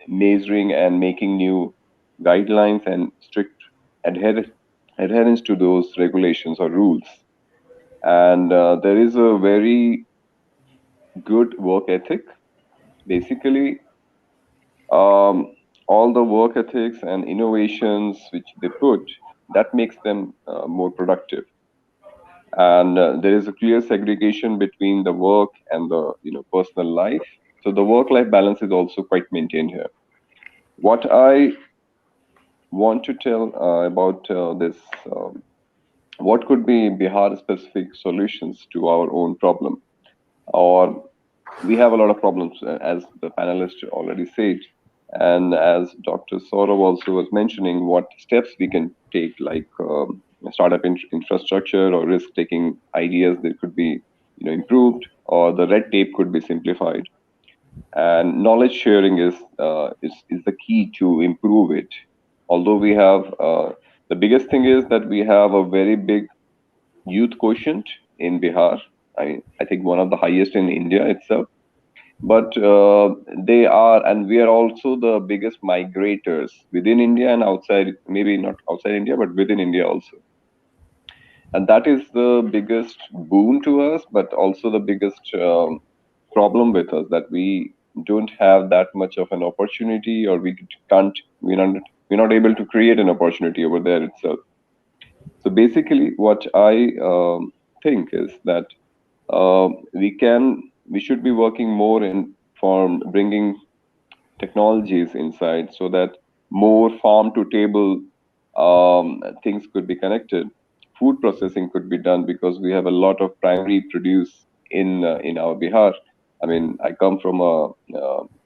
measuring and making new guidelines and strict adherence to those regulations or rules. And there is a very good work ethic. Basically, all the work ethics and innovations which they put, that makes them more productive. And there is a clear segregation between the work and the personal life. So the work-life balance is also quite maintained here. What I want to tell about this, what could be Bihar-specific solutions to our own problem? Or we have a lot of problems, as the panelist already said. And as Dr. Saurav also was mentioning, what steps we can take, like startup infrastructure or risk-taking ideas that could be improved, or the red tape could be simplified. And knowledge sharing is the key to improve it. Although we have, the biggest thing is that we have a very big youth quotient in Bihar, I think one of the highest in India itself. But they are, and we are also the biggest migrators within India and outside, maybe not outside India, but within India also. And that is the biggest boon to us, but also the biggest problem with us, that we don't have that much of an opportunity, or we're not able to create an opportunity over there itself. So basically, what I think is that we should be working more in for bringing technologies inside, so that more farm to table things could be connected. Food processing could be done, because we have a lot of primary produce in our Bihar. I mean, I come from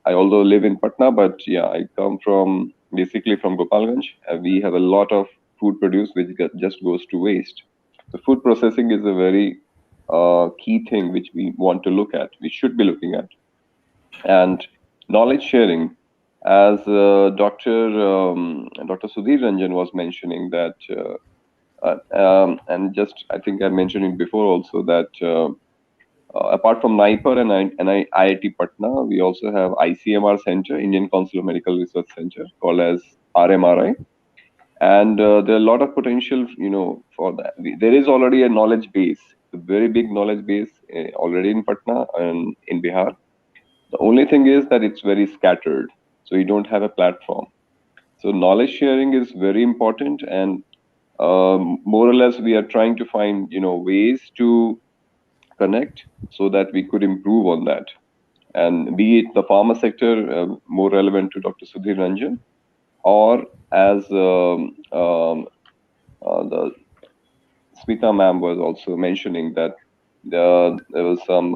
I although live in Patna, but yeah, I come from basically from Gopalganj. We have a lot of food produce which just goes to waste. So food processing is a very key thing which we want to look at, we should be looking at. And knowledge sharing, as Dr. Sudhir Ranjan was mentioning that, and just I think I mentioned it before also, that apart from NIPER and IIT Patna, we also have ICMR Center, Indian Council of Medical Research Center, called as RMRI. And there are a lot of potential, for that. There is already a knowledge base, a very big knowledge base already in Patna and in Bihar. The only thing is that it's very scattered, so you don't have a platform. So knowledge sharing is very important, and more or less we are trying to find ways to connect so that we could improve on that. And be it the pharma sector, more relevant to Dr. Sudhir Ranjan, or as the Smita ma'am was also mentioning, that there was some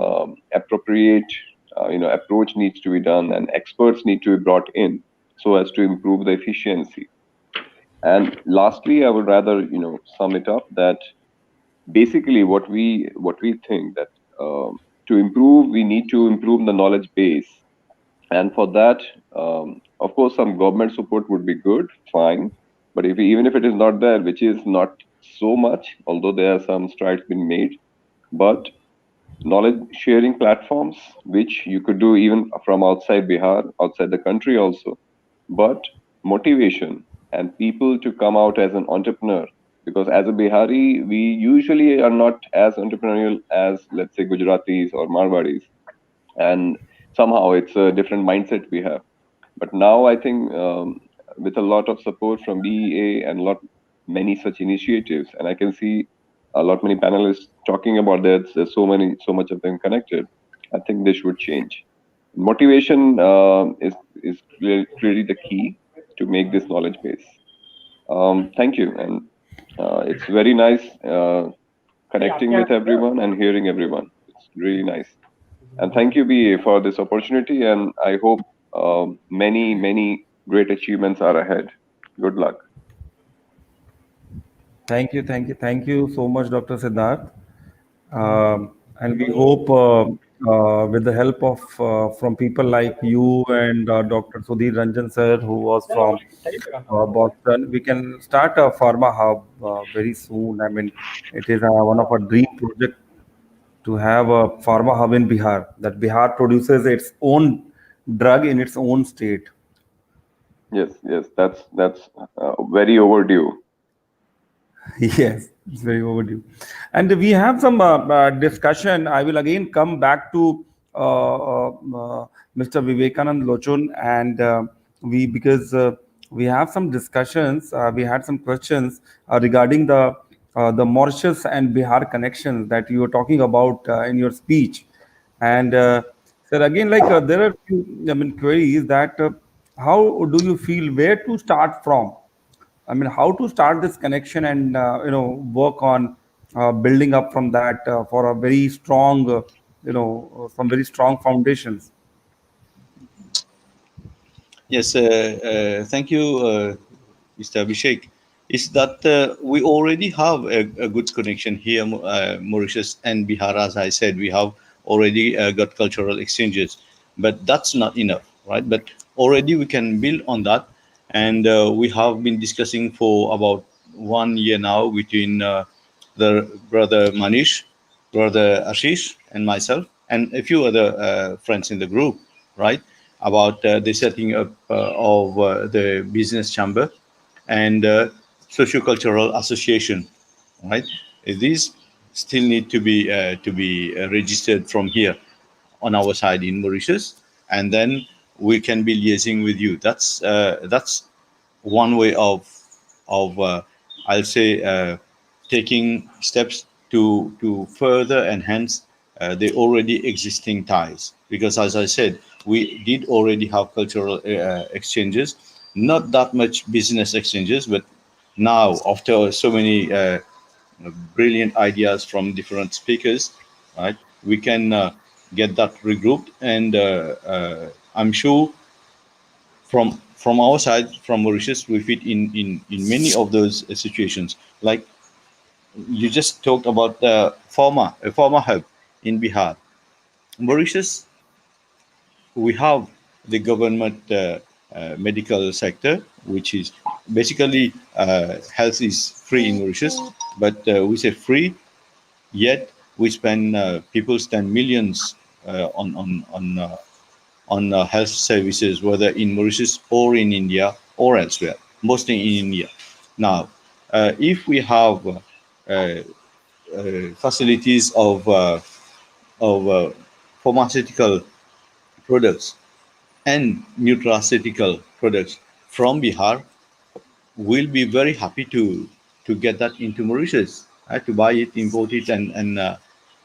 appropriate approach needs to be done, and experts need to be brought in so as to improve the efficiency. And lastly, I would rather sum it up that basically what we think that to improve, we need to improve the knowledge base. And for that, of course, some government support would be good, fine. But even if it is not there, which is not so much, although there are some strides been made, but knowledge sharing platforms, which you could do even from outside Bihar, outside the country also, but motivation and people to come out as an entrepreneur. Because as a Bihari, we usually are not as entrepreneurial as, let's say, Gujaratis or Marwadis. And somehow it's a different mindset we have. But now I think with a lot of support from BEA and many such initiatives, and I can see many panelists talking about that, there's so much of them connected. I think this should change. Motivation is really the key to make this knowledge base. Thank you, and it's very nice connecting with everyone and hearing everyone. It's really nice. And thank you, BA, for this opportunity. And I hope many great achievements are ahead. Good luck. Thank you so much, Dr. Siddharth. And we hope with the help of from people like you and Dr. Sudhir Ranjan sir, who was from Boston, we can start a pharma hub very soon. I mean, it is one of our dream project to have a pharma hub in Bihar, that Bihar produces its own drug in its own state. Yes, that's very overdue. Yes, it's very overdue. And we have some discussion. I will again come back to Mr. Vivekanand Lochun, and because we have some discussions, we had some questions regarding the Mauritius and Bihar connections that you were talking about in your speech. And sir, again, like there are few, queries that how do you feel where to start from? I mean, how to start this connection and work on building up from that for a very strong, some very strong foundations. Yes, thank you, Mr. Abhishek. Is that we already have a good connection here, Mauritius and Bihar. As I said, we have already got cultural exchanges, but that's not enough, right? But already we can build on that, and we have been discussing for about 1 year now between the brother Manish Brother Ashish and myself, and a few other friends in the group, right, about the setting up of the business chamber and sociocultural association, right? These still need to be registered from here on our side in Mauritius, and then we can be liaising with you. That's one way of I'll say taking steps to further enhance the already existing ties. Because as I said, we did already have cultural exchanges, not that much business exchanges, but now after so many brilliant ideas from different speakers, right? We can get that regrouped, and I'm sure from our side, from Mauritius, we fit in many of those situations. Like you just talked about the former hub in Bihar, Mauritius. We have the government medical sector, which is basically health is free in Mauritius, but we say free, yet we spend people spend millions on health services, whether in Mauritius or in India or elsewhere, mostly in India. Now, if we have facilities of pharmaceutical products and nutraceutical products from Bihar, we'll be very happy to get that into Mauritius, right? To buy it, import it, and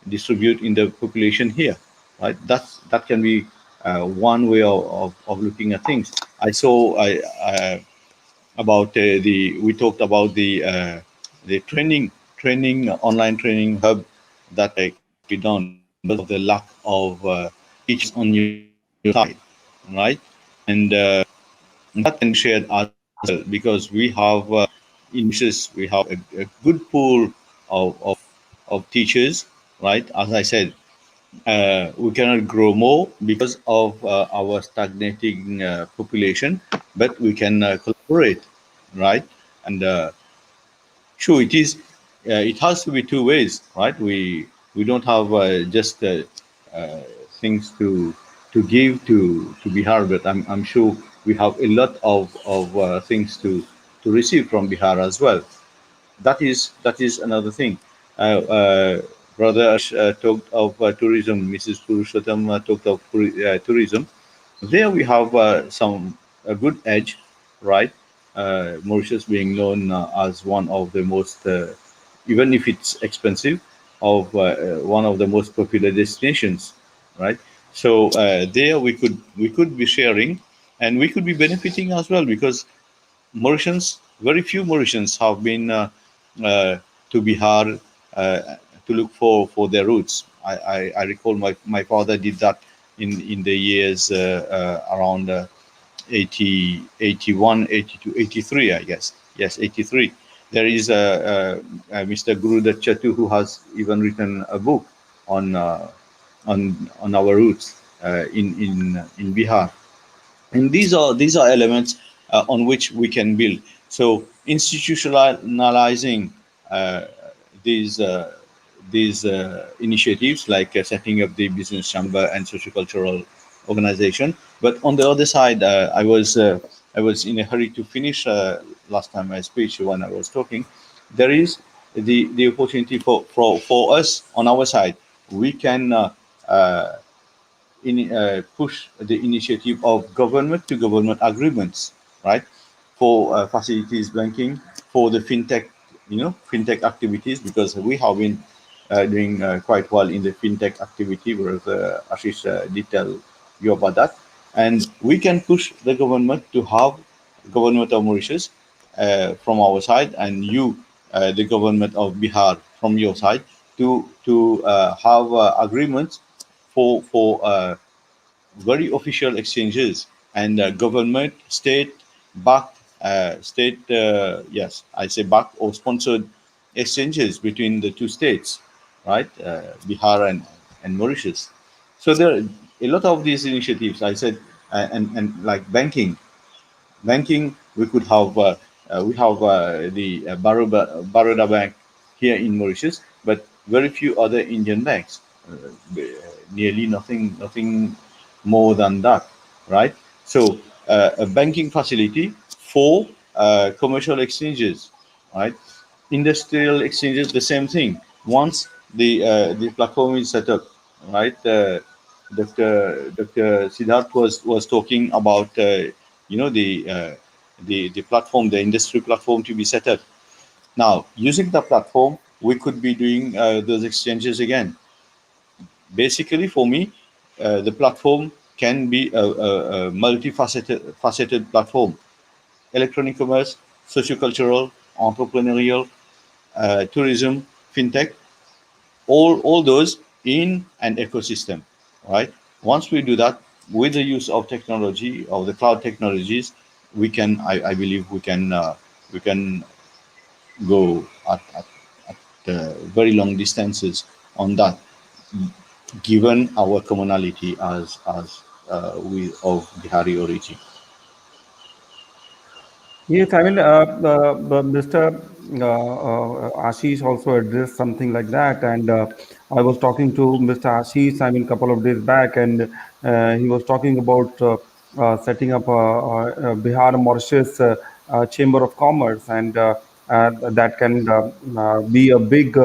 distribute in the population here, right? That can be one way of looking at things. I saw about the we talked about the training online training hub that can be done because of the lack of teachers on your side, right? And that can be shared as well, because we have in Mauritius we have a good pool of teachers, right? As I said, we cannot grow more because of our stagnating population, but we can collaborate, right? And sure, it is. It has to be two ways, right? We don't have just things to give to Bihar, but I'm sure we have a lot of things to receive from Bihar as well. That is another thing. Brother Ash talked of tourism. Mrs. Purushottam talked of tourism. There we have some a good edge, right? Mauritius being known as one of the most, even if it's expensive, of one of the most popular destinations, right? So there we could be sharing, and we could be benefiting as well, because Mauritians, very few Mauritians have been to Bihar to look for their roots. I recall my father did that in the years around 80, 81, 82, 83, I guess. Yes, 83. There is Mr. Guru Dutt Chatu, who has even written a book on on our roots in Bihar. And these are elements on which we can build. So institutionalizing uh, these initiatives, like setting up the business chamber and sociocultural organization. But on the other side, I was in a hurry to finish last time my speech when I was talking. There is the opportunity for us on our side. We can push the initiative of government to government agreements, right? For facilities banking, for the fintech, fintech activities, because we have been doing quite well in the fintech activity, whereas Ashish did tell you about that. And we can push the government to have government of Mauritius from our side, and you, the government of Bihar, from your side, to have agreements for very official exchanges and government state backed state yes, I say backed or sponsored exchanges between the two states, right? Bihar and Mauritius. So there are a lot of these initiatives, I said. And like banking, we could have we have the Baroda Bank here in Mauritius, but very few other Indian banks, nearly nothing more than that, right? So a banking facility for commercial exchanges, right? Industrial exchanges, the same thing. Once the platform is set up, right? Dr. Siddharth was talking about the platform, the industry platform to be set up. Now, using the platform, we could be doing those exchanges again. Basically, for me, the platform can be a multifaceted platform: electronic commerce, sociocultural, entrepreneurial, tourism, fintech, all those in an ecosystem, right? Once we do that with the use of technology, of the cloud technologies, we can, I believe, we can go at very long distances on that, given our commonality as we of Bihari origin. Yes, I mean, Mr. Ashish also addressed something like that, and I was talking to Mr. Ashish, I mean, a couple of days back, and he was talking about setting up a Bihar Mauritius Chamber of Commerce, and that can be a big,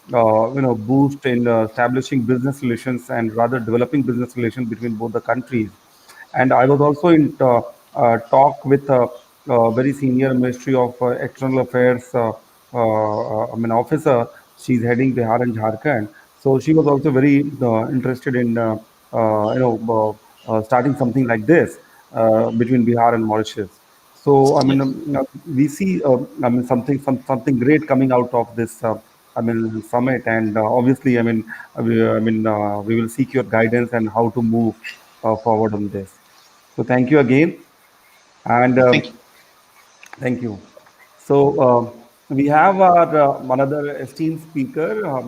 boost in establishing business relations and rather developing business relations between both the countries. And I was also in talk with a very senior Ministry of External Affairs officer. She's heading Bihar and Jharkhand. So she was also very interested in starting something like this between Bihar and Mauritius. So I mean, Yes. we see something great coming out of this. Summit, and obviously, we will seek your guidance and how to move forward on this. So thank you again, and Thank you. thank you. So we have our another esteemed speaker.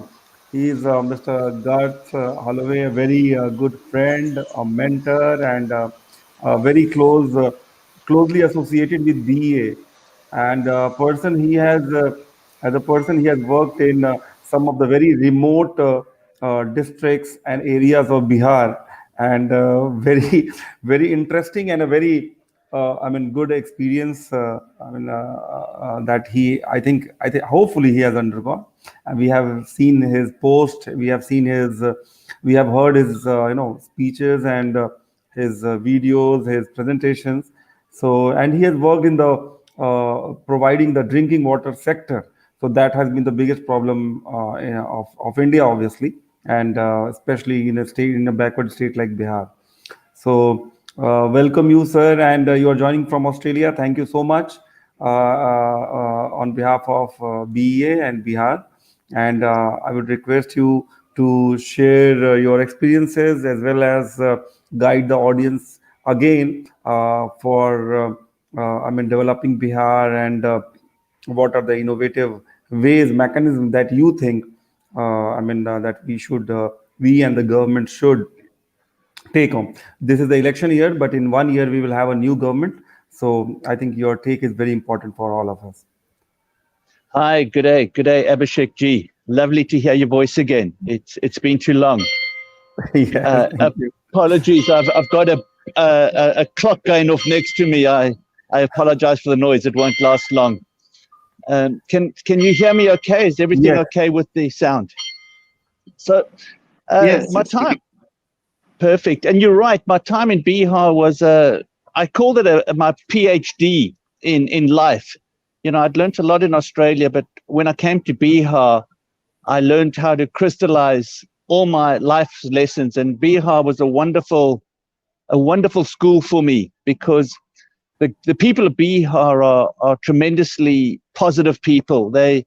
He is Mr. Garth Holloway, a very good friend, a mentor, and very closely associated with BA. And person he has, as a person, he has worked in some of the very remote districts and areas of Bihar, and very very interesting and a very good experience. That I think hopefully he has undergone. And we have seen his post. We have seen his. We have heard his speeches and his videos, his presentations. So, and he has worked in the providing the drinking water sector. So that has been the biggest problem of India, obviously, and especially in a backward state like Bihar. So, welcome you, sir, and you are joining from Australia. Thank you so much on behalf of BEA and Bihar. And I would request you to share your experiences as well as guide the audience again for developing Bihar, and what are the innovative ways, mechanisms that you think that we and the government should take on. This is the election year, but in 1 year we will have a new government. So I think your take is very important for all of us. Hi, good day, Abhishek G. Lovely to hear your voice again. It's been too long. Yes, thank you. Apologies, I've got a clock going off next to me. I apologize for the noise. It won't last long. Can you hear me okay? Is everything Yes. okay with the sound? So Yes, my it's time. Perfect. And you're right. My time in Bihar was I called it my PhD in life. I'd learned a lot in Australia, but when I came to Bihar, I learned how to crystallize all my life lessons. And Bihar was a wonderful school for me, because the people of Bihar are tremendously positive people. They,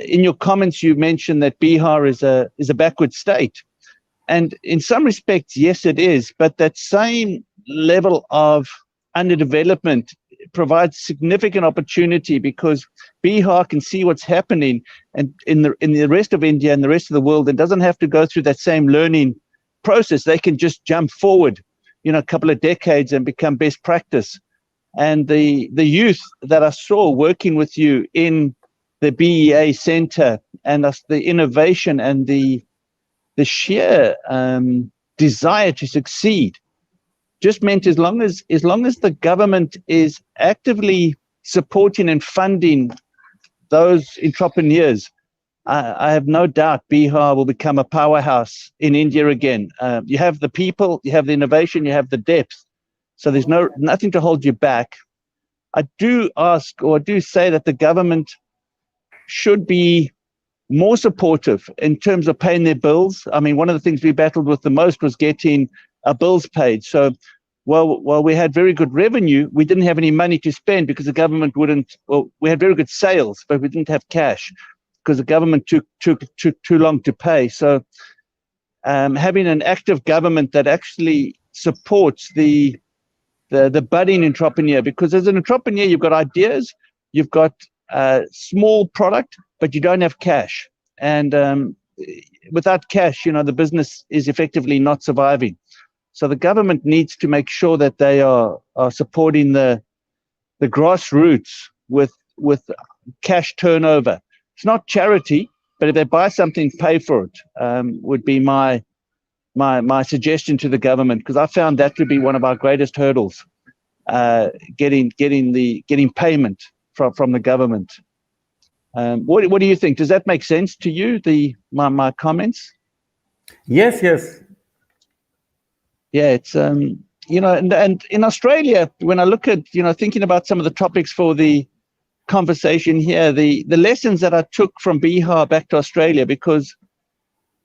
in your comments, you mentioned that Bihar is a backward state. And in some respects, yes, it is. But that same level of underdevelopment provides significant opportunity, because Bihar can see what's happening and in the rest of India and the rest of the world, and doesn't have to go through that same learning process. They can just jump forward, a couple of decades and become best practice. And the youth that I saw working with you in the BEA Center and the innovation and the sheer desire to succeed just meant as long as the government is actively supporting and funding those entrepreneurs, I have no doubt Bihar will become a powerhouse in India again. You have the people, you have the innovation, you have the depth. So there's nothing to hold you back. I do say that the government should be more supportive in terms of paying their bills. I mean, one of the things we battled with the most was getting our bills paid. So while we had very good revenue, we didn't have any money to spend because the government wouldn't. Well, we had very good sales, but we didn't have cash because the government took too long to pay. So having an active government that actually supports the budding entrepreneur, because as an entrepreneur, you've got ideas, you've got a small product, but you don't have cash. And without cash, the business is effectively not surviving. So the government needs to make sure that they are supporting the grassroots with cash turnover. It's not charity, but if they buy something, pay for it, would be my suggestion to the government, because I found that to be one of our greatest hurdles, getting payment from the government. What do you think? Does that make sense to you? My comments? Yes. Yeah, it's and in Australia, when I look at thinking about some of the topics for the conversation here, the lessons that I took from Bihar back to Australia, because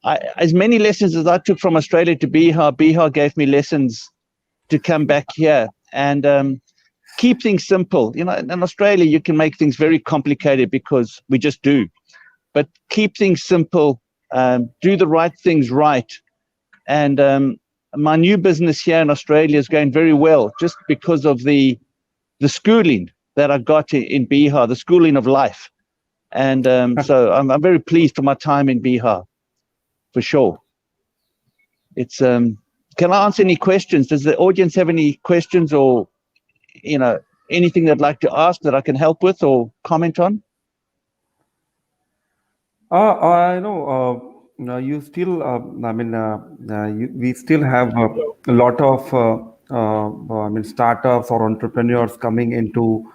as many lessons as I took from Australia to Bihar gave me lessons to come back here. And keep things simple. In Australia, you can make things very complicated because we just do. But keep things simple, do the right things right. And my new business here in Australia is going very well just because of the schooling that I got in Bihar, the schooling of life. And so I'm very pleased for my time in Bihar, for sure. It's can I answer any questions? Does the audience have any questions or anything they'd like to ask that I can help with or comment on? I know. You still. We still have a lot of startups or entrepreneurs coming into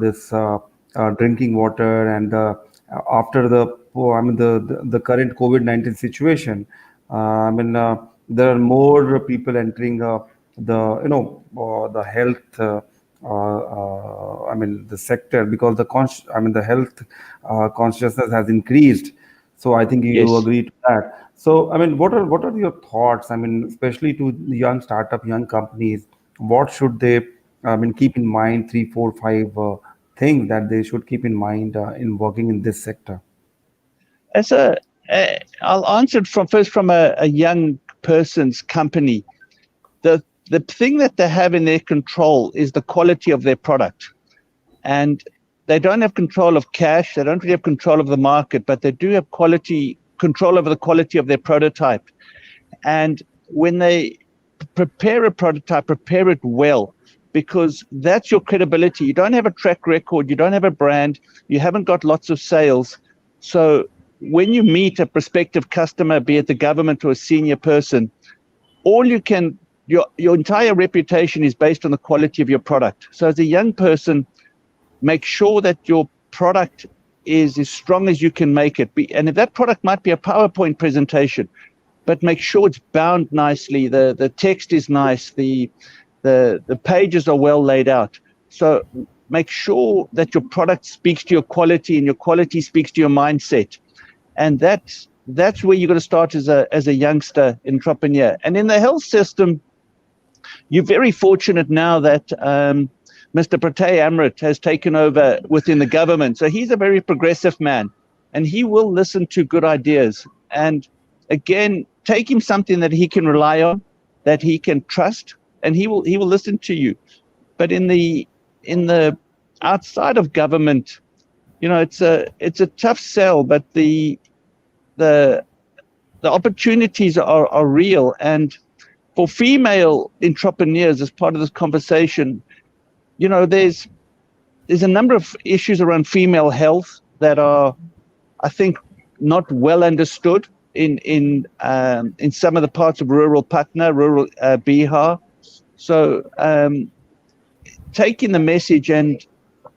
this drinking water, and after the current COVID-19 situation, there are more people entering the health. The sector, because the health consciousness has increased. So I think you Yes. agree to that. So what are your thoughts? Especially to the young startup, young companies, what should they keep in mind? 3, 4, 5 things that they should keep in mind in working in this sector. I'll answer it from a young person's company. The thing that they have in their control is the quality of their product. And they don't have control of cash, they don't really have control of the market, but they do have control over the quality of their prototype. And when they prepare a prototype, prepare it well, because that's your credibility. You don't have a track record, you don't have a brand, you haven't got lots of sales. So when you meet a prospective customer, be it the government or a senior person, your entire reputation is based on the quality of your product. So as a young person, make sure that your product is as strong as you can make it. And if that product might be a PowerPoint presentation, but make sure it's bound nicely, the text is nice, the pages are well laid out. So make sure that your product speaks to your quality and your quality speaks to your mindset. And that's where you're going to start as a youngster entrepreneur. And in the health system, you're very fortunate now that Mr. Pratay Amrit has taken over within the government. So he's a very progressive man, and he will listen to good ideas. And again, take him something that he can rely on, that he can trust, and he will listen to you. But in the outside of government, it's a tough sell, but the opportunities are real. And for female entrepreneurs, as part of this conversation, there's a number of issues around female health that are, I think, not well understood in some of the parts of rural Patna, rural Bihar. So taking the message and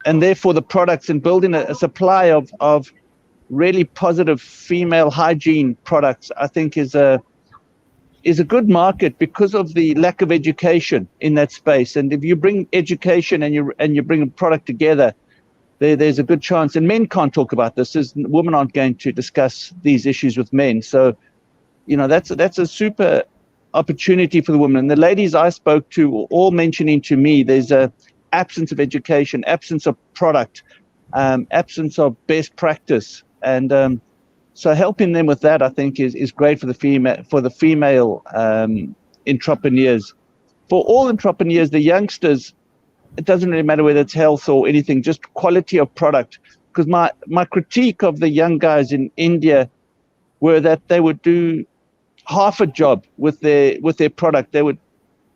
therefore the products and building a supply of really positive female hygiene products, I think is a good market because of the lack of education in that space. And if you bring education and you bring a product together, there's a good chance. And men can't talk about this. Women aren't going to discuss these issues with men. So, that's a super opportunity for the women. And the ladies I spoke to were all mentioning to me there's a absence of education, absence of product, absence of best practice. And so helping them with that, I think, is great for the female entrepreneurs. For all entrepreneurs, the youngsters, it doesn't really matter whether it's health or anything, just quality of product. Because my critique of the young guys in India were that they would do half a job with their product. They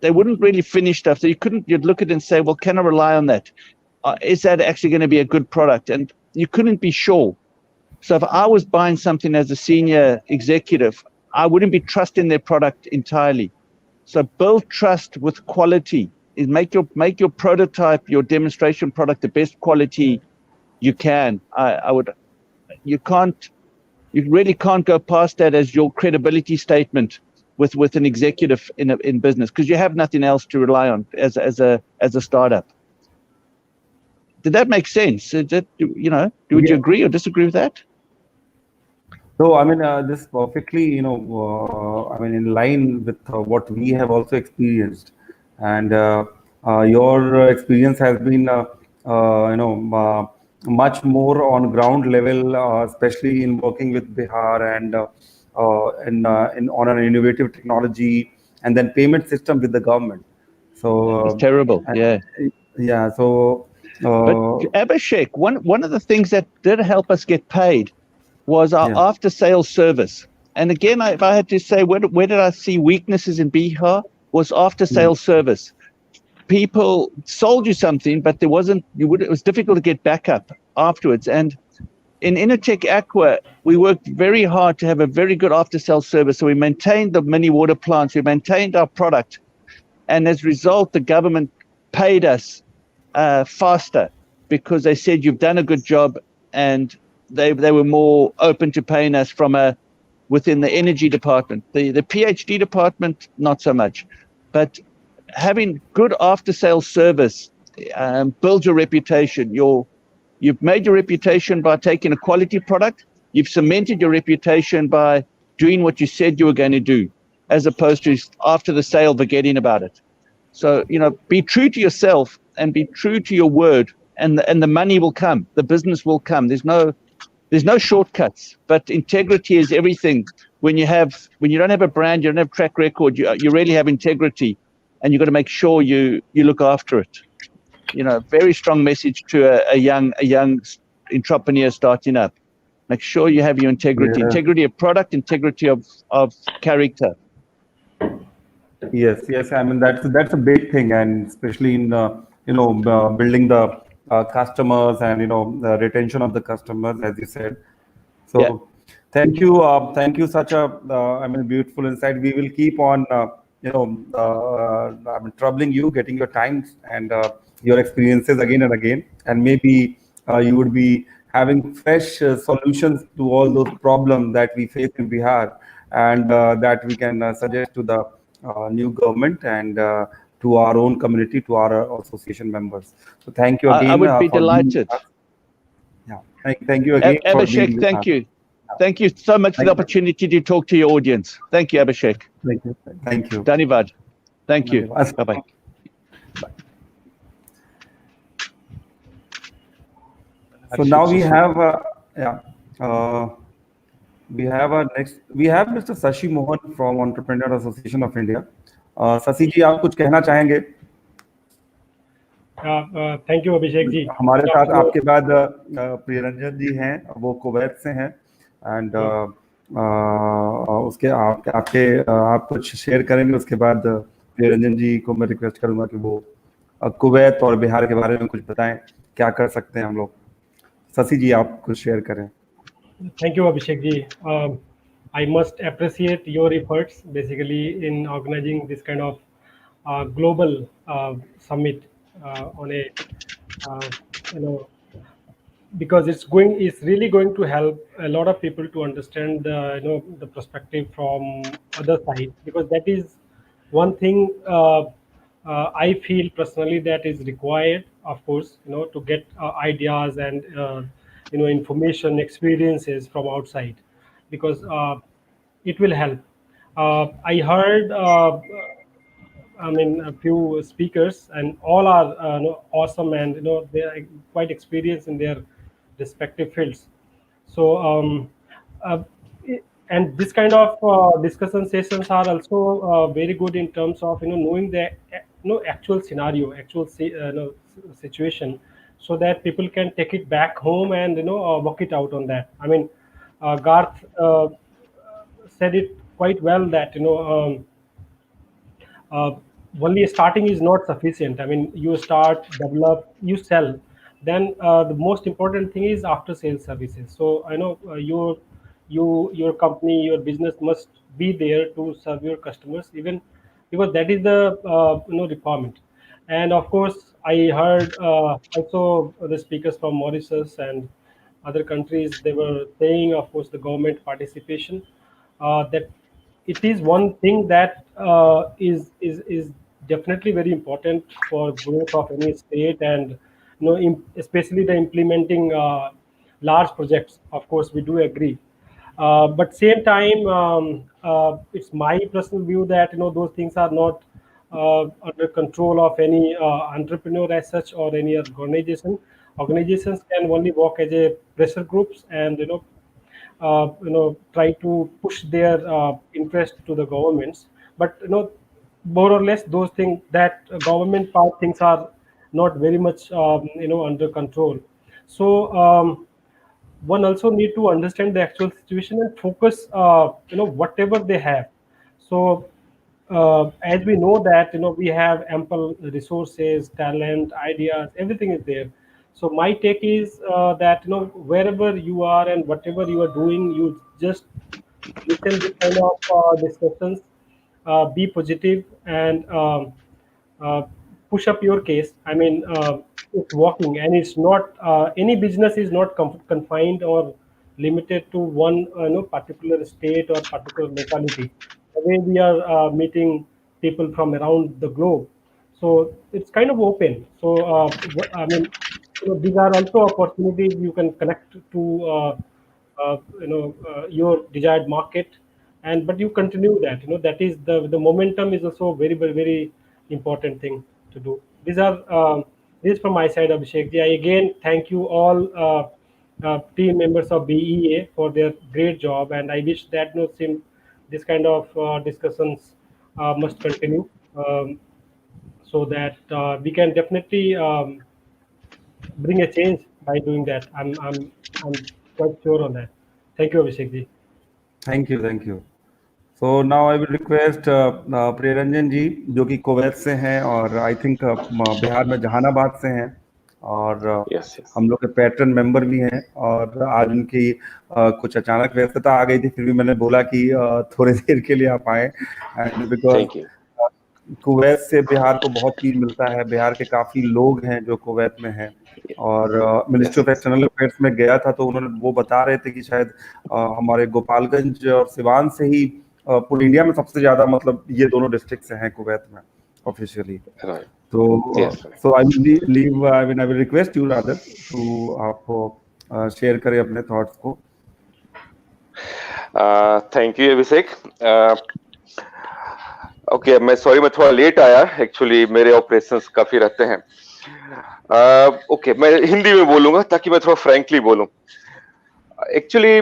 wouldn't really finish stuff. So you'd look at it and say, well, can I rely on that? Is that actually going to be a good product? And you couldn't be sure. So if I was buying something as a senior executive, I wouldn't be trusting their product entirely. So build trust with quality. Is make your prototype, your demonstration product the best quality you can. You really can't go past that as your credibility statement with an executive in business, because you have nothing else to rely on as a startup. Did that make sense? Would you agree or disagree with that? So, this perfectly, in line with what we have also experienced, and your experience has been, much more on ground level, especially in working with Bihar and on an innovative technology, and then payment system with the government. So it's terrible, yeah. Yeah. So, but Abhishek, one of the things that did help us get paid was our after sales service. And again, if I had to say where did I see weaknesses in Bihar, was after sales service. People sold you something, but it was difficult to get back up afterwards. And in Innertech Aqua, we worked very hard to have a very good after sales service. So we maintained the mini water plants, we maintained our product. And as a result, the government paid us faster because they said you've done a good job, and they were more open to paying us from within the energy department. The PhD department, not so much. But having good after-sales service builds your reputation. You've made your reputation by taking a quality product. You've cemented your reputation by doing what you said you were going to do, as opposed to after the sale forgetting about it. So, be true to yourself and be true to your word, and the money will come. The business will come. There's no shortcuts, but integrity is everything. When you don't have a brand, you don't have track record, you really have integrity, and you've got to make sure you look after it. Very strong message to a young entrepreneur starting up. Make sure you have your integrity, integrity of product, integrity of character. Yes. That's a big thing, and especially in building the customers and the retention of the customers, as you said. So thank you, such a beautiful insight. We will keep on troubling you, getting your times and your experiences again and again, and maybe you would be having fresh solutions to all those problems that we face in Bihar, and that we can suggest to the new government and to our own community, to our association members. So thank you again. I would be delighted. Thank you again. Abhishek, thank you. Thank you so much for the opportunity to talk to your audience. Thank you, Abhishek. Thank you. Dhanyavad. Thank you. Bye-bye. So now we have Mr. Sashi Mohan from Entrepreneur Association of India. Sashi जी, आप कुछ कहना चाहेंगे? Thank you Abhishek ji. हमारे साथ आपके बाद रंजन जी हैं, वो कुवैत से हैं, एंड उसके आप कुछ शेयर करेंगे. उसके बाद रंजन जी को मैं रिक्वेस्ट करूंगा कि वो कुवैत और बिहार के बारे में कुछ बताएं, क्या कर सकते हैं हम लोग. शशि जी, आप कुछ शेयर करें. Thank you, Abhishek ji. I must appreciate your efforts basically in organizing this kind of global summit on a uh, you know because it's really going to help a lot of people to understand the the perspective from other side, because that is one thing I feel personally that is required, of course, to get ideas and information, experiences from outside, because it will help. I heard I mean, a few speakers, and all are awesome, and they are quite experienced in their respective fields. So, uh, and this kind of discussion sessions are also very good in terms of knowing the actual scenario, actual situation, so that people can take it back home and work it out on that. I mean, Garth said it quite well that uh, only starting is not sufficient. I mean, you start, develop, you sell. Then the most important thing is after sales services. So I know your company, your business must be there to serve your customers, even because that is the requirement. And of course, I heard also the speakers from Mauritius and other countries. They were saying, of course, the government participation. That it is one thing that is definitely very important for growth of any state, and especially the implementing large projects. Of course, we do agree, but same time, it's my personal view that those things are not under control of any entrepreneur as such, or any organization. Organizations can only work as a pressure groups, and try to push their interest to the governments. But more or less those things, that government part things are not very much under control. So one also need to understand the actual situation and focus whatever they have. So as we know that we have ample resources, talent, ideas, everything is there. So my take is that wherever you are and whatever you are doing, you just listen this kind of discussions, be positive, and uh, push up your case. I mean, it's working, and it's not any business is not confined or limited to one particular state or particular locality. The way we are meeting people from around the globe, so it's kind of open. So I mean, these are also opportunities you can connect to your desired market, and but you continue that. That is the momentum is also very, very, very important thing to do. These are this from my side, Abhishek ji. I again thank you all team members of BEA for their great job, and I wish that this kind of discussions must continue, so that we can definitely bring a change by doing that. I'm quite sure on that. Thank you, Abhishek ji. Thank you, thank you. So now I will request प्रिय रंजन जी, जो कि Kuwait से हैं और I think Bihar में जहानाबाद से हैं, और हम लोग के पैटर्न मेंबर भी हैं, और आज उनकी कुछ अचानक व्यस्तता आ गई थी, फिर भी मैंने बोला कि थोड़ी देर के लिए आप आए, एंड बिकॉज कुवैत से बिहार को बहुत चीज मिलता है. बिहार के काफी लोग हैं जो कुवैत में हैं, और मिनिस्ट्री ऑफ एक्सटर्नल अफेयर्स में गया था तो उन्होंने वो बता रहे थे कि शायद हमारे गोपालगंज और सिवान से ही पूरे इंडिया में सबसे ज्यादा, मतलब ये दोनों डिस्ट्रिक्ट से हैं कुवैत में ऑफिशियली. तो so I will request you rather to आप शेयर करें अपने थॉट्स को. Thank you Abhishek. ओके, मैं सॉरी, मैं थोड़ा लेट आया, एक्चुअली मेरे ऑपरेशंस काफी रहते हैं. ओके, मैं हिंदी में बोलूंगा ताकि मैं थोड़ा फ्रैंकली बोलूं. एक्चुअली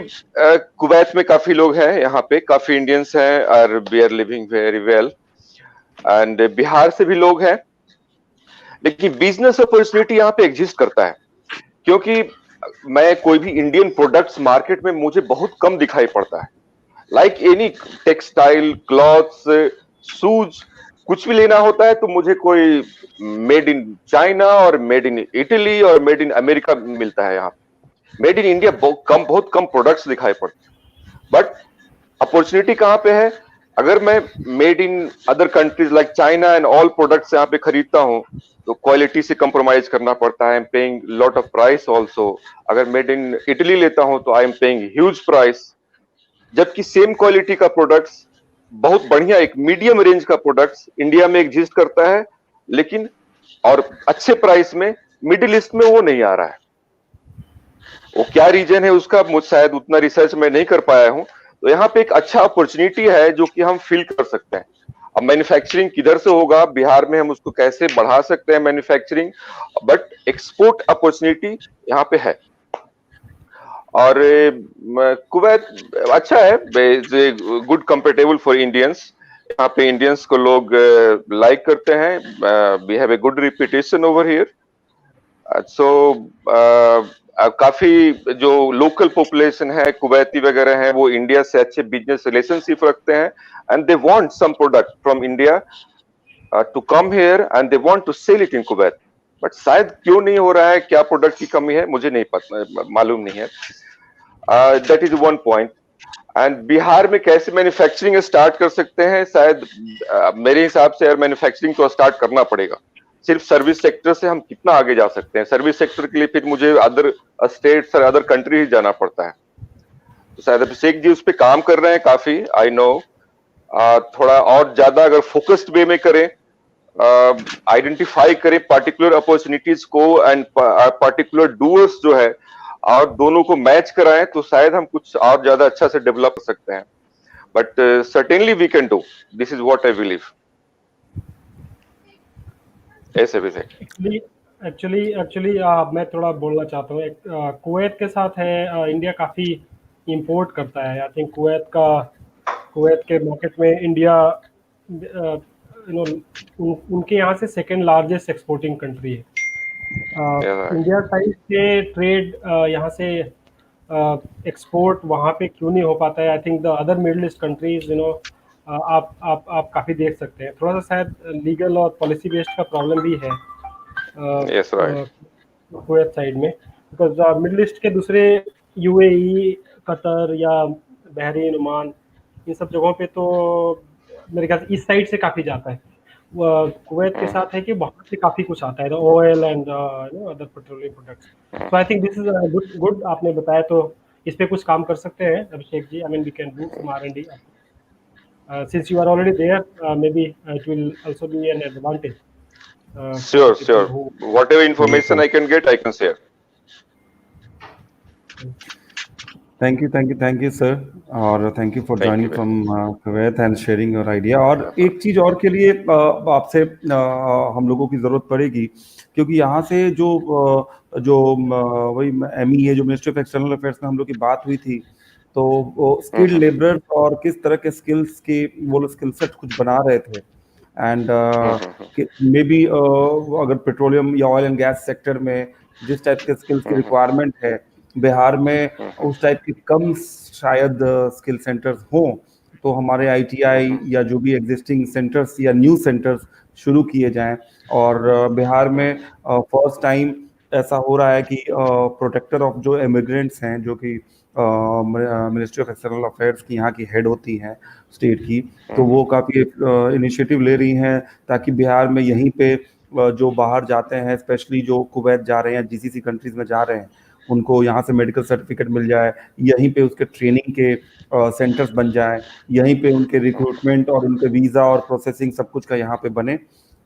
कुवैत में काफी लोग हैं, यहाँ पे काफी इंडियंस हैं, और we are living very well. And Bihar से भी लोग हैं, लेकिन बिजनेस अपॉर्चुनिटी यहाँ पे एग्जिस्ट करता है, क्योंकि मैं कोई भी इंडियन प्रोडक्ट्स मार्केट में मुझे बहुत कम दिखाई पड़ता है. Like any textile, clothes, shoes, कुछ भी लेना होता है तो मुझे कोई मेड इन चाइना और मेड इन इटली और मेड इन अमेरिका मिलता है यहाँ. मेड इन इंडिया बहुत कम प्रोडक्ट्स दिखाई पड़ते, बट अपॉर्चुनिटी कहाँ पे है? अगर मैं made in other countries like China and all products यहाँ पे खरीदता हूँ तो क्वालिटी से कंप्रोमाइज करना पड़ता है, I am paying lot of price also. अगर मेड इन इटली लेता हूँ तो I am paying huge price, जबकि सेम क्वालिटी का प्रोडक्ट्स, बहुत बढ़िया एक मीडियम रेंज का प्रोडक्ट्स इंडिया में एग्जिस्ट करता है, लेकिन और अच्छे प्राइस में मिडिल ईस्ट में वो नहीं आ रहा है। वो क्या रीजन है उसका मुझ शायद उतना रिसर्च मैं नहीं कर पाया हूं। तो यहाँ पे एक अच्छा अपॉर्चुनिटी है जो कि हम फील कर सकते हैं। अब मैन्युफैक्चरिंग किधर से होगा, बिहार में हम उसको कैसे बढ़ा सकते हैं मैन्युफैक्चरिंग, बट एक्सपोर्ट अपॉर्चुनिटी यहाँ पे है। और कुवैत अच्छा है, गुड कंफर्टेबल फॉर इंडियंस। यहाँ पे इंडियंस को लोग लाइक करते हैं, we have a good reputation over here. So काफी जो लोकल पॉपुलेशन है कुवैती वगैरह हैं वो इंडिया से अच्छे बिजनेस रिलेशनशिप रखते हैं, and they want some product from India to come here and they want to sell it in Kuwait. But शायद क्यों नहीं हो रहा है, क्या प्रोडक्ट की कमी है मुझे नहीं पता, मालूम नहीं है। That is one point. And Bihar में कैसे मैन्युफैक्चरिंग स्टार्ट कर सकते हैं, शायद मेरे हिसाब से यार मैन्युफैक्चरिंग तो स्टार्ट करना पड़ेगा। सिर्फ सर्विस सेक्टर से हम कितना आगे जा सकते हैं? सर्विस सेक्टर के लिए फिर मुझे अदर स्टेट्स और अदर कंट्री ही जाना पड़ता है। तो शायद अभिषेक जी उस पर काम कर रहे हैं काफी, आई नो। थोड़ा और ज्यादा अगर फोकस्ड वे में करें, आइडेंटिफाई करें पर्टिकुलर अपॉर्चुनिटीज को एंड पर्टिकुलर डूअर्स जो है, और दोनों को मैच कराएं तो शायद हम कुछ और ज्यादा अच्छा से डेवलप कर सकते हैं। But certainly we can do, this is what I believe. ऐसे भी एक्चुअली मैं थोड़ा बोलना चाहता हूँ। कुवैत के साथ है, इंडिया काफ़ी इंपोर्ट करता है। आई थिंक कुवैत के मार्केट में इंडिया उनके यहाँ से सेकंड लार्जेस्ट एक्सपोर्टिंग कंट्री है। इंडिया साइड से ट्रेड यहाँ से एक्सपोर्ट वहाँ पे क्यों नहीं हो पाता है? I think the other middle east countries आप काफ़ी देख सकते हैं। थोड़ा सा शायद लीगल और पॉलिसी बेस्ड का प्रॉब्लम भी है कुवैत साइड में, बिकॉज मिडिल ईस्ट के दूसरे यूएई, कतर या बहरीन, ओमान, इन सब जगहों पे तो मेरे ख्याल से इस साइड से काफ़ी जाता है। कुवैत के साथ है कि वहाँ से काफ़ी कुछ आता है, oil and other petroleum products. So I think this is good आपने बताया, तो इस पे कुछ काम कर सकते हैं Abhishek ji. I mean we can do some R&D। Since you are already there, maybe it will also be an advantage. Sure. Whatever information I can get, I can share. Thank you, sir. और thank you for joining from Kuwait and sharing your idea. और एक चीज और के लिए आपसे हम लोगों की जरूरत पड़ेगी, क्योंकि यहाँ से जो वही MEA जो मिनिस्ट्री ऑफ एक्सटर्नल अफेयर्स में हम लोग की बात हुई थी, तो वो स्किल्ड लेबर और किस तरह के स्किल्स के वो लोग स्किल सेट कुछ बना रहे थे। एंड मे बी अगर पेट्रोलियम या ऑयल एंड गैस सेक्टर में जिस टाइप के स्किल्स की रिक्वायरमेंट है, बिहार में उस टाइप की कम शायद स्किल सेंटर्स हों, तो हमारे ITI या जो भी एग्जिस्टिंग सेंटर्स या न्यू सेंटर्स शुरू किए जाएं। और बिहार में फर्स्ट टाइम ऐसा हो रहा है कि प्रोटेक्टर ऑफ जो इमिग्रेंट्स हैं, जो कि मिनिस्ट्री ऑफ एक्सटर्नल अफेयर्स की यहाँ की हेड होती हैं स्टेट की, तो वो काफ़ी इनिशिएटिव ले रही हैं ताकि बिहार में यहीं पे जो बाहर जाते हैं, स्पेशली जो कुवैत जा रहे हैं, GCC कंट्रीज में जा रहे हैं, उनको यहाँ से मेडिकल सर्टिफिकेट मिल जाए, यहीं पे उसके ट्रेनिंग के सेंटर्स बन जाए, यहीं पे उनके रिक्रूटमेंट और उनके वीज़ा और प्रोसेसिंग सब कुछ का यहाँ पे बने।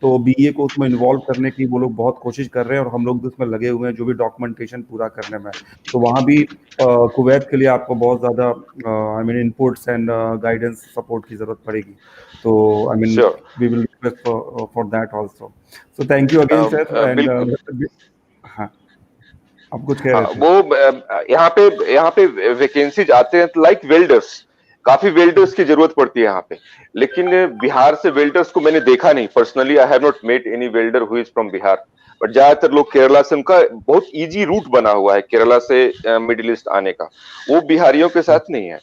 तो BA को उसमें इन्वॉल्व करने की वो लोग बहुत कोशिश कर रहे हैं, और हम लोग भी उसमें लगे हुए हैं जो भी डॉक्यूमेंटेशन पूरा करने में। तो वहाँ भी कुवैत के लिए आपको बहुत ज़्यादा I mean inputs and guidance support की ज़रूरत पड़ेगी। तो I mean we will request for that also. So thank you again sir. And हाँ, आप कुछ कह रहे थे? वो यहाँ पे वैकेंसीज आते हैं लाइक वेल्डर्स, काफी वेल्डर्स की जरूरत पड़ती है यहाँ पे, लेकिन बिहार से वेल्डर्स को मैंने देखा नहीं personally. I have not met any welder who is from Bihar, but ज्यादातर लोग केरला से, उनका बहुत इजी रूट बना हुआ है केरला से मिडिल ईस्ट आने का, वो बिहारियों के साथ नहीं है।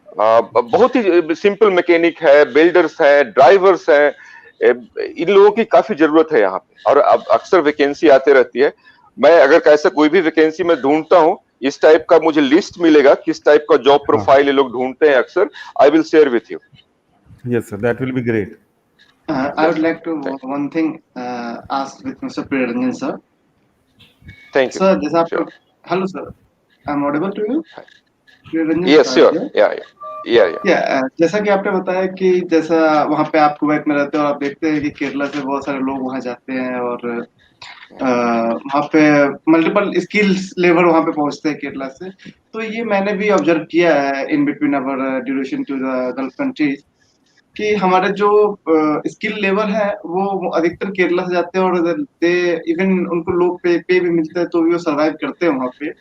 बहुत ही सिंपल मैकेनिक है, बिल्डर्स है, ड्राइवर्स है, इन लोगों की काफी जरूरत है यहाँ पे, और अब अक्सर वैकेंसी आते रहती है। मैं अगर ऐसा कोई भी वैकेंसी मैं ढूंढता हूँ, इस टाइप का मुझे लिस्ट मिलेगा किस टाइप का जॉब प्रोफाइल ये लोग ढूंढते हैं अक्सर, I will share with you. Yes, sir. That will be great. I would like to one thing ask with Mr. Ranjan sir. Thank you. Sir, जैसा Sure. आप hello sir, I'm audible to you? Ranjan Yes, sir, sure. Yeah. जैसा कि आपने बताया कि जैसा वहाँ पे आप कुवैत में रहते हो और आप देखते हैं कि केरला से बहुत सारे लोग वहाँ जाते हैं और वहाँ पे मल्टीपल स्किल्स लेबर वहाँ पे पहुँचते हैं केरला से. तो ये मैंने भी ऑब्जर्व किया है in between our duration to the Gulf countries कि हमारे जो स्किल लेबर है वो अधिकतर केरला से जाते हैं और दे इवन उनको लोग पे भी मिलता है तो भी वो सर्वाइव करते हैं वहाँ पे.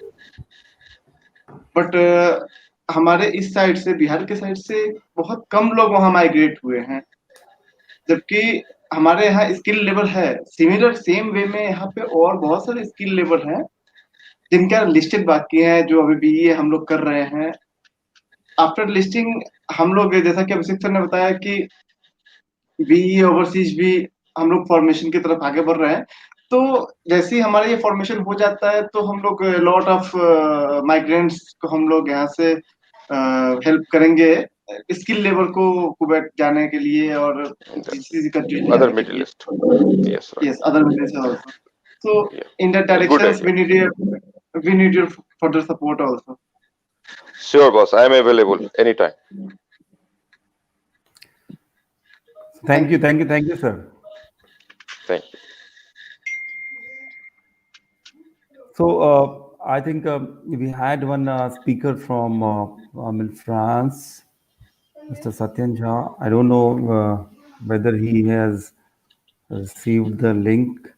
बट हमारे इस साइड से बिहार के साइड से बहुत कम लोग वहाँ माइग्रेट हुए हैं, जबकि हमारे यहाँ स्किल लेबर है सिमिलर सेम वे में यहाँ पे और बहुत सारे स्किल लेबर हैं जिनका लिस्टेड बाकी है जो अभी भी ये हम लोग कर रहे हैं. आफ्टर लिस्टिंग हम लोग जैसा कि अभिषेक सर ने बताया कि बीई ओवरसीज भी हम लोग फॉर्मेशन की तरफ आगे बढ़ रहे हैं. तो जैसे ही हमारा ये फॉर्मेशन हो जाता है तो हम लोग लॉट ऑफ माइग्रेंट्स को हम लोग यहाँ से हेल्प करेंगे स्किल लेबर को कुवैत जाने के लिए और GCC country Other Middle East. Yes, right. Yes, other Middle East also. So Yeah. in that Good directions idea. we need your further support also. Sure, boss. I am available anytime. Thank you, sir. Thank you. So I think we had one speaker from in France, Mr. Satyan Jha. I don't know whether he has received the link.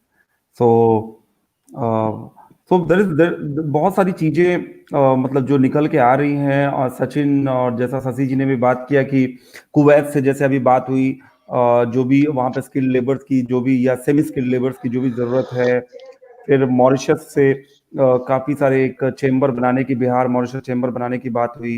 So बहुत सारी चीजें मतलब जो निकल के आ रही हैं और सचिन और जैसा शशि जी ने भी बात किया कि कुवैत से जैसे अभी बात हुई जो भी वहाँ पे स्किल लेबर्स की जो भी या सेमी स्किल लेबर्स की जो भी जरूरत है, फिर मॉरिशस से काफी सारे एक चेंबर बनाने की बिहार मॉरिशस चेंबर बनाने की बात हुई,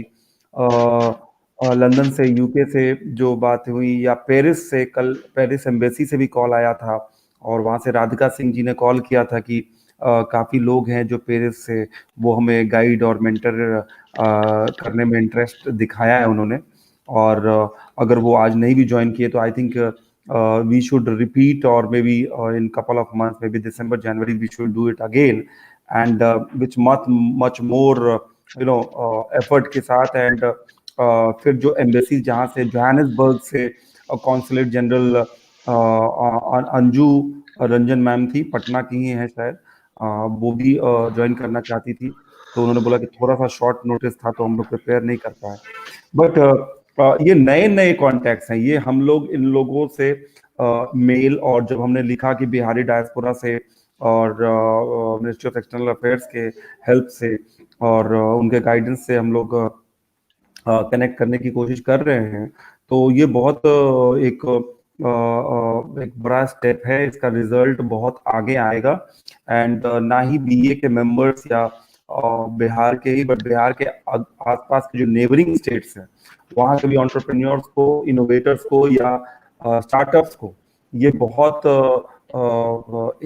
लंदन से यूके से जो बात हुई, या पेरिस से कल पेरिस एम्बेसी से भी कॉल आया था और वहाँ से राधिका सिंह जी ने कॉल किया था कि काफ़ी लोग हैं जो पेरिस से वो हमें गाइड और मेंटर करने में इंटरेस्ट दिखाया है उन्होंने. और अगर वो आज नहीं भी ज्वाइन किए तो I think we should repeat or maybe in couple of months, maybe December, January, we should do it again and which much more effort के साथ. and फिर जो एम्बेसी जहाँ से जोहानिसबर्ग से consulate general Anju Ranjan ma'am थी, पटना की ही है शायद, वो भी ज्वाइन करना चाहती थी. तो उन्होंने बोला कि थोड़ा सा शॉर्ट नोटिस था तो हम लोग प्रिपेयर नहीं कर पाए. बट ये नए कॉन्टैक्ट्स हैं, ये हम लोग इन लोगों से मेल और जब हमने लिखा कि बिहारी डायस्पोरा से और मिनिस्ट्री ऑफ एक्सटर्नल अफेयर्स के हेल्प से और उनके गाइडेंस से हम लोग कनेक्ट करने की कोशिश कर रहे हैं. तो ये बहुत एक बड़ा स्टेप है, इसका रिजल्ट बहुत आगे आएगा. एंड ना ही बीए के मेंबर्स या बिहार के ही, बट बिहार के आसपास के जो नेबरिंग स्टेट्स हैं वहाँ के भी एंटरप्रेन्योर्स को, इनोवेटर्स को या स्टार्टअप्स को ये बहुत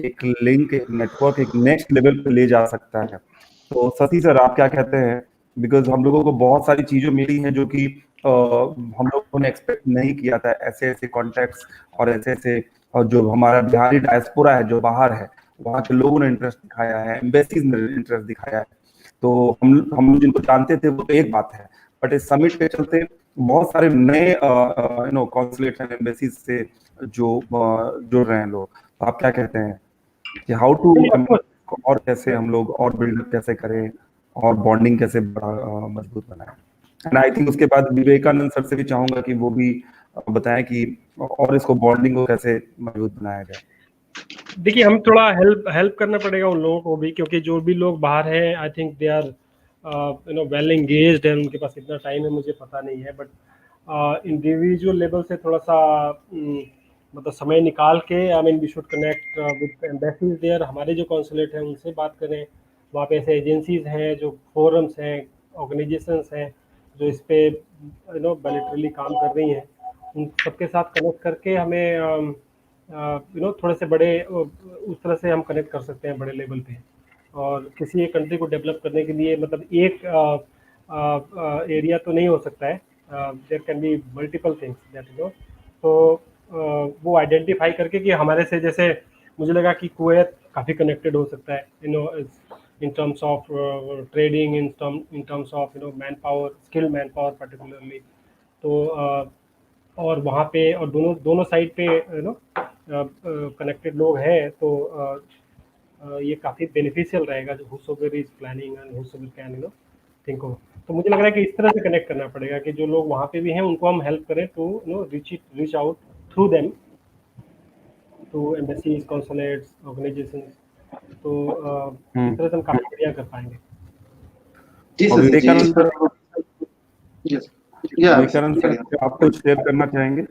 एक लिंक, एक नेटवर्क, एक नेक्स्ट लेवल पे ले जा सकता है. तो शशि सर आप क्या कहते हैं? बिकॉज हम लोगों को बहुत सारी चीजें मिली हैं जो कि हम लोगों ने एक्सपेक्ट नहीं किया था. ऐसे कॉन्टैक्ट्स और ऐसे जो हमारा बिहारी डायस्पोरा है जो बाहर है वहाँ के लोगों ने इंटरेस्ट दिखाया है, एम्बेसीज ने इंटरेस्ट दिखाया है. तो हम लोग जिनको जानते थे वो तो एक बात है, बट इस समिट के चलते बहुत सारे नए कॉन्सुलेट्स एंड एम्बेसीज से जो जुड़ रहे हैं लोग. तो आप क्या कहते हैं कि हाउ टू और कैसे हम लोग और बिल्डअप कैसे करें और बॉन्डिंग कैसे मजबूत बनाएं? एंड आई थिंक उसके बाद विवेकानंद सर से भी चाहूंगा कि वो भी बताएं कि और इसको बॉन्डिंग को कैसे मजबूत बनाया जाए. देखिए हम थोड़ा हेल्प करना पड़ेगा उन लोगों को भी, क्योंकि जो भी लोग बाहर हैं I think they are well engaged है, उनके पास कितना टाइम है मुझे पता नहीं है, बट इंडिविजुअल लेवल से थोड़ा सा मतलब समय निकाल के I mean we should connect with embassies there. हमारे जो कॉन्सुलेट हैं उनसे बात करें, वहाँ पे ऐसे एजेंसीज हैं, जो फोरम्स हैं, ऑर्गेनाइजेशंस हैं जो इस पे बैलेटरली काम कर रही हैं, उन सबके साथ कनेक्ट करके हमें थोड़े से बड़े उस तरह से हम कनेक्ट कर सकते हैं बड़े लेवल पे. और किसी एक कंट्री को डेवलप करने के लिए मतलब एक एरिया तो नहीं हो सकता है, there can be multiple things that you know. तो वो आइडेंटिफाई करके कि हमारे से जैसे मुझे लगा कि कुवैत काफ़ी कनेक्टेड हो सकता है you no in terms of trading, in terms of you know manpower, skilled manpower particularly। तो और वहाँ पे और दोनों साइड पे यू नो कनेक्टेड लोग हैं, तो ये काफ़ी बेनिफिशियल रहेगा जो whosoever is planning and whosoever can you know think of। तो मुझे लग रहा है कि इस तरह से कनेक्ट करना पड़ेगा कि जो लोग वहाँ पे भी हैं उनको हम हेल्प करें to you know reach out through them to embassies, consulates, organisations. तो इस तरह से हम काफ़ी बढ़िया कर पाएंगे। जी और सर, विवेकानंद सर, यस या विवेकानंद सर आप कुछ शेयर करना चाहेंगे?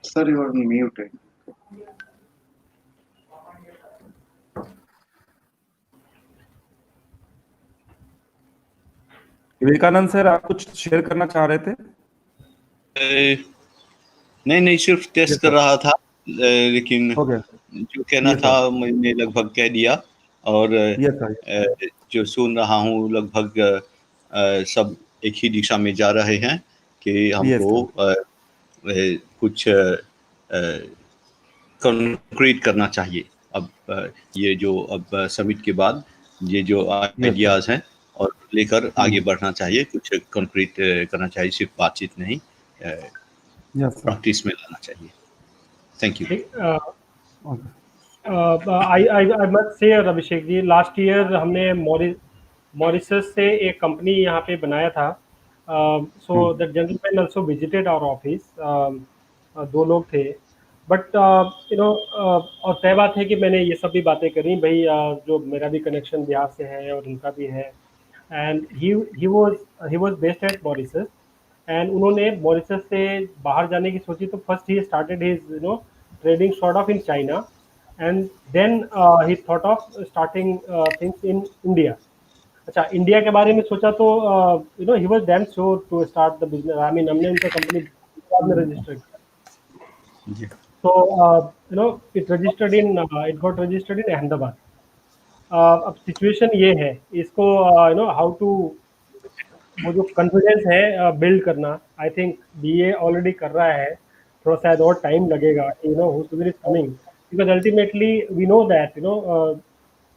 Sir you are muted. Vivekanand sir आप कुछ शेयर करना चाह रहे थे? नहीं, सिर्फ टेस्ट कर रहा था, लेकिन Okay. जो कहना Yes, था sir. मैंने लगभग कह दिया। और Yes, sir. जो सुन रहा हूँ लगभग सब एक ही दिशा में जा रहे हैं कि Yes, हमको sir. कुछ कंक्रीट करना चाहिए। अब ये जो अब समिट के बाद ये जो Yes, sir. आइडियाज हैं और लेकर आगे बढ़ना चाहिए, कुछ कंक्रीट करना चाहिए, सिर्फ बातचीत नहीं, Yes, sir. प्रैक्टिस में लाना चाहिए। Thank you. Okay. I must say Abhishek ji, last year हमने मॉरिशस से एक कंपनी यहाँ पे बनाया था। So the gentleman also visited our office, 2 लोग थे, बट यू नो और तय बात है कि मैंने ये सब भी बातें करी भाई, जो मेरा भी कनेक्शन बिहार से है और उनका भी है, and he was based at Mauritius, and उन्होंने मॉरिशस से बाहर जाने की सोची, तो first he started his you know trading sort of in China, and then he thought of starting things in India. अच्छा, इंडिया के बारे में सोचा तो you know he was damn sure to start the business. I mean हमने उनका company में register किया, तो you know it got registered in Ahmedabad. अब सिचुएशन ये है, इसको यू नो हाउ टू वो जो कॉन्फिडेंस है बिल्ड करना, आई थिंक बीए ऑलरेडी कर रहा है, थोड़ा शायद और टाइम लगेगा, you know whosoever is coming, because ultimately we know that you know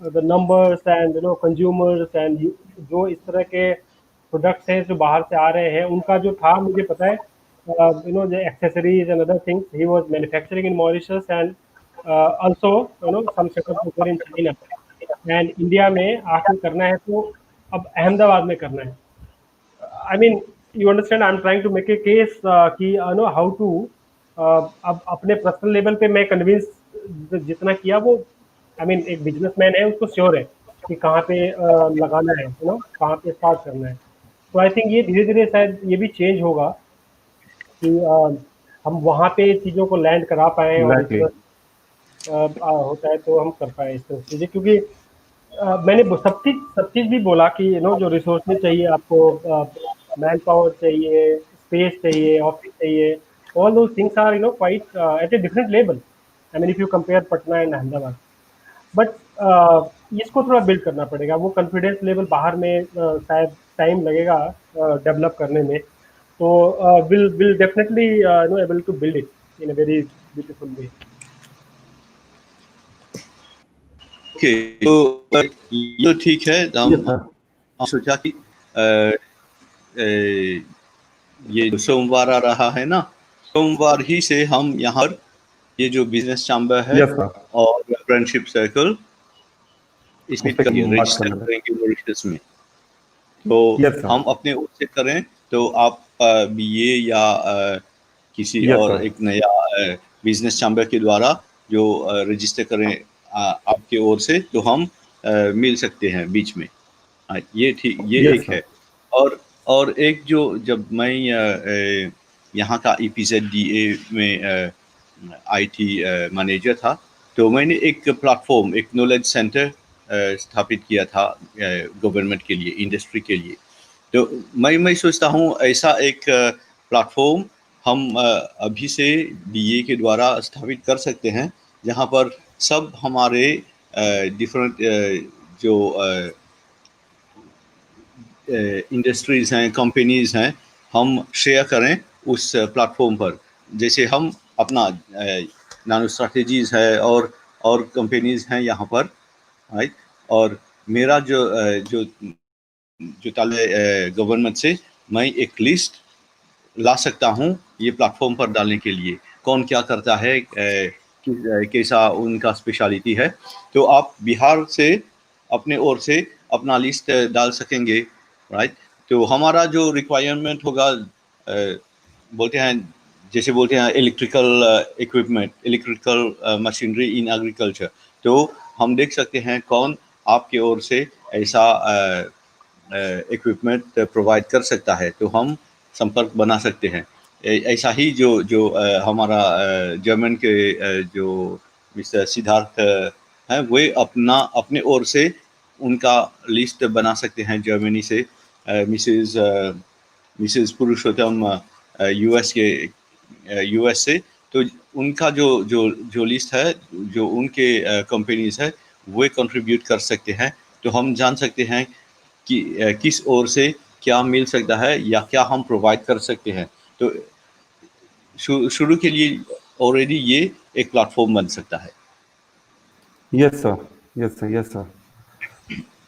the numbers and you know consumers and जो इस तरह के प्रोडक्ट्स हैं जो बाहर से आ रहे हैं, उनका जो था मुझे पता है, you know the accessories and other things he was manufacturing in Mauritius and also you know some setup in China, and India में आके करना है तो अब अहमदाबाद में करना है। I mean, you understand, I'm trying to make a case कि you know how to अब अपने पर्सनल लेवल पे मैं कन्विंस जितना किया वो, I mean एक बिजनेसमैन है, उसको श्योर है कि कहाँ पे लगाना है, यू नो कहाँ पे स्टार्ट करना है। तो आई थिंक ये धीरे धीरे शायद ये भी चेंज होगा कि हम वहाँ पे चीज़ों को लैंड करा पाएँ, और इस तरह होता है तो हम कर पाए इस तरह से चीज़ें, क्योंकि मैंने सब चीज़ भी बोला कि यू नो जो रिसोर्सेज चाहिए आपको, मैन पावर चाहिए, स्पेस चाहिए, ऑफिस चाहिए, all those things are you know quite at a different level, I mean if you compare Patna and Ahmedabad, but इसको थोड़ा बिल्ड करना पड़ेगा। वो कॉन्फिडेंस लेवल बाहर में शायद टाइम लगेगा डेवलप करने में, तो will definitely no able to build it in a very beautiful way. Okay, तो ये ठीक है। हम सोचा कि ये जो सोमवार आ रहा है ना, सोमवार ही से हम यहाँ ये जो बिजनेस चैम्बर है और फ्रेंडशिप सर्कल, इसमें रजिस्टर करेंगे मॉरिशस में। तो हम अपने ओर से करें तो आप बीए या किसी और एक नया बिजनेस चैम्बर के द्वारा जो रजिस्टर करें आपके ओर से, तो हम मिल सकते हैं बीच में। ये ठीक, ये एक है। और एक जो जब मैं यहाँ का EPZDA में IT मैनेजर था, तो मैंने एक प्लेटफॉर्म, एक नॉलेज सेंटर स्थापित किया था गवर्नमेंट के लिए, इंडस्ट्री के लिए। तो मैं सोचता हूँ ऐसा एक प्लेटफॉर्म हम अभी से बीए के द्वारा स्थापित कर सकते हैं, जहाँ पर सब हमारे डिफरेंट जो इंडस्ट्रीज हैं, कंपनीज हैं, हम शेयर करें उस प्लेटफॉर्म पर। जैसे हम अपना नानो स्ट्रैटेजीज है और कंपनीज हैं यहाँ पर, राइट। और मेरा जो ताले गवर्नमेंट से मैं एक लिस्ट ला सकता हूँ ये प्लेटफॉर्म पर डालने के लिए, कौन क्या करता है, कैसा उनका स्पेशलिटी है। तो आप बिहार से अपने ओर से अपना लिस्ट डाल सकेंगे, राइट। तो हमारा जो रिक्वायरमेंट होगा, बोलते हैं, जैसे बोलते हैं electrical equipment, electrical machinery in agriculture, तो हम देख सकते हैं कौन आपके ओर से ऐसा इक्विपमेंट प्रोवाइड कर सकता है, तो हम संपर्क बना सकते हैं। ऐसा ही जो हमारा जर्मन के जो मिस्टर सिद्धार्थ हैं, वे अपने ओर से उनका लिस्ट बना सकते हैं जर्मनी से। मिसेस पुरुषोत्तम यूएस से, तो उनका जो लिस्ट है, जो उनके कंपनीज है, वे कंट्रीब्यूट कर सकते हैं। तो हम जान सकते हैं कि किस ओर से क्या मिल सकता है या क्या हम प्रोवाइड कर सकते हैं। तो शुरू के लिए ऑलरेडी ये एक प्लेटफॉर्म बन सकता है। Yes sir, yes sir, yes sir.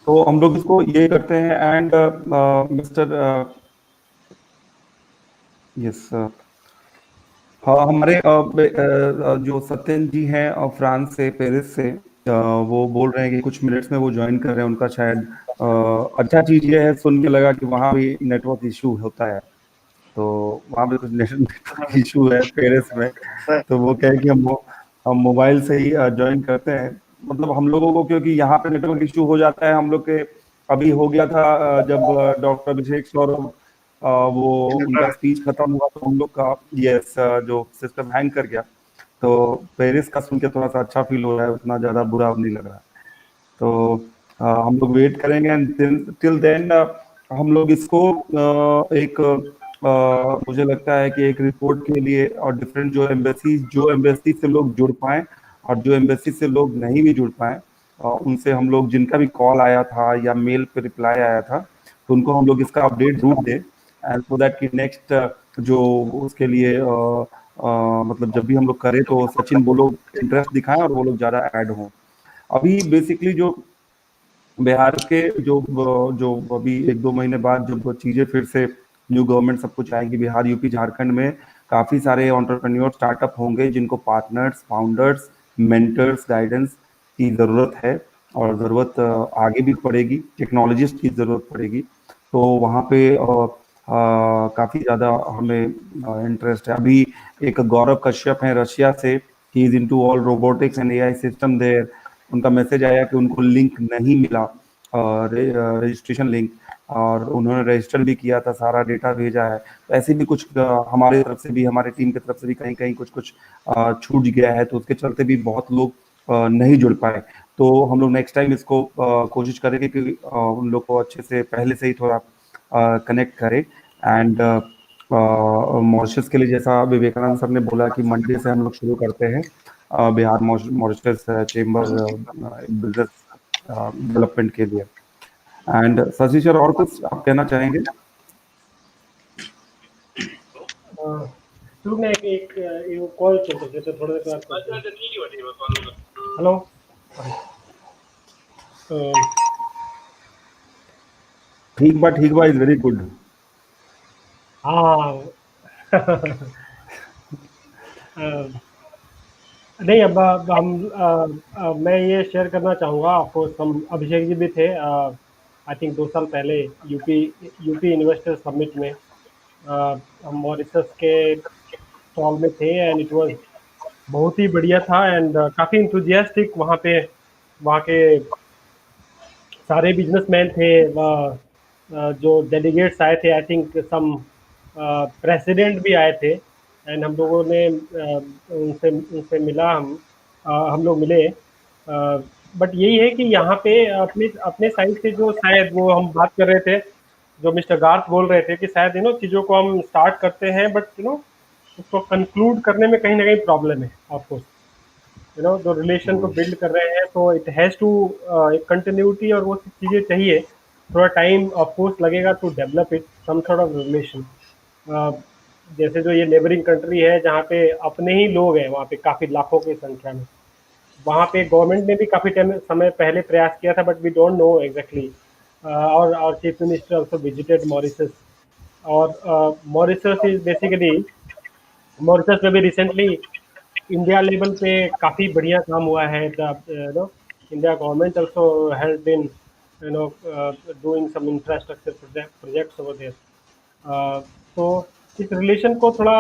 तो हम लोग इसको ये करते हैं। एंड मिस्टर यस सर, हाँ, हमारे जो सत्यन जी हैं फ्रांस से, पेरिस से, वो बोल रहे हैं कि कुछ मिनट्स में वो ज्वाइन कर रहे हैं। उनका शायद अच्छा चीज़ ये है, सुन के लगा कि वहाँ भी नेटवर्क इशू होता है, तो वहाँ पे कुछ नेटवर्क इशू है पेरिस में। तो वो कहे कि हम मोबाइल से ही ज्वाइन करते हैं। मतलब हम लोगों को, क्योंकि यहाँ पे नेटवर्क इशू हो जाता है, हम लोग के अभी हो गया था जब डॉक्टर अभिषेक सौरभ वो उनका स्पीच खत्म हुआ, तो हम लोग का जो सिस्टम हैंग कर गया। तो पेरिस का सुन के थोड़ा सा अच्छा फील हो रहा है, उतना ज़्यादा बुरा नहीं लग रहा है। तो हम लोग वेट करेंगे। एंड टिल देन हम लोग इसको एक मुझे लगता है कि एक रिपोर्ट के लिए, और डिफरेंट जो एम्बेसी से लोग जुड़ पाए, और जो एम्बेसी से लोग नहीं भी जुड़ पाए, उनसे हम लोग, जिनका भी कॉल आया था या मेल पे रिप्लाई आया था, तो उनको हम लोग इसका अपडेट जरूर दें, एंड सो दैट कि नेक्स्ट जो उसके लिए मतलब जब भी हम लोग करें तो सचिन वो लोग इंटरेस्ट दिखाएं और वो लोग ज़्यादा ऐड हों। अभी बेसिकली जो बिहार के जो अभी 1-2 महीने बाद जब वो चीज़ें फिर से न्यू गवर्नमेंट सब कुछ आएगी, बिहार, यूपी, झारखंड में काफ़ी सारे एंटरप्रेन्योर स्टार्टअप होंगे जिनको पार्टनर्स, फाउंडर्स, मेंटर्स, गाइडेंस की ज़रूरत है, और ज़रूरत आगे भी पड़ेगी, टेक्नोलॉजिस्ट की ज़रूरत पड़ेगी। तो वहाँ पे काफ़ी ज़्यादा हमें इंटरेस्ट है। अभी एक गौरव कश्यप हैं रशिया से, he is into all robotics and AI system there. उनका मैसेज आया कि उनको लिंक नहीं मिला, रजिस्ट्रेशन लिंक, और उन्होंने रजिस्टर भी किया था, सारा डेटा भेजा है। तो ऐसे भी कुछ हमारे तरफ से भी, हमारे टीम की तरफ से भी कहीं कहीं कुछ छूट गया है, तो उसके चलते भी बहुत लोग नहीं जुड़ पाए। तो हम लोग नेक्स्ट टाइम इसको कोशिश करेंगे कि उन लोग को अच्छे से पहले से ही थोड़ा कनेक्ट करें। एंड मॉरिशस के लिए, जैसा विवेकानंद सर ने बोला कि मंडे से हम लोग शुरू करते हैं Bihar Mauritius chamber business development के लिए। एंड शशि सर, और कुछ आप कहना चाहेंगे? शुरू में एक कॉल चलते थे, तो थोड़ा देर बाद हेलो, ठीक बा इज वेरी गुड। हाँ नहीं, अब हम मैं ये शेयर करना चाहूँगा आपको। हम अभिषेक जी भी थे आई थिंक 2 साल पहले यूपी इन्वेस्टर समिट में, हम मॉरिशस के स्टॉल में थे, एंड इट वाज बहुत ही बढ़िया था, एंड काफ़ी इंथुजियास्टिक वहाँ के सारे बिजनेसमैन थे, जो डेलीगेट्स आए थे, आई थिंक सम प्रेसिडेंट भी आए थे, एंड हम लोगों ने उनसे मिला हम, हम लोग मिले, बट यही है कि यहाँ पे अपने अपने साइड से जो शायद वो हम बात कर रहे थे, जो मिस्टर गार्थ बोल रहे थे कि शायद चीज़ों को हम स्टार्ट करते हैं बट उसको कंक्लूड करने में कहीं ना कहीं प्रॉब्लम है ऑफकोर्स, जो रिलेशन को बिल्ड कर रहे हैं, तो इट हैज़ टू कंटिन्यूटी और वो सब चीज़ें चाहिए, थोड़ा टाइम ऑफकोर्स लगेगा to develop it some sort of relation. जैसे जो ये नेबरिंग कंट्री है जहाँ पे अपने ही लोग हैं, वहाँ पे काफ़ी लाखों की संख्या में, वहाँ पे गवर्नमेंट ने भी काफ़ी समय पहले प्रयास किया था, but we don't know exactly. और chief minister also visited Mauritius, और मॉरिशस इज बेसिकली, मॉरिशस में भी रिसेंटली इंडिया लेवल पे काफ़ी बढ़िया काम हुआ है। India government also has been doing some infrastructure projects over there. तो इस रिलेशन को थोड़ा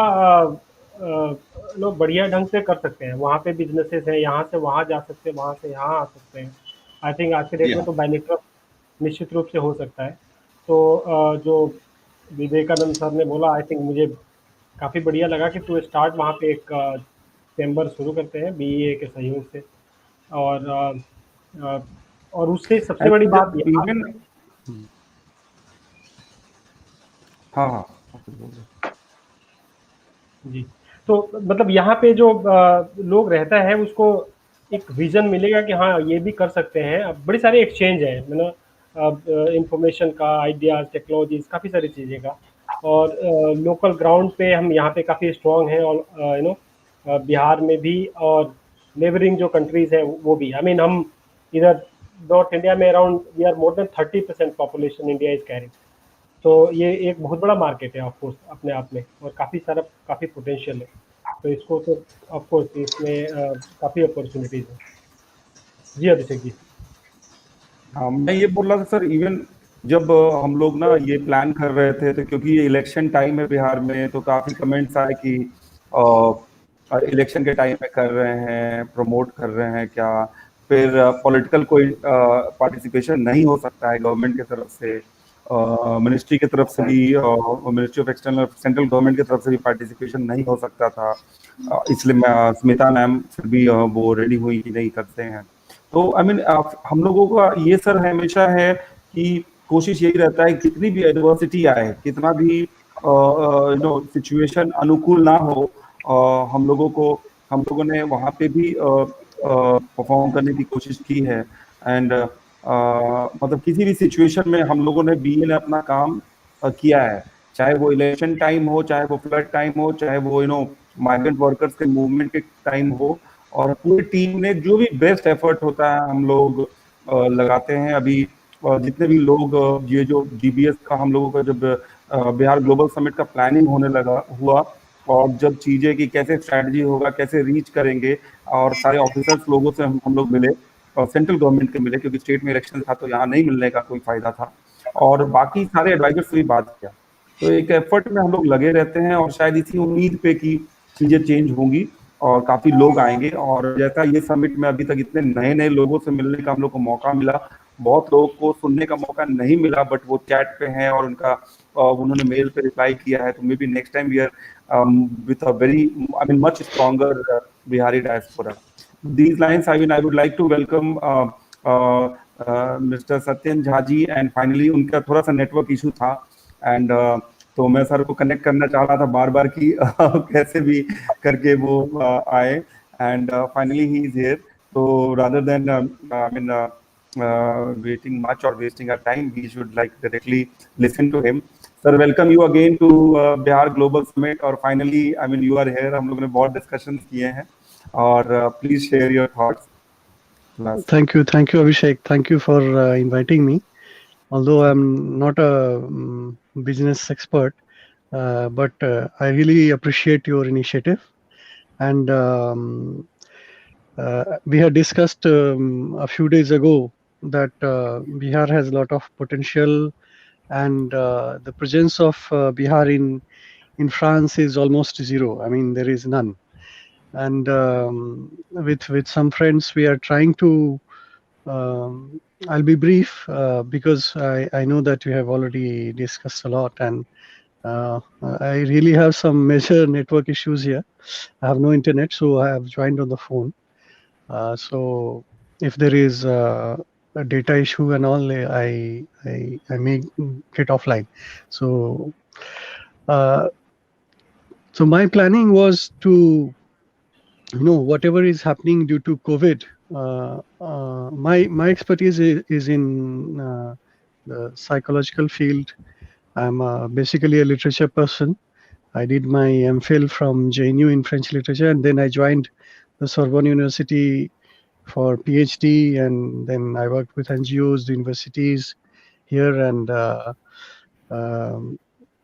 लोग बढ़िया ढंग से कर सकते हैं। वहाँ पे बिजनेसेस हैं, यहाँ से वहाँ जा सकते हैं, वहाँ से यहाँ आ सकते हैं। आई थिंक आज के डेट में तो बायलेटरल निश्चित रूप से हो सकता है। तो जो विवेकानंद सर ने बोला, आई थिंक मुझे काफ़ी बढ़िया लगा कि टू स्टार्ट वहाँ पे एक चैम्बर शुरू करते हैं बीईए के सहयोग से, और उससे सबसे बड़ी बात हाँ जी, तो मतलब यहाँ पे जो लोग रहता है उसको एक विजन मिलेगा कि हाँ ये भी कर सकते हैं। अब बड़ी सारी एक्सचेंज है इंफॉर्मेशन का, आइडियाज, टेक्नोलॉजीज, काफ़ी सारी चीज़ें का, और लोकल ग्राउंड पे हम यहाँ पे काफ़ी स्ट्रॉन्ग हैं, और बिहार में भी और नेबरिंग जो कंट्रीज है वो भी। आई मीन हम इधर नॉर्थ इंडिया में around we are more than 30% population India is carrying, तो ये एक बहुत बड़ा मार्केट है ऑफकोर्स अपने आप में, और काफ़ी पोटेंशियल है, तो इसको तो ऑफकोर्स इसमें काफ़ी अपॉर्चुनिटीज है। जी अभिषेक जी। हाँ, मैं ये बोल रहा था सर, इवन जब हम लोग ना ये प्लान कर रहे थे, तो क्योंकि ये इलेक्शन टाइम है बिहार में, तो काफ़ी कमेंट्स आए कि इलेक्शन के टाइम में कर रहे हैं, प्रमोट कर रहे हैं क्या, फिर पॉलिटिकल कोई पार्टिसिपेशन नहीं हो सकता है गवर्नमेंट की तरफ से, मिनिस्ट्री की तरफ से भी, ministry of external central government की तरफ से भी पार्टिसिपेशन नहीं हो सकता था। इसलिए मैं स्मिता मैम फिर भी वो रेडी हुई कि नहीं करते हैं। तो आई मीन हम लोगों का ये सर हमेशा है कि कोशिश यही रहता है, कितनी भी एडवर्सिटी आए, कितना भी सिचुएशन अनुकूल ना हो, हम लोगों ने वहाँ पे भी परफॉर्म करने की कोशिश की है। एंड मतलब किसी भी सिचुएशन में हम लोगों ने बीए ने अपना काम किया है, चाहे वो इलेक्शन टाइम हो, चाहे वो फ्लड टाइम हो, चाहे वो माइग्रेंट वर्कर्स के मूवमेंट के टाइम हो, और पूरी टीम ने जो भी बेस्ट एफर्ट होता है हम लोग लगाते हैं। अभी जितने भी लोग ये जो जीबीएस का हम लोगों का जब बिहार ग्लोबल समिट का प्लानिंग होने लगा हुआ, और जब चीजें कि कैसे स्ट्रैटेजी होगा, कैसे रीच करेंगे, और सारे ऑफिसर्स लोगों से हम लोग मिले, और सेंट्रल गवर्नमेंट के मिले, क्योंकि स्टेट में इलेक्शन था तो यहाँ नहीं मिलने का कोई फायदा था, और बाकी सारे एडवाइजर्स से भी बात किया। तो एक एफर्ट में हम लोग लगे रहते हैं, और शायद इसी उम्मीद पे कि चीजें चेंज होंगी और काफी लोग आएंगे। और जैसा ये समिट में अभी तक इतने नए नए लोगों से मिलने का हम लोग को मौका मिला, बहुत लोगों को सुनने का मौका नहीं मिला, बट वो चैट पे हैं और उन्होंने मेल पे रिप्लाई किया है। तो maybe next time we are with a very much stronger Bihari diaspora. These lines, I would like to welcome Mr. Satyan Jha ji, and finally उनका थोड़ा सा नेटवर्क इशू था, एंड तो मैं सर को कनेक्ट करना चाह रहा था बार बार कि कैसे भी करके वो आए, and finally he is here. तो rather than waiting much or wasting our time, we should like directly listen to him. Sir, welcome you again to Bihar Global Summit, और finally I mean you are here। हम लोगों ने बहुत discussions किए हैं, और please share your thoughts. Thank you, Abhishek. Thank you for inviting me. Although I'm not a business expert, but I really appreciate your initiative. And we had discussed a few days ago that Bihar has a lot of potential, and the presence of Bihar in France is almost zero. I mean, there is none. And with some friends, we are trying to. I'll be brief because I know that we have already discussed a lot, and I really have some major network issues here. I have no internet, so I have joined on the phone. So if there is a data issue and all, I may get offline. So so my planning was to, whatever is happening due to COVID. My expertise is in the psychological field. I'm basically a literature person. I did my MPhil from JNU in French literature, and then I joined the Sorbonne University for PhD, and then I worked with NGOs, the universities here, and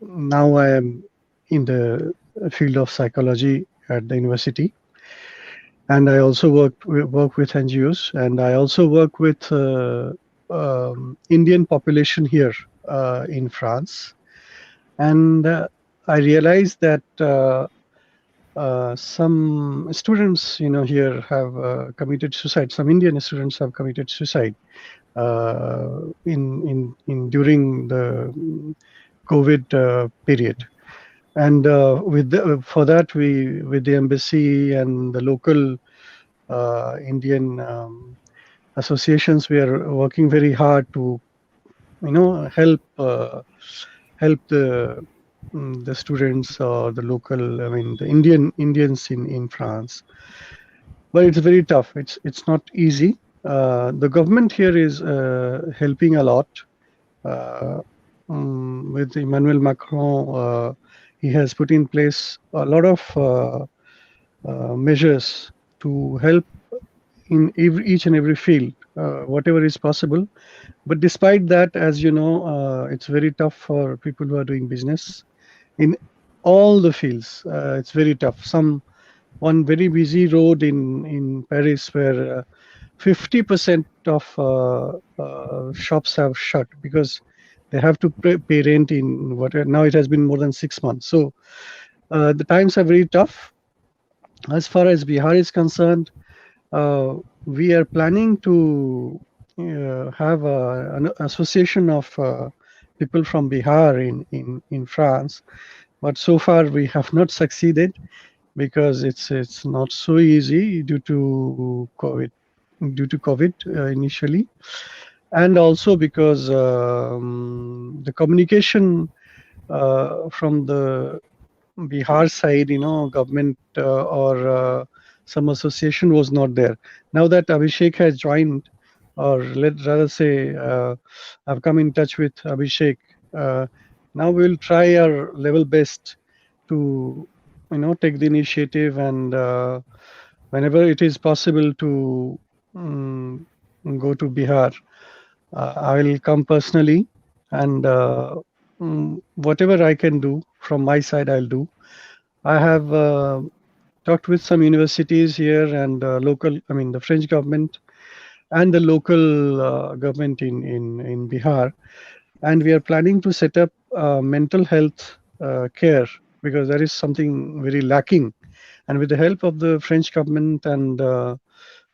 now I am in the field of psychology at the university. And I also work with NGOs, and I also work with Indian population here in France. And I realized that some students, here have committed suicide. Some Indian students have committed suicide during the COVID period. And for that, with the embassy and the local Indian associations, we are working very hard to, help the students or the local, the Indians in France. But it's very tough. It's not easy. The government here is helping a lot. With Emmanuel Macron, he has put in place a lot of measures to help in each and every field, whatever is possible. But despite that, as you know, it's very tough for people who are doing business in all the fields. It's very tough. One very busy road in Paris where 50% of shops have shut because they have to pay rent in whatever. Now it has been more than 6 months. So the times are very tough. As far as Bihar is concerned, we are planning to have an association of people from Bihar in France, but so far we have not succeeded because it's not so easy due to COVID initially, and also because the communication from the Bihar side, government or some association was not there. Now that Abhishek has joined, or let's rather say I've come in touch with Abhishek, now we'll try our level best to take the initiative, and whenever it is possible to go to Bihar, I will come personally, and whatever I can do from my side, I'll do. I have talked with some universities here and local, the French government and the local government in Bihar, and we are planning to set up mental health care because there is something very lacking. And with the help of the French government and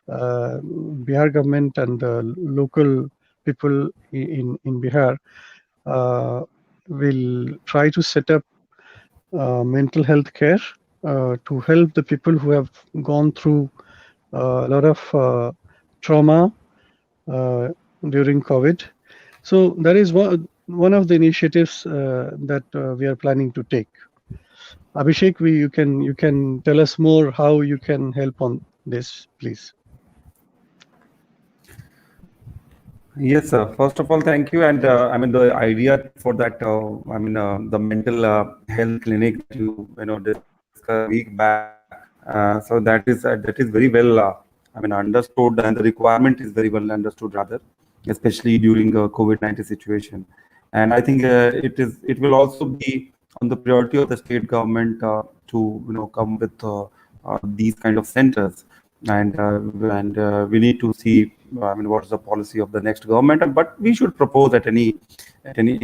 Bihar government and local people in Bihar, will try to set up mental health care to help the people who have gone through a lot of trauma during COVID. So that is one of the initiatives that we are planning to take. Abhishek, you can tell us more how you can help on this, please. Yes, sir. First of all, thank you. And the idea for that, the mental health clinic that you discussed a week back. So that is very well, understood, and the requirement is very well understood, rather, especially during a COVID-19 situation. And I think it will also be on the priority of the state government to come with these kind of centers. And we need to see what is the policy of the next government, but we should propose in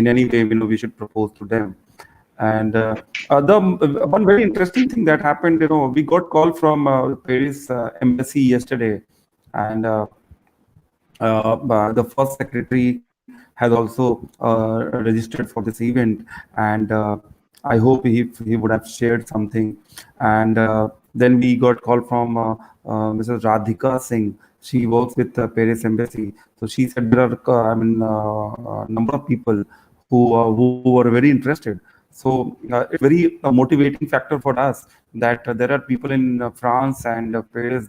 any way we should propose to them. And the one very interesting thing that happened, we got call from Paris embassy yesterday, and the first secretary has also registered for this event, and I hope he would have shared something. And Then we got call from Mrs. Radhika Singh. She works with the Paris Embassy. So she said there are, number of people who were very interested. So it's very motivating factor for us that there are people in France and Paris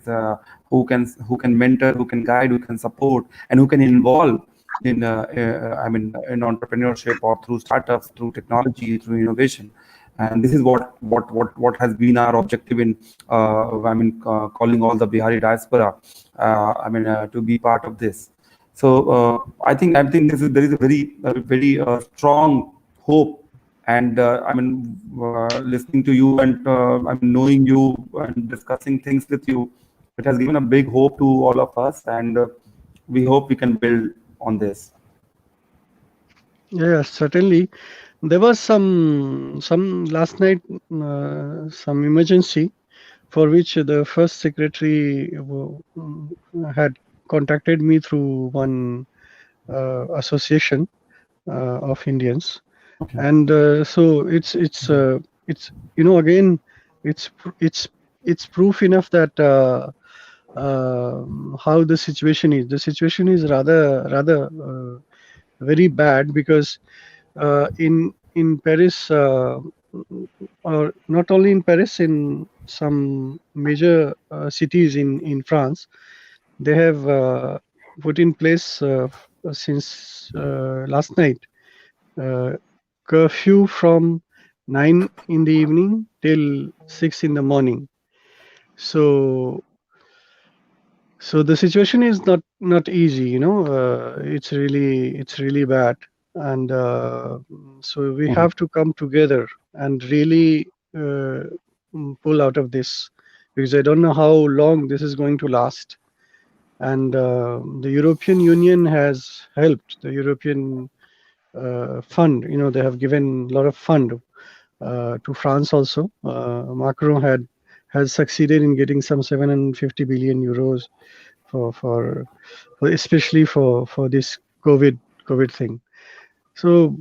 who can mentor, who can guide, who can support, and who can involve in in entrepreneurship or through startups, through technology, through innovation. And this is what has been our objective in calling all the Bihari diaspora to be part of this. So I think there is a very strong hope. And listening to you and knowing you and discussing things with you, it has given a big hope to all of us, and we hope we can build on this. Yeah, certainly. There was some last night, some emergency for which the first secretary had contacted me through one association of Indians. Okay. And so it's again it's proof enough that how the situation is. The situation is rather very bad, because in Paris, or not only in Paris, in some major cities in France, they have put in place since last night curfew from 9 in the evening till 6 in the morning. So the situation is not easy, it's really bad. And so we have to come together and really pull out of this, because I don't know how long this is going to last. And the European Union has helped. The European fund, they have given a lot of fund to France also. Macron has succeeded in getting some 750 billion euros for especially for this COVID thing. So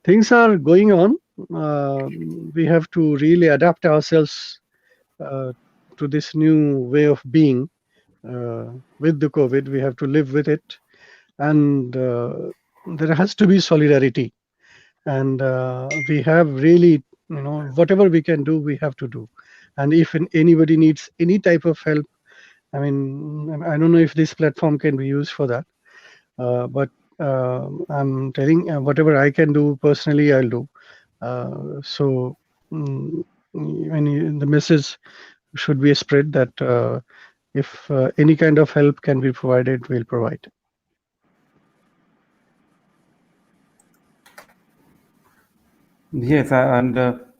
things are going on. We have to really adapt ourselves to this new way of being with the COVID. We have to live with it, and there has to be solidarity. And we have really, whatever we can do, we have to do. And if anybody needs any type of help, I don't know if this platform can be used for that, but I'm telling whatever I can do personally, I'll do. So the message should be spread that if any kind of help can be provided, we'll provide. Yes, and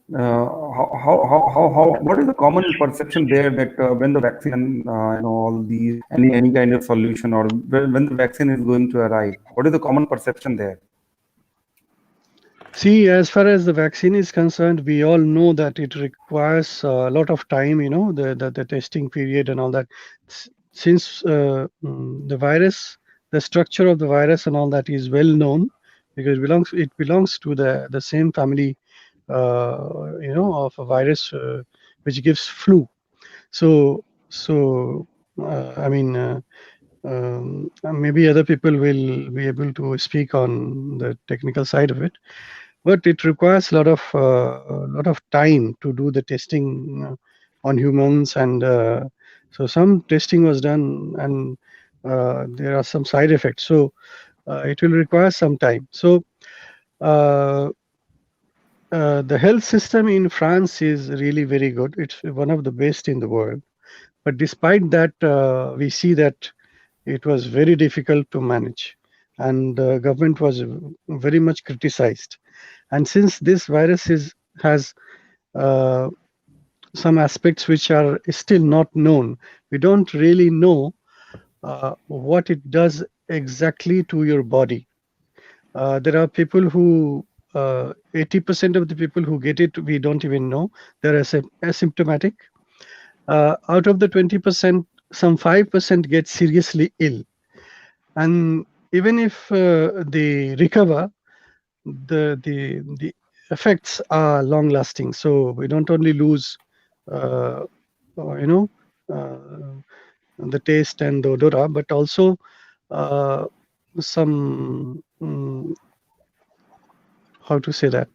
what is the common perception there that when the vaccine, all these, any kind of solution, or when the vaccine is going to arrive, what is the common perception there? See, as far as the vaccine is concerned, we all know that it requires a lot of time, the testing period and all that. Since the virus, the structure of the virus and all that is well known, because it belongs to the same family, of a virus which gives flu. So maybe other people will be able to speak on the technical side of it, but it requires a lot of time to do the testing on humans, and so some testing was done, and there are some side effects. So it will require some time. So the health system in France is really very good. It's one of the best in the world. But despite that, we see that it was very difficult to manage, and the government was very much criticized. And since this virus has some aspects which are still not known, we don't really know what it does exactly to your body. There are people who 80% of the people who get it, we don't even know. They're asymptomatic. Out of the 20%, some 5% get seriously ill. And even if they recover, the effects are long lasting. So we don't only lose you know, the taste and the odora, but also some how to say that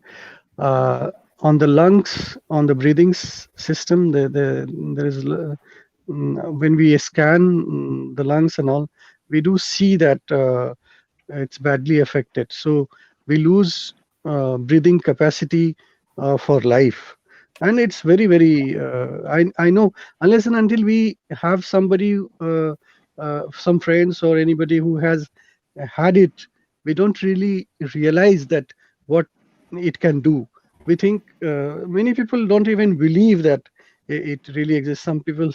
on the lungs, on the breathing system, there is when we scan the lungs and all, we do see that it's badly affected. So we lose breathing capacity for life. And it's very, very, I know, unless and until we have somebody, some friends or anybody who has had it, we don't really realize that what it can do. We think many people don't even believe that it really exists. Some people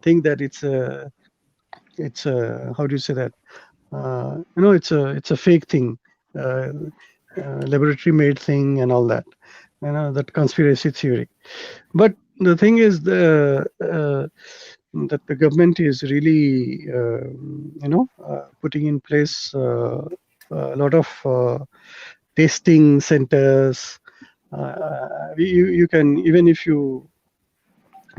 think that it's a how do you say that? It's a fake thing, laboratory made thing and all that, that conspiracy theory. But the thing is that the government is really putting in place a lot of testing centers. You can, even if you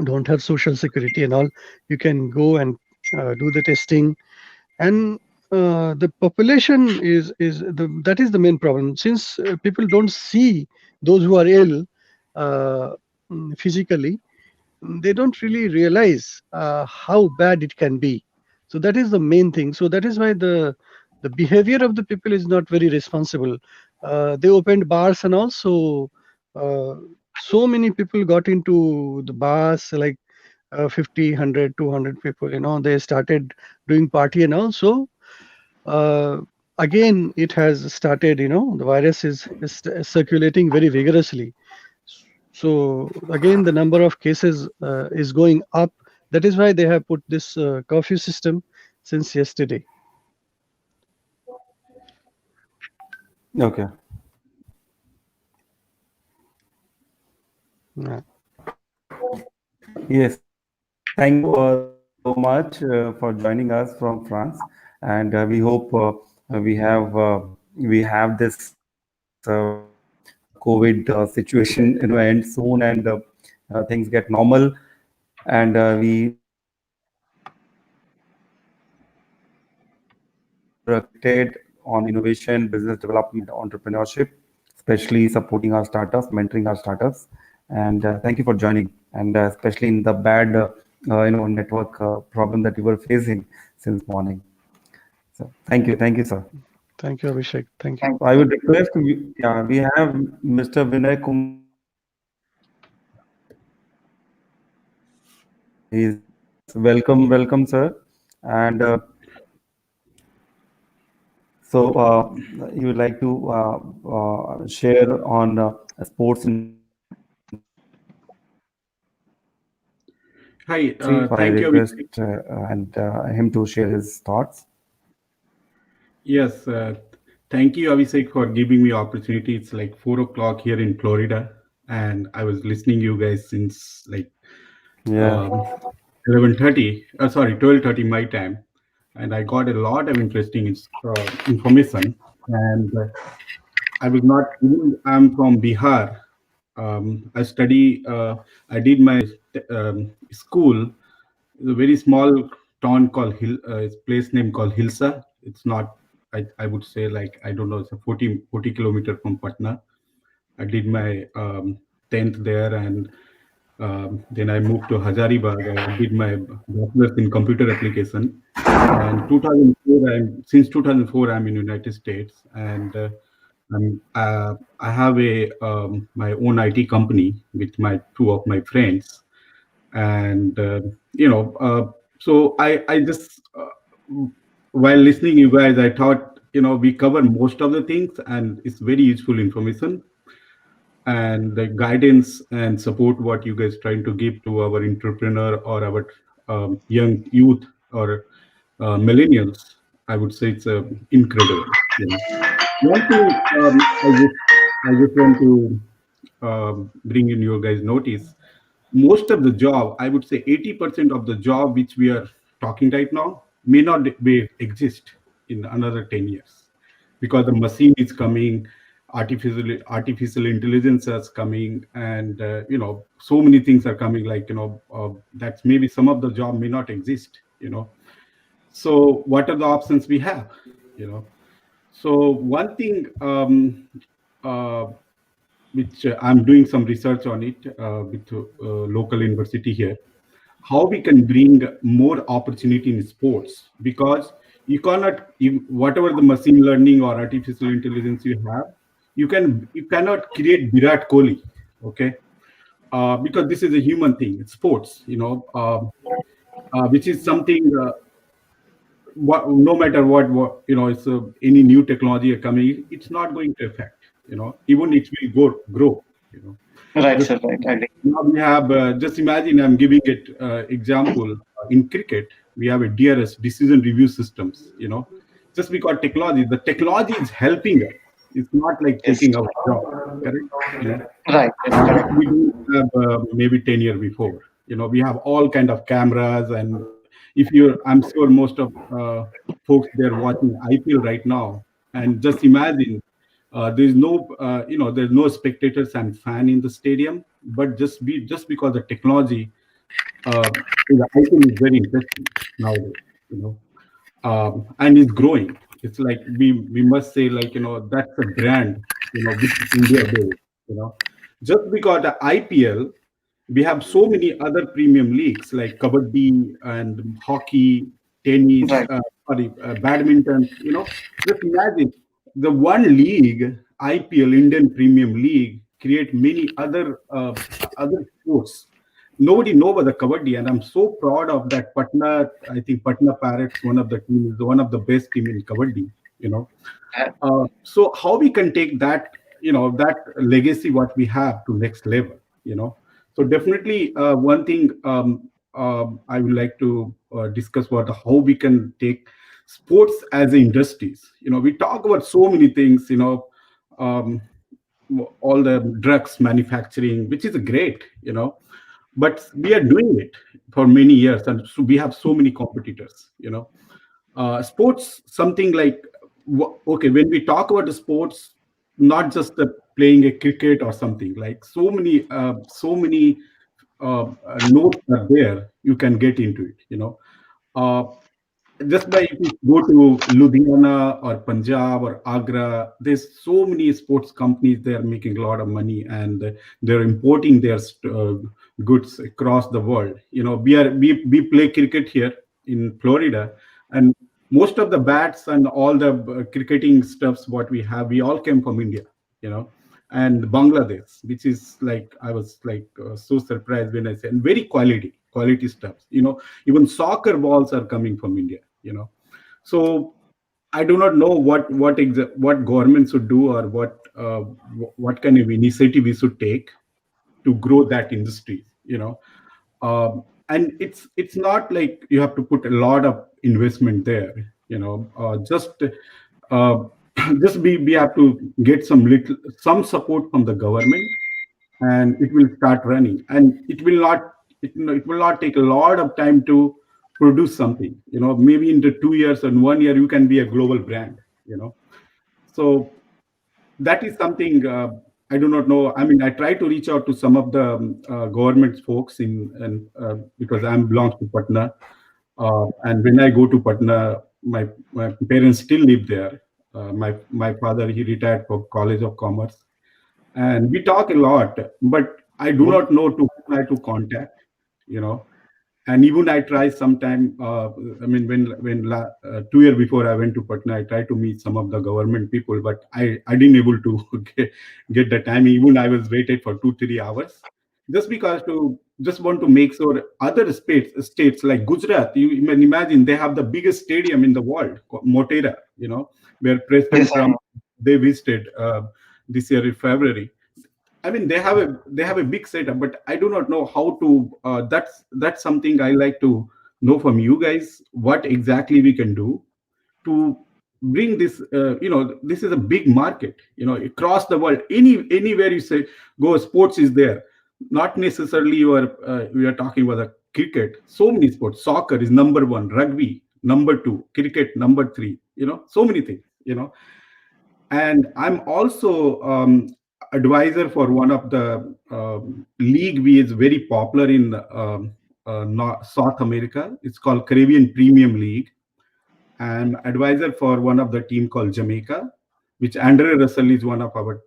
don't have social security and all, you can go and do the testing. And the population that is the main problem, since people don't see those who are ill physically. They don't really realize how bad it can be. So that is the main thing. So that is why the behavior of the people is not very responsible. They opened bars and also so many people got into the bars, like 50, 100, 200 people, they started doing party and all. So again, it has started, the virus is circulating very vigorously. So again, the number of cases is going up. That is why they have put this curfew system since yesterday. Okay. Yeah. Yes. Thank you so much for joining us from France, and we hope we have this COVID situation end soon, and things get normal, and we connected on innovation, business development, entrepreneurship, especially supporting our startups, mentoring our startups. And thank you for joining, and especially in the bad network problem that you were facing since morning. So thank you, sir. Thank you, Abhishek. Thank you. I would request we have Mr. Vinay Kumar. He's welcome, sir. And so you would like to share on sports in Hi, I thank you, request Abhishek. and him to share his thoughts. Yes, thank you, Abhishek, for giving me opportunity. It's like 4 o'clock here in Florida, and I was listening you guys since like 11:30. Sorry, 12:30 my time, and I got a lot of interesting information. And I was not. I'm from Bihar. I study. I did my school. It's a very small town called place name called Hilsa. It's not. I would say like I don't know. It's a 40 kilometer from Patna. I did my 10th there, and then I moved to Hazaribagh. I did my bachelor's in computer application. And 2004, since 2004, I'm in United States, and I have my own IT company with my two of my friends, and so I just while listening you guys, I thought we cover most of the things, and it's very useful information and the guidance and support what you guys trying to give to our entrepreneur or our young youth or millennials. I would say it's incredible. One thing I just want to bring in your guys' notice. Most of the job, I would say 80% of the job which we are talking right now may not exist in another 10 years, because the machine is coming, artificial intelligence is coming, and so many things are coming. Like that's maybe some of the job may not exist. So what are the options we have? So one thing which I'm doing some research on it with local university here, how we can bring more opportunity in sports, because you cannot, whatever the machine learning or artificial intelligence you have, you cannot create Virat Kohli, okay? Because this is a human thing. It's sports, which is something. No matter what it's any new technology coming, it's not going to affect. Even it will grow. Right, Just, sir. Right. I agree. now we have just imagine, I'm giving it example. In cricket we have a DRS, decision review systems. Just because the technology is helping us. It's not like Yes. taking our job. Correct. Right. Correct. We do have maybe 10 years before. We have all kind of cameras, and I'm sure most of folks there watching IPL right now, and just imagine there's no spectators and fan in the stadium, but just because the technology, the IPL is very interesting nowadays, and it's growing. It's like we must say, like, that's a brand, which is India based, just because the IPL, we have so many other premium leagues like kabaddi and hockey, tennis, Right. badminton. Just imagine the one league, IPL, Indian Premium League, create many other sports. Nobody know about the kabaddi, and I'm so proud of that. Patna, I think Patna Parrots, one of the teams, one of the best team in kabaddi. So how we can take that, that legacy what we have to next level. So definitely one thing I would like to discuss about how we can take sports as industries. We talk about so many things. Um, all the drugs manufacturing, which is great. But we are doing it for many years, and so we have so many competitors. Sports, something like, okay, when we talk about the sports, not just the playing a cricket or something, like so many notes are there, you can get into it. uh, just by if you go to Ludhiana or Punjab or Agra, there's so many sports companies. They are making a lot of money, and they're importing their goods across the world. We play cricket here in Florida, and most of the bats and all the cricketing stuffs what we have, we all came from India. And Bangladesh, which is like, I was like so surprised when I said, and very quality stuff. Even soccer balls are coming from India. So I do not know what government should do, or what kind of initiative we should take to grow that industry. And it's not like you have to put a lot of investment there. Just uh, just we have to get some support from the government, and it will start running. And it will not take a lot of time to produce something. Maybe in the 2 years and 1 year you can be a global brand. So that is something I do not know. I mean, I try to reach out to some of the government folks because I belong to Patna, and when I go to Patna, my parents still live there. My father, he retired from College of Commerce, and we talk a lot, but I do not know to whom I to contact. And even I try sometime. I mean, when 2 years before I went to Patna, I tried to meet some of the government people, but I didn't able to get the time. Even I was waited for 2-3 hours, just because to just want to make sure other states like Gujarat. You can imagine they have the biggest stadium in the world, Motera. Where President Yes, Trump, they visited this year in February. I mean, they have a big setup, but I do not know how to. That's something I like to know from you guys. What exactly we can do to bring this. This is a big market. Across the world, anywhere you say go, sports is there. Not necessarily we are talking about the cricket. So many sports. Soccer is number one. Rugby number two. Cricket number three. So many things. And I'm also advisor for one of the league which is very popular in South America. It's called Caribbean Premium League. I'm advisor for one of the team called Jamaica, which Andre Russell is one of our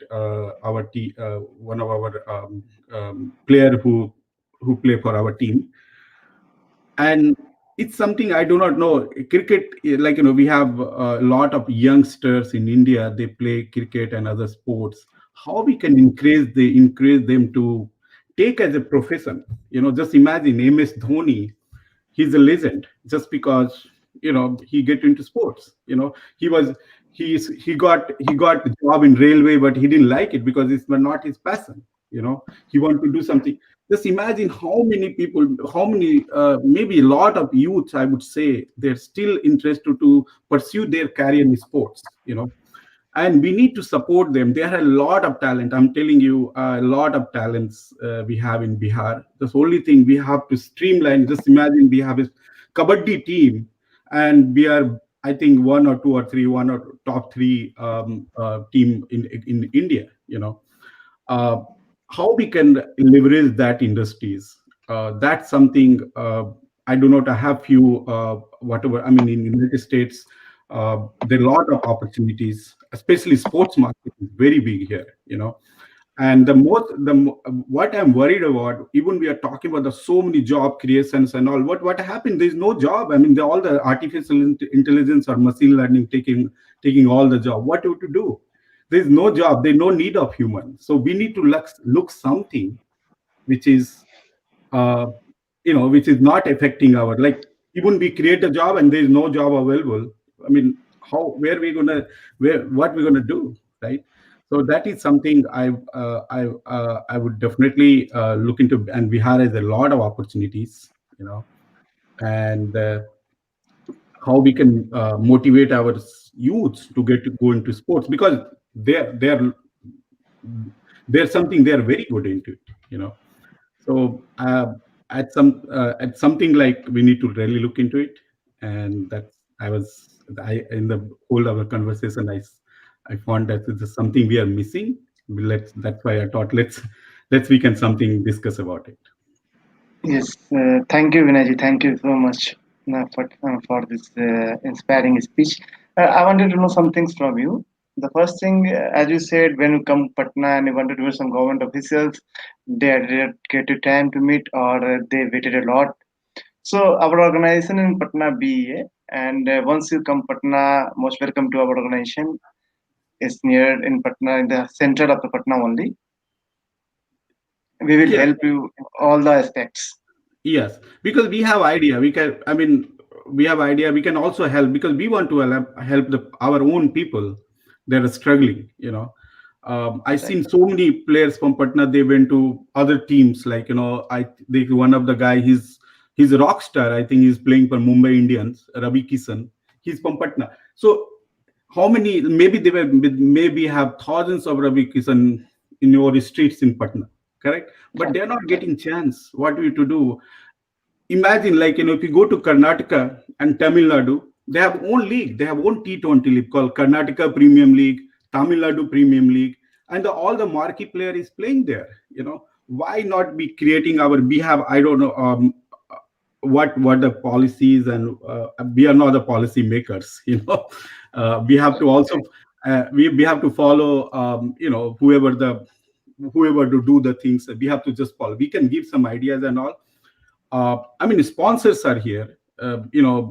player who play for our team. And it's something I do not know. Cricket, like, we have a lot of youngsters in India. They play cricket and other sports. How we can encourage them to take as a profession? Just imagine MS Dhoni. He's a legend just because he get into sports. He got a job in railway, but he didn't like it because it's not his passion. He wanted to do something. Just imagine how many people, maybe a lot of youth, I would say, they're still interested to pursue their career in sports, and we need to support them. There are a lot of talent. I'm telling you, a lot of talents we have in Bihar. The only thing we have to streamline. Just imagine we have a kabaddi team, and we are, I think, one or top three team in India. How we can leverage that industries. That's something I do not have few whatever. I mean, in the United States, there are a lot of opportunities, especially sports market is very big here. And what I'm worried about, even we are talking about the so many job creations and all. What happened? There's no job. I mean, all the artificial intelligence or machine learning taking all the job. What to do? There's no job. There's no need of human. So we need to look something which is which is not affecting our, like, even we create a job and there's no job available. I mean, what we're gonna do, right? So that is something I would definitely look into. And Bihar has a lot of opportunities, and how we can motivate our youths to go into sports, because there's something they're very good into it. So at something like we need to really look into it, and that's in the whole of our conversation I found that it's something we are missing. That's why I thought let's we can something discuss about it. Yes, thank you, Vinayji. Thank you so much for this inspiring speech. I wanted to know some things from you. The first thing, as you said, when you come to Patna and you wanted to meet some government officials, they didn't get you time to meet, or they waited a lot. So our organization in Patna BEA, and once you come Patna, most welcome to our organization. It's near in Patna, in the center of the Patna only. We will help you in all the aspects. Yes, because we have idea. We have idea. We can also help, because we want to help our own people that are struggling. I've seen so many players from Patna. They went to other teams. Like, one of the guy. He's a rock star. I think he's playing for Mumbai Indians. Ravi Kishan. He's from Patna. So how many? Maybe have thousands of Ravi Kishan in your streets in Patna. Correct, but they're not getting chance. What we to do? Imagine, like, if you go to Karnataka and Tamil Nadu, they have own league. They have own T20 league called Karnataka Premium League, Tamil Nadu Premium League, and all the marquee player is playing there. Why not be creating we have, I don't know what the policies, and we are not the policy makers. We have to also we have to follow whoever to do the things. We have to just follow. We can give some ideas and all. Sponsors are here. People,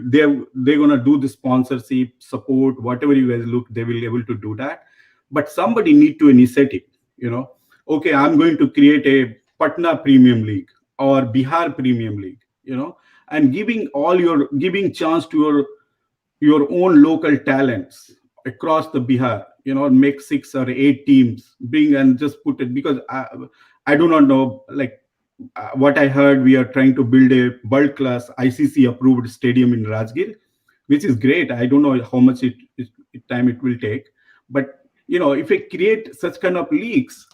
they're gonna do the sponsorship, support, whatever you guys look, they will be able to do that. But somebody need to initiate it. Okay, I'm going to create a Patna Premium League or Bihar Premium League. And giving chance to your own local talents across the Bihar. Make 6 or 8 teams, bring and just put it, because I do not know, like, what I heard, we are trying to build a world-class ICC approved stadium in Rajgir, which is great. I don't know how much time it will take, but if we create such kind of leagues,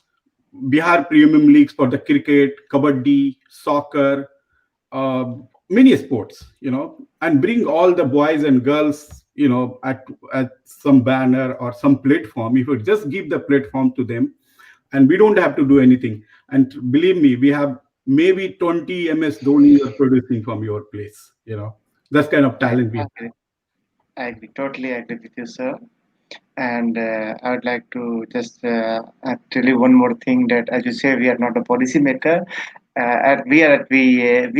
Bihar Premium Leagues for the cricket, kabaddi, soccer, many sports, and bring all the boys and girls at some banner or some platform. If you just give the platform to them, and we don't have to do anything. And believe me, we have maybe 20 MS Dhoni you're producing from your place. That's kind of talent we have. I agree. Totally agree with you, sir. And I would like to just tell you one more thing, that, as you say, we are not a policy maker. We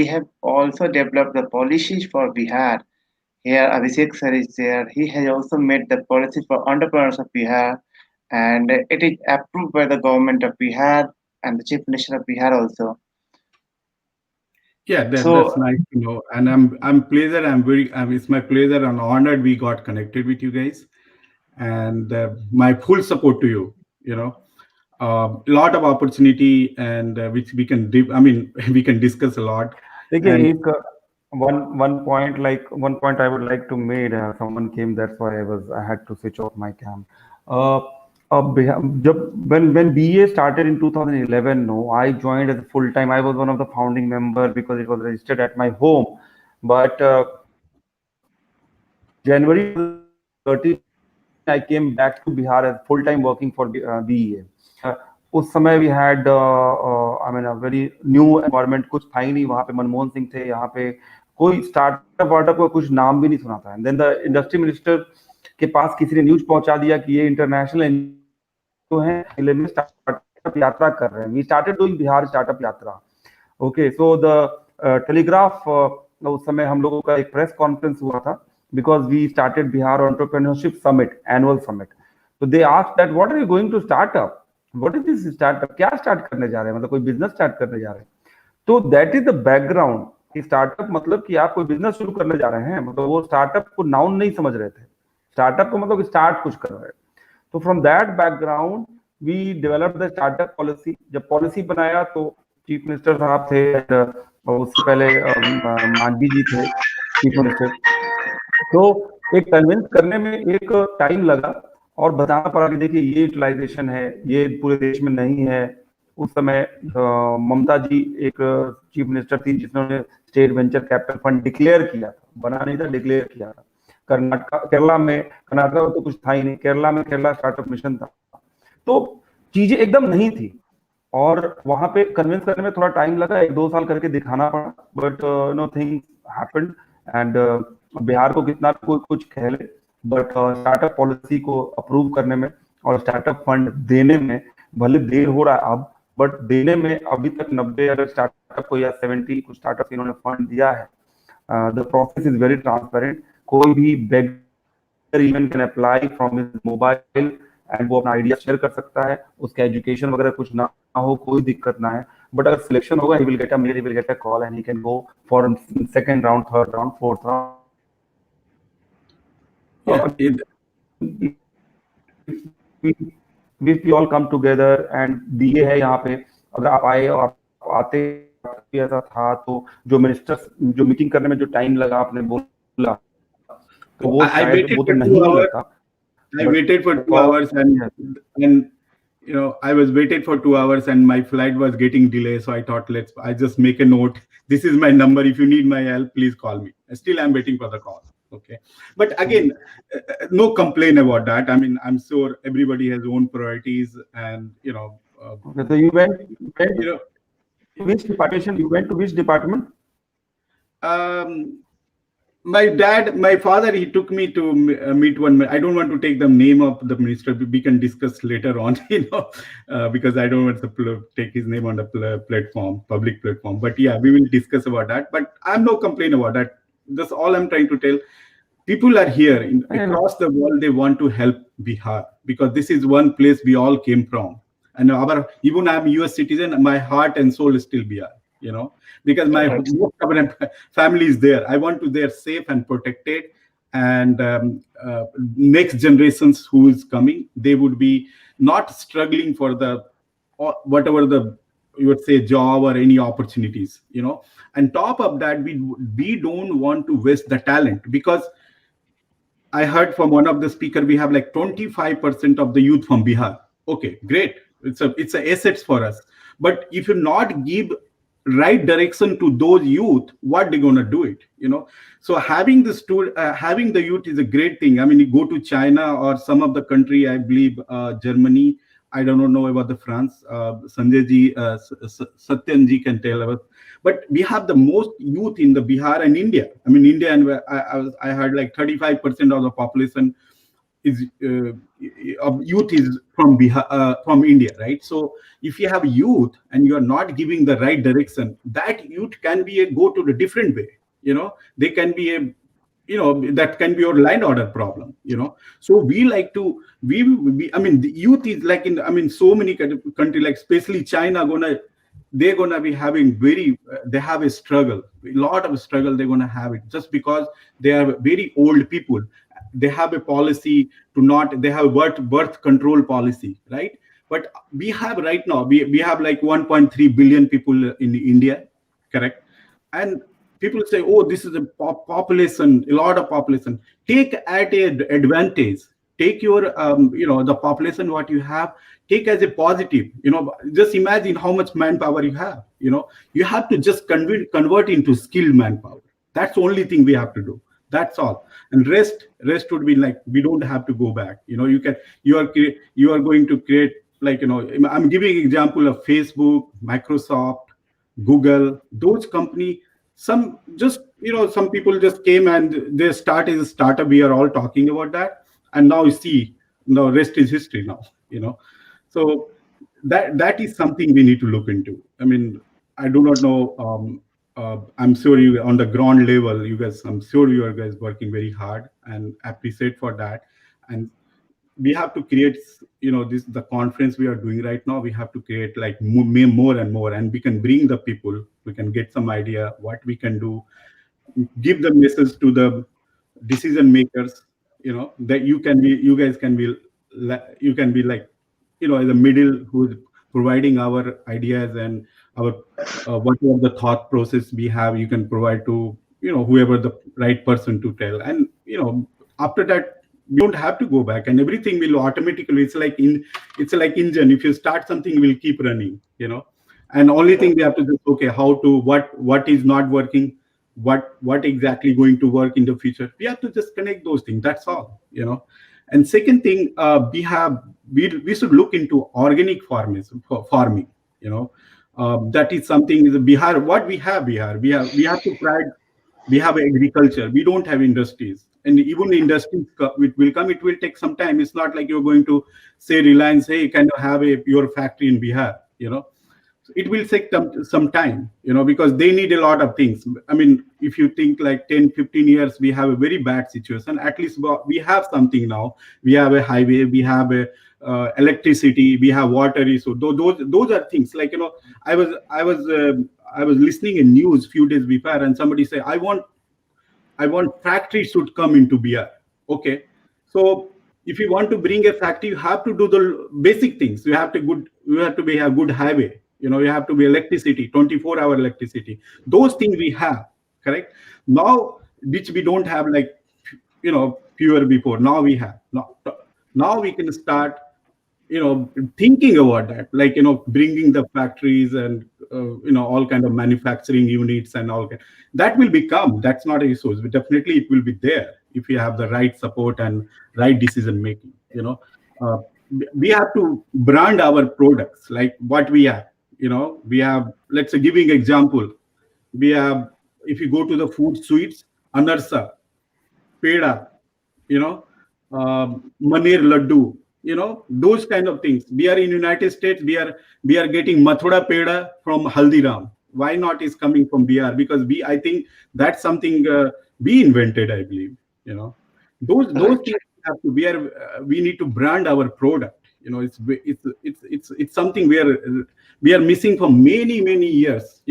have also developed the policies for Bihar. Here, Abhishek sir is there. He has also made the policy for entrepreneurs of Bihar, and it is approved by the government of Bihar and the Chief Minister of Bihar also. Yeah, that's So, nice to know. And it's my pleasure and honored we got connected with you guys, and my full support to you. A lot of opportunity, and which we can we can discuss a lot. देखिए And one point I would like to make. Someone came, that's why I had to switch off my cam. When BA started in 2011, no, I joined as a full time. I was one of the founding members because it was registered at my home. But January 13, I came back to Bihar as full time working for BEA. उस समय we had a very new environment. कुछ था ही नहीं वहाँ पे. मनमोहन सिंह थे यहाँ पे. कोई स्टार्टअप वार्टअप का कुछ नाम भी नहीं सुना था. And then the industry minister के पास किसी ने न्यूज पहुंचा दिया कि ये इंटरनेशनल तो है, स्टार्टअप यात्रा कर रहे हैं. We started doing Bihar startup Yatra. Okay, so the Telegraph, उस समय हम लोगों का एक प्रेस कॉन्फ्रेंस हुआ था because we started Bihar Entrepreneurship Summit, annual summit. So they asked that what are you going to start up? What is this startup? क्या start करने जा रहे हैं? मतलब कोई बिजनेस स्टार्ट करने जा रहे हैं. तो that is the background. Startup मतलब कि आप कोई बिजनेस शुरू करने जा रहे हैं. मतलब वो स्टार्टअप को नाउन नहीं समझ रहे थे. स्टार्टअप को मतलब स्टार्ट कुछ कर रहे हैं. तो from that background we develop the startup policy. जब पॉलिसी बनाया तो चीफ मिनिस्टर साहब थे, उससे पहले मांझी जी थे चीफ मिनिस्टर. तो एक कन्विंस करने में एक टाइम लगा और बताना पड़ा कि देखिए ये यूटिलाइजेशन है, ये पूरे देश में नहीं है. उस समय ममता जी एक चीफ मिनिस्टर थी जिन्होंने state venture capital fund declare किया था. बना नहीं था, डिक्लेयर किया था. केरला में तो कुछ था ही नहीं. केरला स्टार्टअप मिशन था. तो चीजें एकदम नहीं थी और वहां पे कन्विंस करने में थोड़ा टाइम लगा. 1-2 साल करके दिखाना पड़ा. But know things happened. And Bihar को कितना कोई कुछ कह ले, बट स्टार्टअप पॉलिसी को अप्रूव करने में और स्टार्टअप फंड देने में भले देर हो रहा है अब, बट देने में अभी तक 90 अगर स्टार्टअप को या 70 कुछ स्टार्टअप इन्होंने फंड दिया है. The process is very transparent. कोई भी beggar even can apply from his mobile and वो अपना आइडिया शेयर कर सकता है. उसका एजुकेशन वगैरह कुछ ना हो, कोई दिक्कत ना है. बट अगर सिलेक्शन होगा, he will get a mail, he will get a call, and he can go for second round, third round, fourth round. If we all come together and BA है यहाँ पे, अगर आप आए और आप आते ऐसा था तो जो मिनिस्टर जो मीटिंग करने में जो टाइम लगा आपने बोला तो वो शायद वो तो नहीं लगता. I waited for 2 hours and I was waited for 2 hours and my flight was getting delayed. So I thought, I just make a note. This is my number. If you need my help, please call me. Still, I'm waiting for the call. Okay. But again, no complaint about that. I mean, I'm sure everybody has own priorities and, okay, so you went which department? You went to which department? My father, he took me to meet one. I don't want to take the name of the minister. We can discuss later on, because I don't want to take his name on the public platform. But yeah, we will discuss about that. But I'm no complaint about that. That's all I'm trying to tell. People are here across the world. They want to help Bihar because this is one place we all came from. And even I'm a US citizen, my heart and soul is still Bihar. Because my family is there. I want to there safe and protected, and next generations who is coming, they would be not struggling for the whatever the you would say job or any opportunities. And top of that, we don't want to waste the talent, because I heard from one of the speaker we have like 25% of the youth from Bihar. Okay, great. It's a assets for us. But if you not give right direction to those youth, what they're going to do it, so having having the youth is a great thing. I mean, you go to China or some of the country, I believe Germany, I don't know about the France, Sanjay ji, Satyan ji can tell us, but we have the most youth in the Bihar and India. I mean, India, and I heard like 35% of the population is of youth is from Bihar, from India, right? So if you have youth and you are not giving the right direction, that youth can be go to the different way. They can be that can be your line order problem. So we like to I mean, the youth is like in so many country, like especially China, they're gonna be having they have a struggle, a lot of struggle. They're gonna have it just because they are very old people. They have a policy they have a birth control policy, right? But we have right now, we have like 1.3 billion people in India, correct? And people say, oh, this is a population, a lot of population. Take at an advantage. Take your, the population what you have, take as a positive. Just imagine how much manpower you have. You have to just convert into skilled manpower. That's the only thing we have to do. That's all. And rest would be like, we don't have to go back. You are going to create, like, I'm giving example of Facebook, Microsoft, Google, those company. Some people just came and they started a startup. We are all talking about that. And now you see, rest is history now, So that is something we need to look into. I mean, I do not know. I'm sure you on the ground level, you guys, I'm sure you are guys working very hard and appreciate for that. And we have to create, the conference we are doing right now, we have to create like more and more, and we can bring the people, we can get some idea what we can do, give the message to the decision makers, that you guys can be like, as a middle who's providing our ideas and our whatever the thought process we have, you can provide to whoever the right person to tell. And after that, we don't have to go back, and everything will automatically, it's like engine. If you start something, will keep running, and only thing we have to do, okay, how to what is not working, what exactly going to work in the future. We have to just connect those things. That's all. And second thing, we should look into organic farming. That is something is Bihar. What we have Bihar, we have to pride. We have agriculture. We don't have industries, and even industries will come. It will take some time. It's not like you're going to say Reliance, hey, can you have your factory in Bihar? It will take some time, because they need a lot of things. I mean, if you think like 10, 15 years, we have a very bad situation. At least we have something now. We have a highway, we have a electricity, we have water. So those are things like, I was listening in news few days before, and somebody say, I want factories should come into Bihar. Okay, so if you want to bring a factory, you have to do the basic things. You have to be a good highway. You have to be electricity, 24-hour electricity. Those things we have, correct? Now, which we don't have, like, fewer before. Now we have. Now we can start, thinking about that, like, bringing the factories and, all kind of manufacturing units and all that will become. That's not a issue. But definitely it will be there if you have the right support and right decision making. We have to brand our products like what we have. We have, let's say, giving example, we have, if you go to the food sweets, anarsa, peda, maner laddu, those kind of things. We are in United States, we are getting mathura peda from Haldiram. Why not is coming from Bihar? Because I think that's something we invented, I believe. Those things have to, we need to brand our product. It's something we are missing for many years.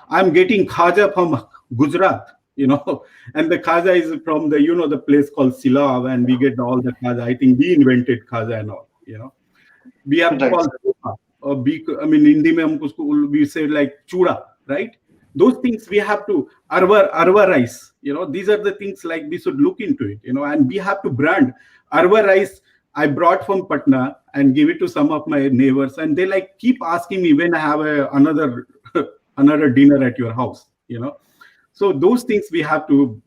I'm getting khaja from Gujarat, and the khaja is from the the place called Silav, and we get all the khaja. I think we invented khaja and all. We have to call, I mean, Hindi mein we say like chuda, right? Those things we have to arva rice. These are the things like we should look into it. And we have to brand arva rice. I brought from Patna and give it to some of my neighbors, and they like keep asking me when I have another another dinner at your house, So those things we have to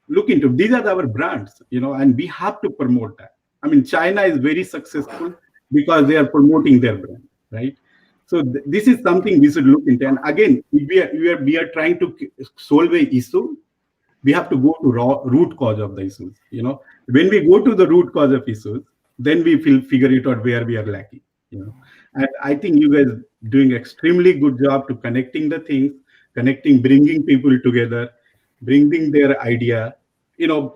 look into. These are our brands, and we have to promote that. I mean, China is very successful because they are promoting their brand, right? So this is something we should look into. And again, if we are trying to solve a issue, we have to go to root cause of the issues. When we go to the root cause of issues, then we figure it out where we are lacking. And I think you guys doing extremely good job to connecting the things, bringing people together, bringing their idea.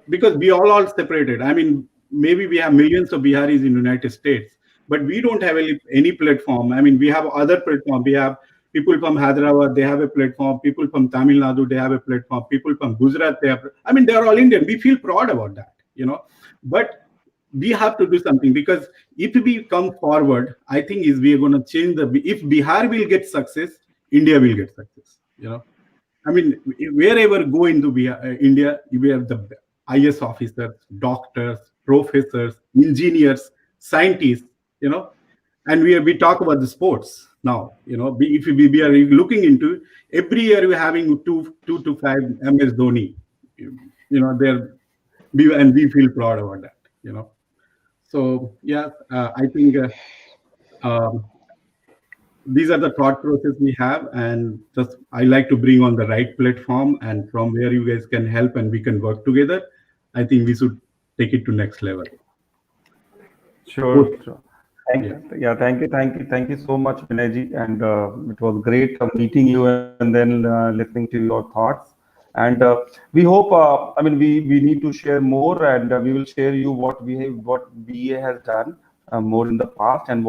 Because we all separated. I mean, maybe we have millions of Biharis in United States, but we don't have any platform. I mean, we have other platform. We have people from Hyderabad, they have a platform. People from Tamil Nadu, they have a platform. People from Gujarat, they have. I mean, they are all Indian. We feel proud about that, But we have to do something, because if we come forward, I think we are going to change if Bihar will get success, India will get success. I mean, wherever go into India, we have the IS officers, doctors, professors, engineers, scientists, and we talk about the sports now. If we are looking into every year, we're having 2 to 5 MS Dhoni. And we feel proud about that. So yeah, I think these are the thought process we have, and just I like to bring on the right platform, and from where you guys can help and we can work together. I think we should take it to next level. Sure. Thank you so much, Vinayji, and it was great meeting you and then listening to your thoughts. And we hope, I mean, we need to share more, and we will share you what BA has done more in the past, and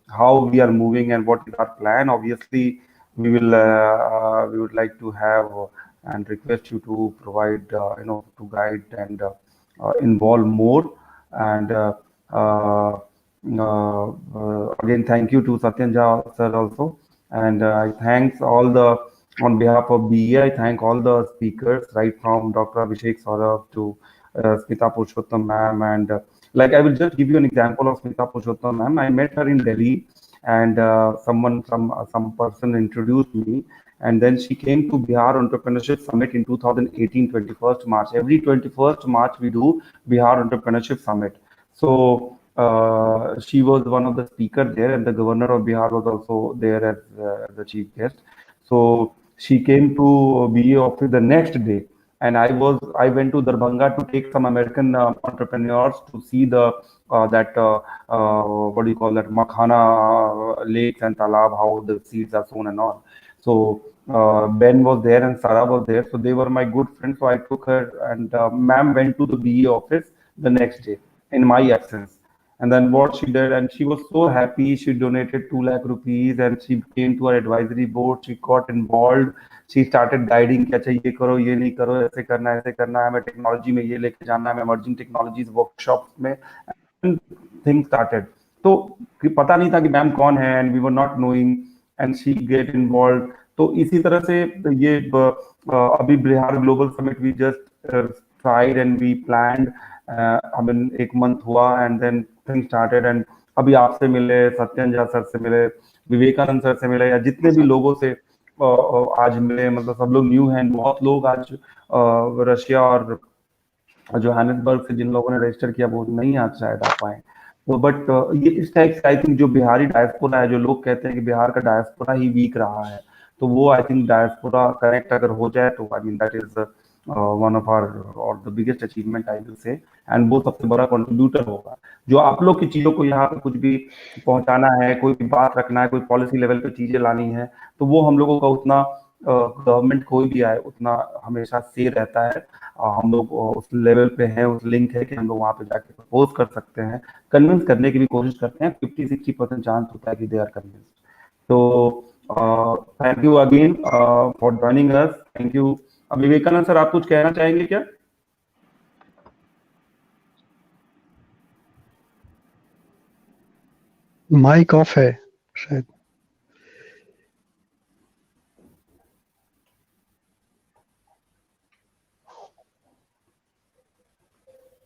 how we are moving and what is our plan. Obviously, we would like to have and request you to provide, to guide and involve more. And again, thank you to Satyanja sir also, and I thanks on behalf of BA. I thank all the speakers, right from Dr. Abhishek, Saurav to Smita Purushottam ma'am, and I will just give you an example of Smita Purushottam ma'am. I met her in Delhi, and some person introduced me, and then she came to Bihar Entrepreneurship Summit in 2018, 21st March. Every 21st March we do Bihar Entrepreneurship Summit. So she was one of the speakers there, and the governor of Bihar was also there as the chief guest. So she came to BA office the next day, and I went to Darbhanga to take some American entrepreneurs to see the what do you call that, Makhana lakes and talab, how the seeds are sown and all. So Ben was there and Sarah was there, so they were my good friends. So I took her, and ma'am went to the BA office the next day in my absence. And then what she did, and she was so happy, she donated 2 lakh rupees, and she came to our advisory board. She got involved. She started guiding, कि अच्छा ये करो, ये नहीं करो, ऐसे करना है, हमें टेक्नोलॉजी में ये लेके जाना है, emerging technologies workshops में, and things started. तो पता नहीं था कि मैम कौन है, and we were not knowing, and she get involved. तो इसी तरह से ये अभी Bihar global summit we just tried and we planned. I mean, 1 month हुआ, and then things started, and अभी आपसे मिले, सत्यंजा सर से मिले, विवेकानंद सर से मिले, या जितने भी लोगों से आज मिले, मतलब सब लोग न्यू हैं. बहुत लोग आज रशिया और जोहानिसबर्ग से जिन लोगों ने रजिस्टर किया वो नहीं आज शायद आ पाए. तो बट ये इस टाइप से आई थिंक जो बिहारी डायस्पोरा है, जो लोग कहते हैं कि बिहार का डायस्पोरा ही वीक रहा है, तो वो आई थिंक डायस्पोरा कनेक्ट अगर हो जाए तो I mean that is one of our और the biggest achievement I will say, and वो सबसे बड़ा कंट्रीब्यूटर होगा. जो आप लोग की चीजों को यहाँ पे कुछ भी पहुंचाना है, कोई भी बात रखना है, कोई पॉलिसी लेवल पे चीजें लानी है, तो वो हम लोगों का उतना गवर्नमेंट कोई भी आए उतना हमेशा से रहता है. हम लोग उस लेवल पे हैं, उस लिंक है कि हम लोग वहाँ पे जाके प्रपोज कर सकते हैं, कन्विंस करने की भी कोशिश करते हैं. 50-60% चांस होता है कि दे आर कन्विंस्ड. तो thank you again for joining us. Thank you. Vivekanand sir, आप कुछ कहना चाहेंगे क्या? माइक ऑफ है शायद.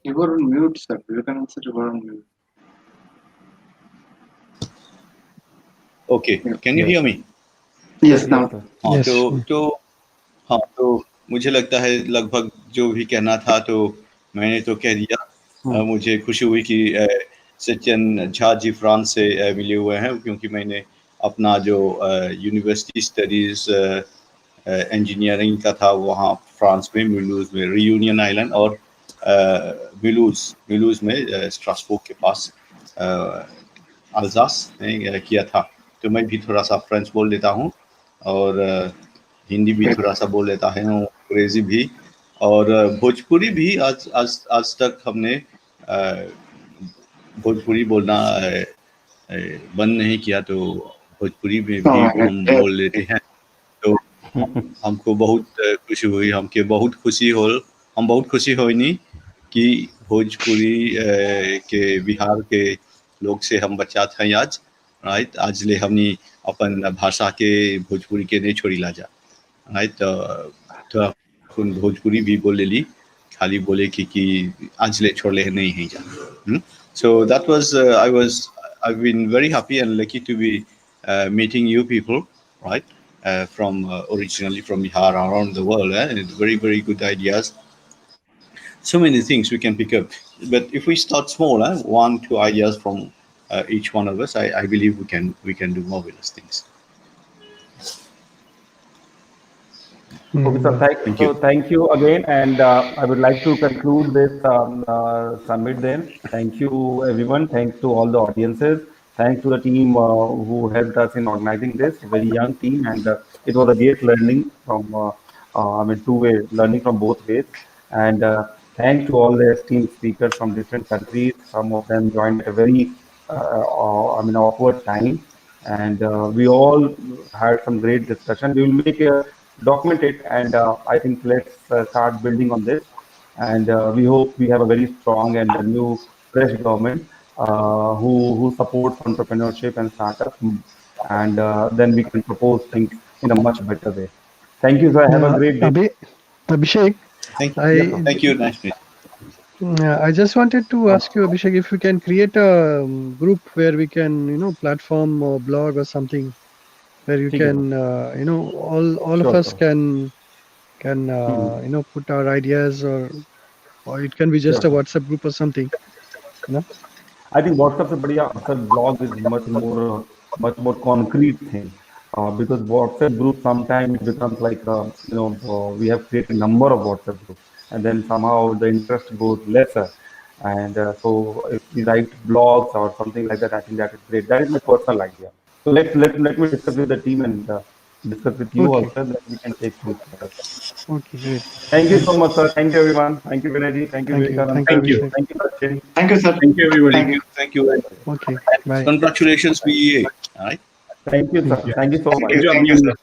You were on mute, sir. Vivekanand sir, you were on mute. Okay, can you hear me? Yes, now. हाँ Yes. तो मुझे लगता है लगभग जो भी कहना था तो मैंने तो कह दिया। मुझे खुशी हुई कि सचिन झा जी फ्रांस से मिले हुए हैं, क्योंकि मैंने अपना जो यूनिवर्सिटी स्टडीज इंजीनियरिंग का था वहाँ फ्रांस में मुलूज में, रियूनियन आइलैंड और मुलूज में स्ट्रासबर्ग के पास अल्जास में किया था। तो मैं भी थोड़ा सा फ्रेंच बोल लेता हूँ और हिंदी भी थोड़ा सा बोल लेता है, अंग्रेजी भी और भोजपुरी भी। आज तक हमने भोजपुरी बोलना बंद नहीं किया, तो भोजपुरी में भी हम बोल लेते हैं। तो हमको बहुत खुशी हुई, हम बहुत खुशी होनी कि भोजपुरी के बिहार के लोग से हम बच्चा हैं आज, राइट। आज ले हमनी अपन भाषा के भोजपुरी के नहीं छोड़ी ला जा, राइट। तो भोजपुरी भी बोले ली, खाली बोले कि आज ले छोड़ ले नहीं है जा। So that was I've been very happy and lucky to be meeting you people, right? From originally from Bihar, around the world, and it's very, very good ideas. So many things we can pick up, but if we start small, 1-2 ideas from each one of us, I believe we can do marvelous things. Okay, so thank you again, and I would like to conclude this summit then. Thank you, everyone. Thanks to all the audiences. Thanks to the team who helped us in organizing this. Very young team, and it was a great learning from, two-way learning from both ways. And thanks to all the esteemed speakers from different countries. Some of them joined at a very, awkward time, and we all had some great discussion. We will make a document it, and I think let's start building on this. And we hope we have a very strong and a new fresh government who supports entrepreneurship and startups, and then we can propose things in a much better way. Thank you, sir. Have a great day. Abhishek, Thank you. Nice meeting. I just wanted to ask you, Abhishek, if we can create a group where we can, platform or blog or something, where you can, all of us can, put our ideas, or it can be just a WhatsApp group or something. I think WhatsApp is बढ़िया, WhatsApp blog is much more concrete thing. Because WhatsApp group sometimes becomes like we have created a number of WhatsApp groups, and then somehow the interest goes lesser. And so if we write blogs or something like that, I think that is great. That is my personal idea. So let me discuss with the team and discuss with you also, that we can take things further. Okay, great. Thank you so much, sir. Thank you, everyone. Thank you, Vinay. Thank you, Vivekanand. Thank you. Thank you, Sachin. Thank you, sir. Thank you, everybody. Thank you. Okay, bye. Congratulations, BEA. All right. Thank you, sir. Thank you so much. Thank you, sir.